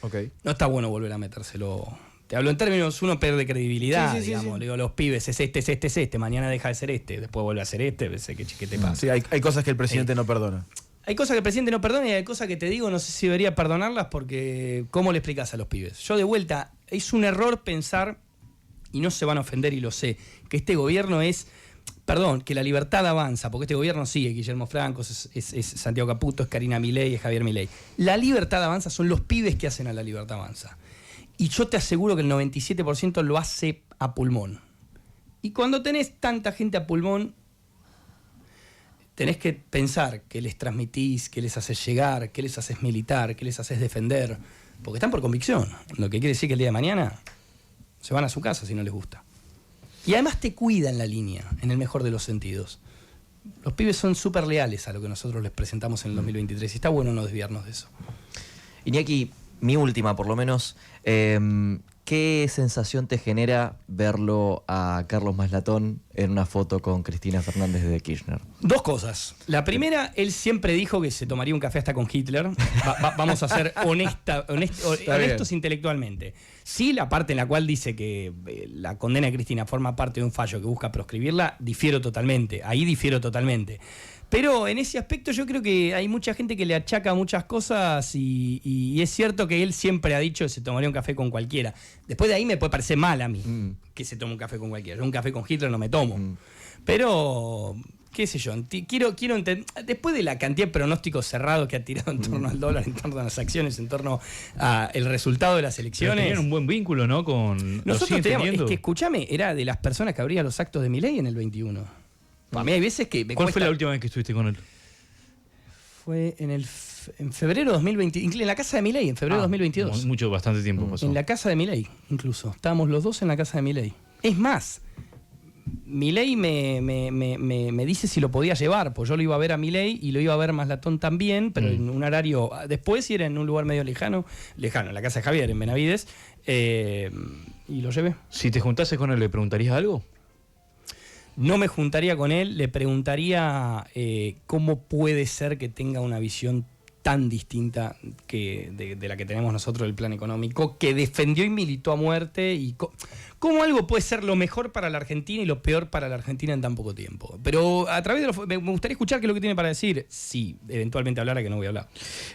no está bueno volver a metérselo. Te hablo en términos, uno pierde credibilidad, digamos. Sí. Le digo, los pibes, es este, mañana deja de ser este, después vuelve a ser este, ¿qué te pasa? Sí, hay cosas que el presidente no perdona. Hay cosas que el presidente no perdona, y hay cosas que te digo, no sé si debería perdonarlas, porque ¿cómo le explicás a los pibes? Yo de vuelta, es un error pensar, y no se van a ofender y lo sé, que este gobierno es, que La Libertad Avanza, porque este gobierno sí, es Guillermo Franco, es Santiago Caputo, es Karina Milei, es Javier Milei. La Libertad Avanza son los pibes que hacen a La Libertad Avanza. Y yo te aseguro que el 97% lo hace a pulmón. Y cuando tenés tanta gente a pulmón, tenés que pensar qué les transmitís, qué les haces llegar, qué les haces militar, qué les haces defender. Porque están por convicción. Lo que quiere decir que el día de mañana se van a su casa si no les gusta. Y además te cuidan la línea, en el mejor de los sentidos. Los pibes son súper leales a lo que nosotros les presentamos en el 2023. Y está bueno no desviarnos de eso. Iñaki, mi última por lo menos, ¿qué sensación te genera verlo a Carlos Maslatón en una foto con Cristina Fernández de Kirchner? Dos cosas. La primera, él siempre dijo que se tomaría un café hasta con Hitler. Vamos a ser honestos intelectualmente. Sí, la parte en la cual dice que la condena de Cristina forma parte de un fallo que busca proscribirla, difiero totalmente. Ahí difiero totalmente. Pero en ese aspecto yo creo que hay mucha gente que le achaca muchas cosas, y es cierto que él siempre ha dicho que se tomaría un café con cualquiera. Después de ahí me puede parecer mal a mí que se tome un café con cualquiera. Yo un café con Hitler no me tomo. Pero, qué sé yo, quiero entender, después de la cantidad de pronósticos cerrados que ha tirado en torno al dólar, en torno a las acciones, en torno al resultado de las elecciones. Tenían un buen vínculo, ¿no? Nosotros teníamos, es que escúchame, era de las personas que abrían los actos de Milei en el 21. A mí hay veces que ¿Cuál fue la última vez que estuviste con él? Fue en febrero de 2020, en la casa de Milei, en febrero de 2022. Bastante tiempo pasó. En la casa de Milei, incluso. Estábamos los dos en la casa de Milei. Es más, Milei me dice si lo podía llevar, pues yo lo iba a ver a Milei y lo iba a ver Maslatón también, pero en un horario después, y era en un lugar medio lejano, en la casa de Javier, en Benavides, y lo llevé. Si te juntases con él, ¿le preguntarías algo? No me juntaría con él, le preguntaría cómo puede ser que tenga una visión tan distinta que de la que tenemos nosotros del plan económico, que defendió y militó a muerte, y cómo algo puede ser lo mejor para la Argentina y lo peor para la Argentina en tan poco tiempo. Pero a través de me gustaría escuchar qué es lo que tiene para decir, si eventualmente hablara, que no voy a hablar.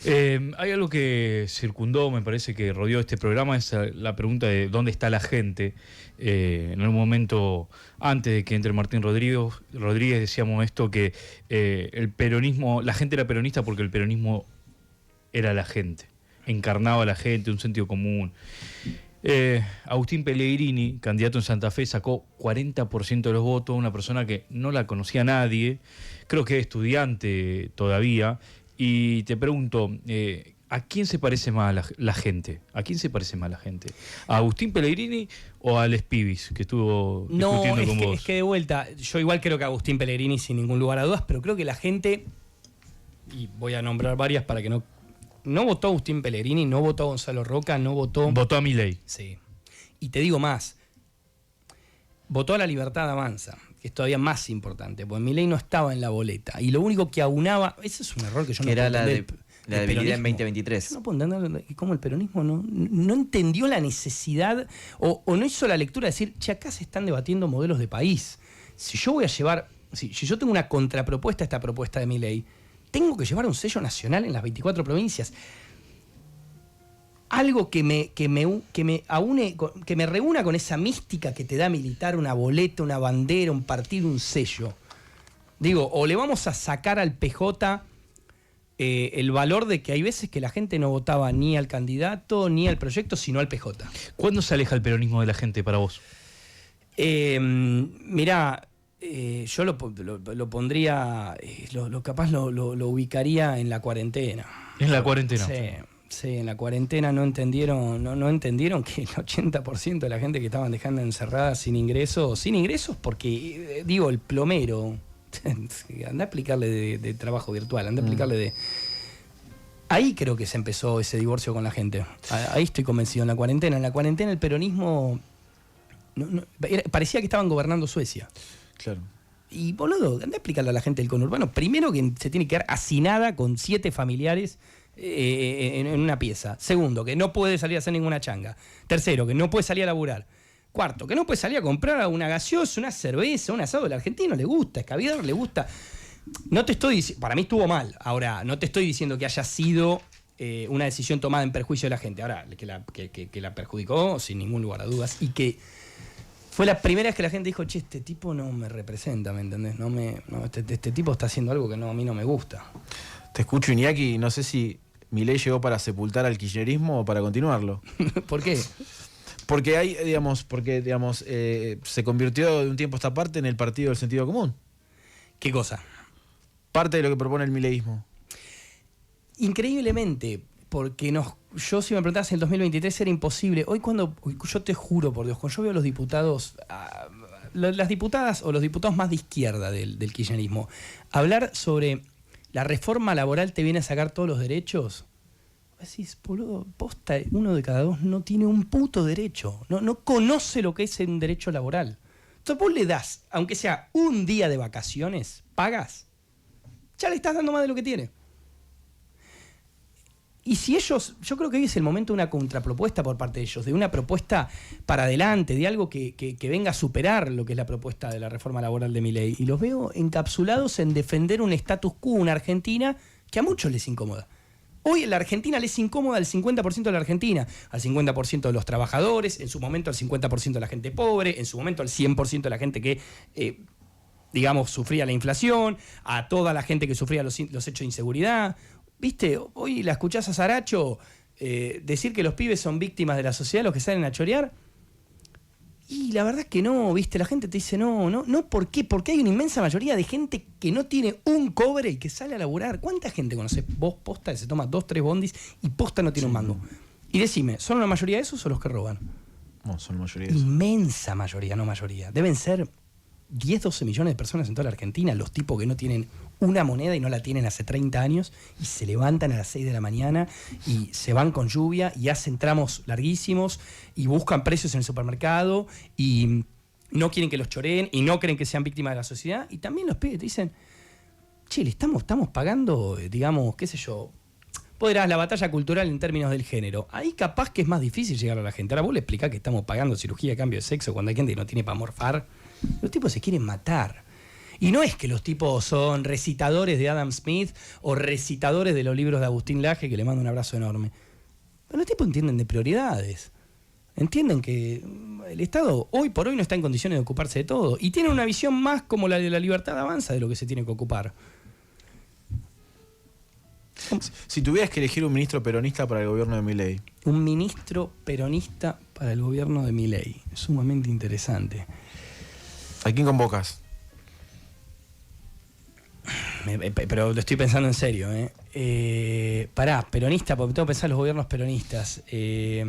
Hay algo que circundó, me parece que rodeó este programa, es la pregunta de dónde está la gente. En un momento antes de que entre Martín Rodríguez decíamos esto, que el peronismo, la gente era peronista porque el peronismo era la gente, encarnaba a la gente, un sentido común. Agustín Pellegrini, candidato en Santa Fe, sacó 40% de los votos, una persona que no la conocía nadie, creo que es estudiante todavía, y te pregunto, ¿a quién se parece más la gente? ¿A quién se parece más la gente? ¿A Agustín Pellegrini o a Les Pibis, que estuvo discutiendo con vos? Es que de vuelta, yo igual creo que Agustín Pellegrini sin ningún lugar a dudas, pero creo que la gente, y voy a nombrar varias para que no votó a Agustín Pellegrini, no votó a Gonzalo Roca, no votó... Votó a Milei. Sí. Y te digo más, votó a La Libertad Avanza, que es todavía más importante, porque Milei no estaba en la boleta. Y lo único que aunaba, ese es un error que yo no era puedo entender. la debilidad en 2023. Yo no puedo entender cómo el peronismo no entendió la necesidad o no hizo la lectura de decir, che, acá se están debatiendo modelos de país. Si yo voy a llevar, si yo tengo una contrapropuesta a esta propuesta de Milei, tengo que llevar un sello nacional en las 24 provincias. Algo que me reúna con esa mística que te da militar, una boleta, una bandera, un partido, un sello. Digo, o le vamos a sacar al PJ el valor de que hay veces que la gente no votaba ni al candidato ni al proyecto, sino al PJ. ¿Cuándo se aleja el peronismo de la gente para vos? Mirá, yo lo pondría, capaz lo ubicaría en la cuarentena. ¿En la cuarentena? Sí, en la cuarentena no entendieron que el 80% de la gente que estaban dejando encerrada sin ingresos porque, digo, el plomero, anda a aplicarle de trabajo virtual, anda a aplicarle de... Ahí creo que se empezó ese divorcio con la gente. Ahí estoy convencido, en la cuarentena. En la cuarentena el peronismo... parecía que estaban gobernando Suecia. Claro. Y boludo, anda a explicarle a la gente del conurbano. Primero que se tiene que quedar hacinada con 7 familiares en una pieza. Segundo, que no puede salir a hacer ninguna changa. Tercero, que no puede salir a laburar. Cuarto, que no puede salir a comprar una gaseosa, una cerveza, un asado. Al argentino le gusta, escabiar le gusta. No te estoy diciendo, para mí estuvo mal. Ahora, no te estoy diciendo que haya sido una decisión tomada en perjuicio de la gente. Ahora, que la perjudicó sin ningún lugar a dudas y que fue la primera vez que la gente dijo, che, este tipo no me representa, ¿me entendés? Este tipo está haciendo algo que a mí no me gusta. Te escucho, Iñaki, no sé si Milei llegó para sepultar al kirchnerismo o para continuarlo. ¿Por qué? Porque se convirtió de un tiempo a esta parte en el partido del sentido común. ¿Qué cosa? Parte de lo que propone el mileísmo. Increíblemente, porque yo si me preguntabas en el 2023 era imposible. Hoy yo te juro por Dios, cuando yo veo a los diputados, las diputadas o los diputados más de izquierda del kirchnerismo, hablar sobre la reforma laboral te viene a sacar todos los derechos, decís, boludo, posta, 1 de cada 2 no tiene un puto derecho, no conoce lo que es un derecho laboral. Entonces vos le das, aunque sea un día de vacaciones, pagas, ya le estás dando más de lo que tiene. Y si ellos, yo creo que hoy es el momento de una contrapropuesta por parte de ellos, de una propuesta para adelante, de algo que venga a superar lo que es la propuesta de la reforma laboral de Milei. Y los veo encapsulados en defender un status quo, una Argentina que a muchos les incomoda. Hoy en la Argentina les incomoda al 50% de la Argentina, al 50% de los trabajadores, en su momento al 50% de la gente pobre, en su momento al 100% de la gente que, sufría la inflación, a toda la gente que sufría los hechos de inseguridad. ¿Viste? Hoy la escuchás a Saracho decir que los pibes son víctimas de la sociedad, los que salen a chorear. Y la verdad es que no, ¿viste? La gente te dice no, ¿por qué? Porque hay una inmensa mayoría de gente que no tiene un cobre y que sale a laburar. ¿Cuánta gente conocés vos, posta, que se toma 2, 3 bondis y posta no tiene un mango? Y decime, ¿son la mayoría de esos o los que roban? No, son la mayoría de esos. Inmensa mayoría, no mayoría. Deben ser 10, 12 millones de personas en toda la Argentina, los tipos que no tienen una moneda y no la tienen hace 30 años y se levantan a las 6 de la mañana y se van con lluvia y hacen tramos larguísimos y buscan precios en el supermercado y no quieren que los choreen y no creen que sean víctimas de la sociedad. Y también los pibes te dicen, che, le estamos pagando, qué sé yo, vos dirás la batalla cultural en términos del género. Ahí capaz que es más difícil llegar a la gente. Ahora vos le explicás que estamos pagando cirugía de cambio de sexo cuando hay gente que no tiene para morfar. Los tipos se quieren matar. Y no es que los tipos son recitadores de Adam Smith o recitadores de los libros de Agustín Laje, que le mando un abrazo enorme. Pero los tipos entienden de prioridades. Entienden que el Estado hoy por hoy no está en condiciones de ocuparse de todo. Y tienen una visión más como la de La Libertad Avanza de lo que se tiene que ocupar. Si tuvieras que elegir un ministro peronista para el gobierno de Milei. Un ministro peronista para el gobierno de Milei. Sumamente interesante. ¿A quién convocas? Pero lo estoy pensando en serio. Pará, peronista, porque tengo que pensar en los gobiernos peronistas. Y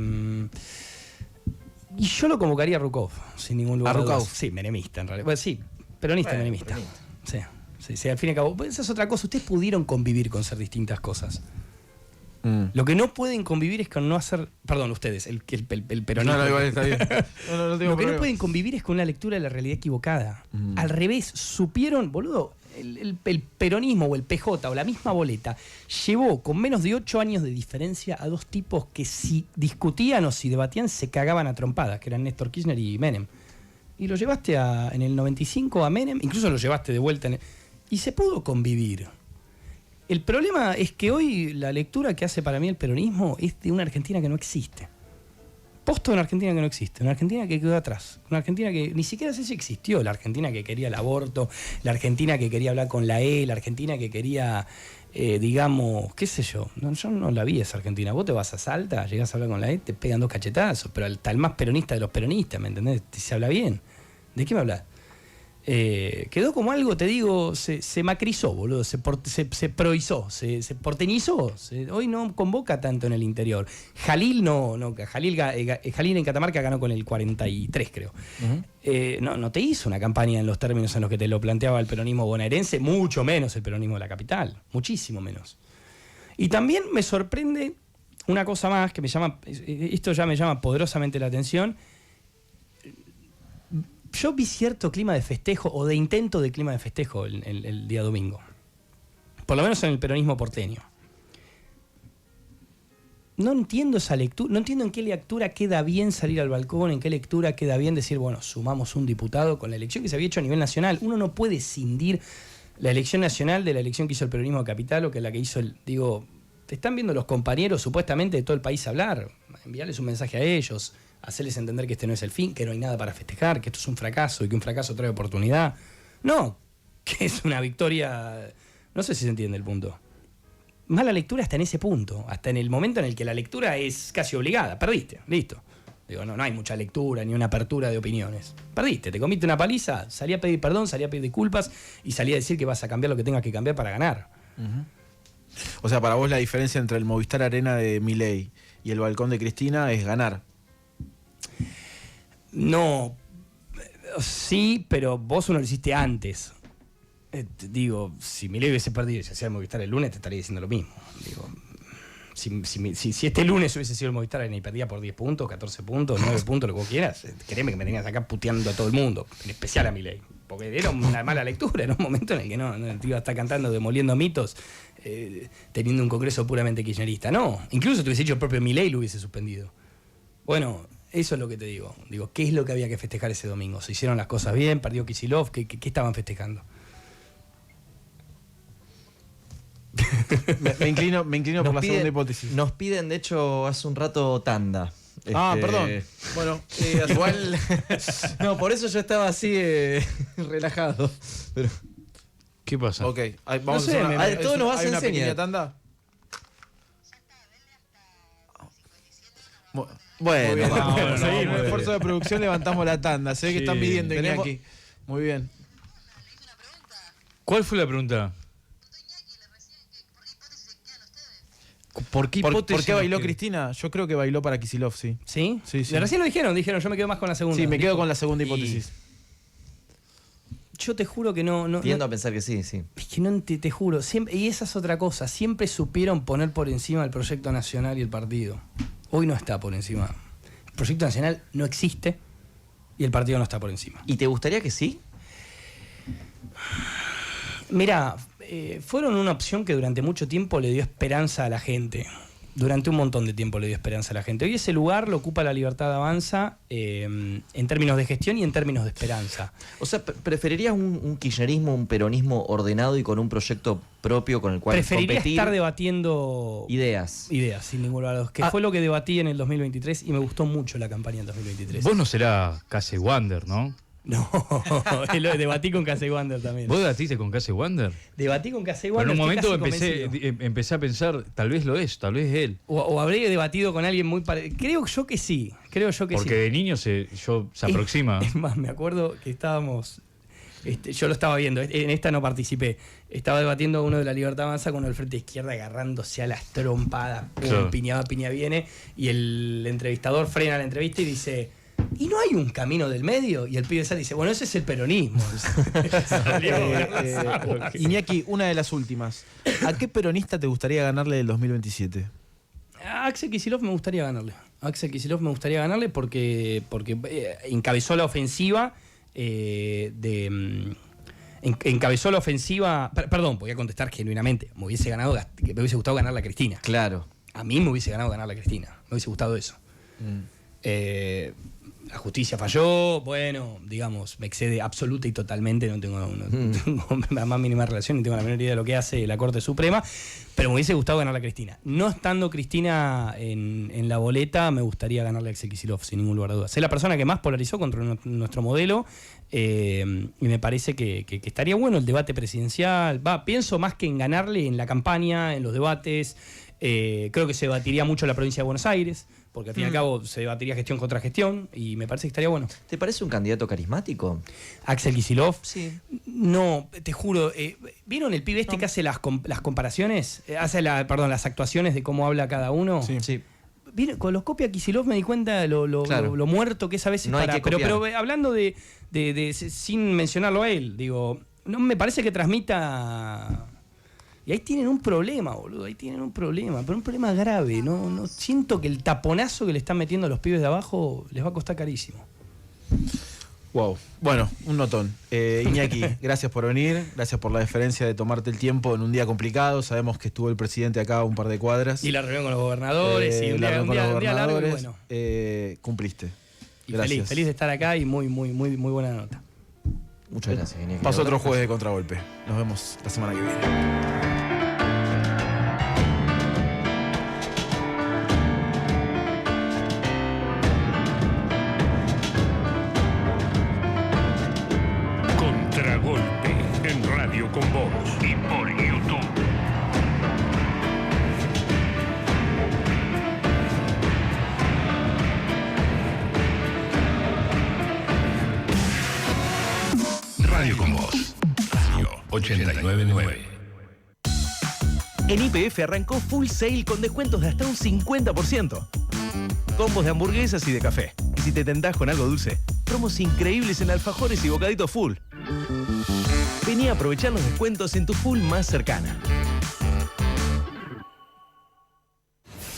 yo lo convocaría a Rukov, sin ningún lugar. ¿A Rukov? de dudas. Sí, menemista en realidad. Bueno, sí, peronista, menemista. Sí, al fin y al cabo. Esa es otra cosa. Ustedes pudieron convivir con ser distintas cosas. Lo que no pueden convivir es con no hacer. Perdón, ustedes, el peronismo. No, igual está bien. Lo que no pueden convivir es con una lectura de la realidad equivocada. Al revés, supieron, boludo, el peronismo o el PJ o la misma boleta llevó con menos de 8 años de diferencia a dos tipos que si discutían o si debatían se cagaban a trompadas, que eran Néstor Kirchner y Menem. Y lo llevaste en el 95 a Menem, incluso lo llevaste de vuelta y se pudo convivir. El problema es que hoy la lectura que hace para mí el peronismo es de una Argentina que no existe. Posta de una Argentina que no existe, una Argentina que quedó atrás, una Argentina que ni siquiera sé si existió, la Argentina que quería el aborto, la Argentina que quería hablar con la E, la Argentina que quería, digamos, qué sé yo, yo no la vi esa Argentina. Vos te vas a Salta, llegás a hablar con la E, te pegan 2 cachetazos, pero el más peronista de los peronistas, ¿me entendés? Se habla bien. ¿De qué me hablas? Quedó como algo, te digo, se macrizó, boludo, se proizó, se porteñizó. Hoy no convoca tanto en el interior. Jalil Jalil en Catamarca ganó con el 43, creo. No te hizo una campaña en los términos en los que te lo planteaba el peronismo bonaerense, mucho menos el peronismo de la capital, muchísimo menos. Y también me sorprende una cosa más que esto ya me llama poderosamente la atención. Yo vi cierto clima de festejo o de intento de clima de festejo el día domingo. Por lo menos en el peronismo porteño. No entiendo esa lectura, no entiendo en qué lectura queda bien salir al balcón, en qué lectura queda bien decir, bueno, sumamos un diputado con la elección que se había hecho a nivel nacional. Uno no puede escindir la elección nacional de la elección que hizo el peronismo de capital o que la que hizo te están viendo los compañeros supuestamente de todo el país hablar. Enviarles un mensaje a ellos. Hacerles entender que este no es el fin, que no hay nada para festejar, que esto es un fracaso y que un fracaso trae oportunidad. No, que es una victoria. No sé si se entiende el punto. Mala lectura hasta en ese punto, hasta en el momento en el que la lectura es casi obligada. Perdiste, listo. Digo, no hay mucha lectura ni una apertura de opiniones. Perdiste, te comiste una paliza, salí a pedir perdón, salí a pedir disculpas y salí a decir que vas a cambiar lo que tengas que cambiar para ganar. O sea, para vos la diferencia entre el Movistar Arena de Milei y el balcón de Cristina es ganar. No, sí, pero vos uno lo hiciste antes. Digo, si Milei hubiese perdido y se hacía el Movistar el lunes, te estaría diciendo lo mismo. Digo, si este lunes hubiese sido el Movistar y perdía por 10 puntos, 14 puntos, 9 puntos, lo que vos quieras, créeme que me tenías acá puteando a todo el mundo, en especial a Milei. Porque era una mala lectura, era un momento en el que el tío está cantando, demoliendo mitos, teniendo un congreso puramente kirchnerista. No, incluso te hubiese dicho el propio Milei lo hubiese suspendido. Bueno, eso es lo que te digo. Digo, ¿qué es lo que había que festejar ese domingo? ¿Se hicieron las cosas bien? ¿Perdió Kicillof? ¿Qué estaban festejando? Me inclino por la segunda hipótesis. Nos piden, de hecho, hace un rato tanda. Perdón. Bueno, igual. No, por eso yo estaba así relajado. Pero... ¿Qué pasa? Ok, vamos no sé, a hacer todo nos vas a una enseñar. pequeña tanda. Bueno, en un esfuerzo de producción levantamos la tanda. Se ve que están midiendo Iñaki. Muy bien. ¿Cuál fue la pregunta? ¿Por qué bailó Cristina? Yo creo que bailó para Kicillof, sí. ¿Sí? Sí. Recién lo dijeron, yo me quedo más con la segunda. Sí, me quedo con la segunda hipótesis. Yo te juro que no. Tiendo a pensar que sí. Es que no te juro. Siempre, y esa es otra cosa. Siempre supieron poner por encima el proyecto nacional y el partido. Hoy no está por encima. El proyecto nacional no existe y el partido no está por encima. ¿Y te gustaría que sí? Mirá, fueron una opción que durante mucho tiempo le dio esperanza a la gente. Durante un montón de tiempo le dio esperanza a la gente. Hoy ese lugar lo ocupa La Libertad Avanza en términos de gestión y en términos de esperanza. O sea, ¿preferirías un kirchnerismo, un peronismo ordenado y con un proyecto propio con el cual preferiría competir? Estar debatiendo ideas, sin ningún lugar. Que fue lo que debatí en el 2023 y me gustó mucho la campaña en 2023. Vos no serás Casey Wander, ¿no? No, lo debatí con Casey Wander también. ¿Vos debatiste con Casey Wander? Debatí con Casey Wander. Pero en un momento empecé a pensar, tal vez lo es, tal vez es él. O habré debatido con alguien muy parecido. Creo yo que sí. Porque de niño se aproxima. Es más, me acuerdo que estábamos... Yo lo estaba viendo, en esta no participé. Estaba debatiendo uno de la Libertad Avanza con el Frente Izquierda agarrándose a las trompadas. Claro. Piña va, piña viene. Y el entrevistador frena la entrevista y dice: ¿y no hay un camino del medio? Y el pibe sale y dice: bueno, ese es el peronismo. Iñaki, una de las últimas. ¿A qué peronista te gustaría ganarle del 2027? A Axel Kicillof me gustaría ganarle. Porque encabezó la ofensiva encabezó la ofensiva. Perdón, voy a contestar genuinamente. Me hubiese gustado ganar la Cristina. Claro. A mí me hubiese ganado ganar la Cristina. Me hubiese gustado eso. La justicia falló, bueno, digamos, me excede absoluta y totalmente, no tengo la más mínima relación, ni tengo la menor idea de lo que hace la Corte Suprema, pero me hubiese gustado ganar la Cristina. No estando Cristina en la boleta, me gustaría ganarle a Axel Kicillof, sin ningún lugar de dudas. Es la persona que más polarizó contra nuestro modelo, y me parece que estaría bueno el debate presidencial. Pienso más que en ganarle en la campaña, en los debates. Creo que se debatiría mucho en la provincia de Buenos Aires, porque al fin y al cabo se debatiría gestión contra gestión, y me parece que estaría bueno. ¿Te parece un candidato carismático? Axel Kicillof. Sí. No, te juro. ¿Vieron el pibe este que hace las comparaciones? Hace las actuaciones de cómo habla cada uno. Sí. ¿Vieron? Con los copia Kicillof me di cuenta lo muerto que es a veces. No hay que copiar. Pero hablando de sin mencionarlo a él, digo, no me parece que transmita. Y ahí tienen un problema, boludo. Pero un problema grave. No siento que el taponazo que le están metiendo a los pibes de abajo les va a costar carísimo. Wow. Bueno, un notón. Iñaki, gracias por venir. Gracias por la deferencia de tomarte el tiempo en un día complicado. Sabemos que estuvo el presidente acá a un par de cuadras. Y la reunión con los gobernadores. Y un día largo y bueno. Cumpliste. Y Gracias. feliz de estar acá y muy buena nota. Muchas gracias, Iñaki. Pasó otro jueves de Contragolpe. Nos vemos la semana que viene. Contragolpe en Radio Con Voz y por YouTube. Radio Con Voz. Radio 899. En YPF arrancó Full Sale con descuentos de hasta un 50%. Combos de hamburguesas y de café. Y si te tentás con algo dulce, promos increíbles en alfajores y bocaditos Full. Vení a aprovechar los descuentos en tu Full más cercana.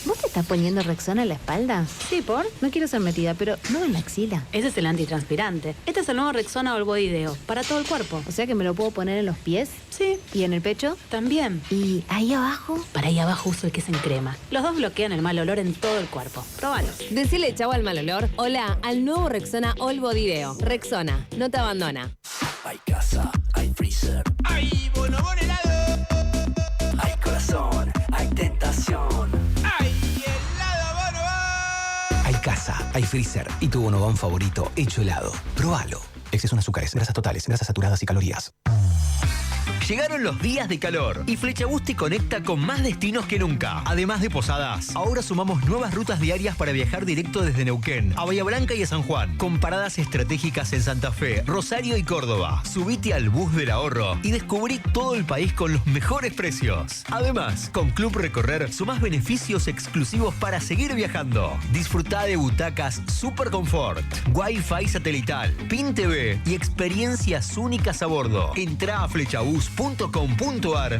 ¿Vos te estás poniendo Rexona en la espalda? Sí, ¿por? No quiero ser metida, pero no en la axila. Ese es el antitranspirante. Este es el nuevo Rexona All Body Deo, para todo el cuerpo. O sea que me lo puedo poner en los pies. Sí. ¿Y en el pecho? También. ¿Y ahí abajo? Para ahí abajo uso el que es en crema. Los dos bloquean el mal olor en todo el cuerpo. Próbalo. Decile chau al mal olor. Hola al nuevo Rexona All Body Deo. Rexona, no te abandona. Hay casa, hay freezer. ¡Ay, bonobón helado! Hay corazón, hay tentación. ¡Ay, helado bonobón! Hay casa, hay freezer y tu bonobón favorito hecho helado. Próbalo. Exceso en azúcares, grasas totales, grasas saturadas y calorías. Llegaron los días de calor y Flexabus te conecta con más destinos que nunca. Además de posadas, ahora sumamos nuevas rutas diarias para viajar directo desde Neuquén a Bahía Blanca y a San Juan, con paradas estratégicas en Santa Fe, Rosario y Córdoba. Subite al bus del ahorro y descubrí todo el país con los mejores precios. Además, con Club Recorrer sumás beneficios exclusivos para seguir viajando. Disfrutá de butacas Super Confort, Wi-Fi satelital, PIN TV y experiencias únicas a bordo. Entrá a flechabus.com.ar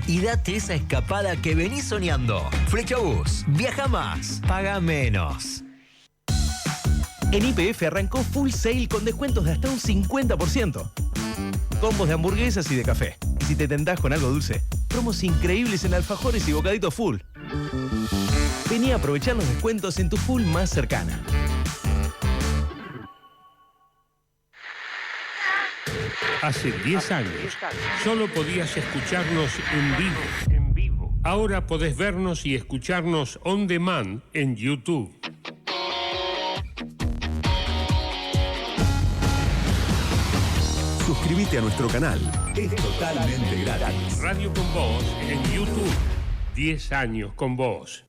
y date esa escapada que venís soñando. Flechabus, viaja más, paga menos. En YPF arrancó Full Sale con descuentos de hasta un 50%. Combos de hamburguesas y de café. Y si te tentás con algo dulce, promos increíbles en alfajores y bocaditos Full. Vení a aprovechar los descuentos en tu Full más cercana. Hace 10 años solo podías escucharnos en vivo. Ahora podés vernos y escucharnos on demand en YouTube. Suscríbete a nuestro canal. Es totalmente gratis. Radio Con Voz en YouTube. 10 años con vos.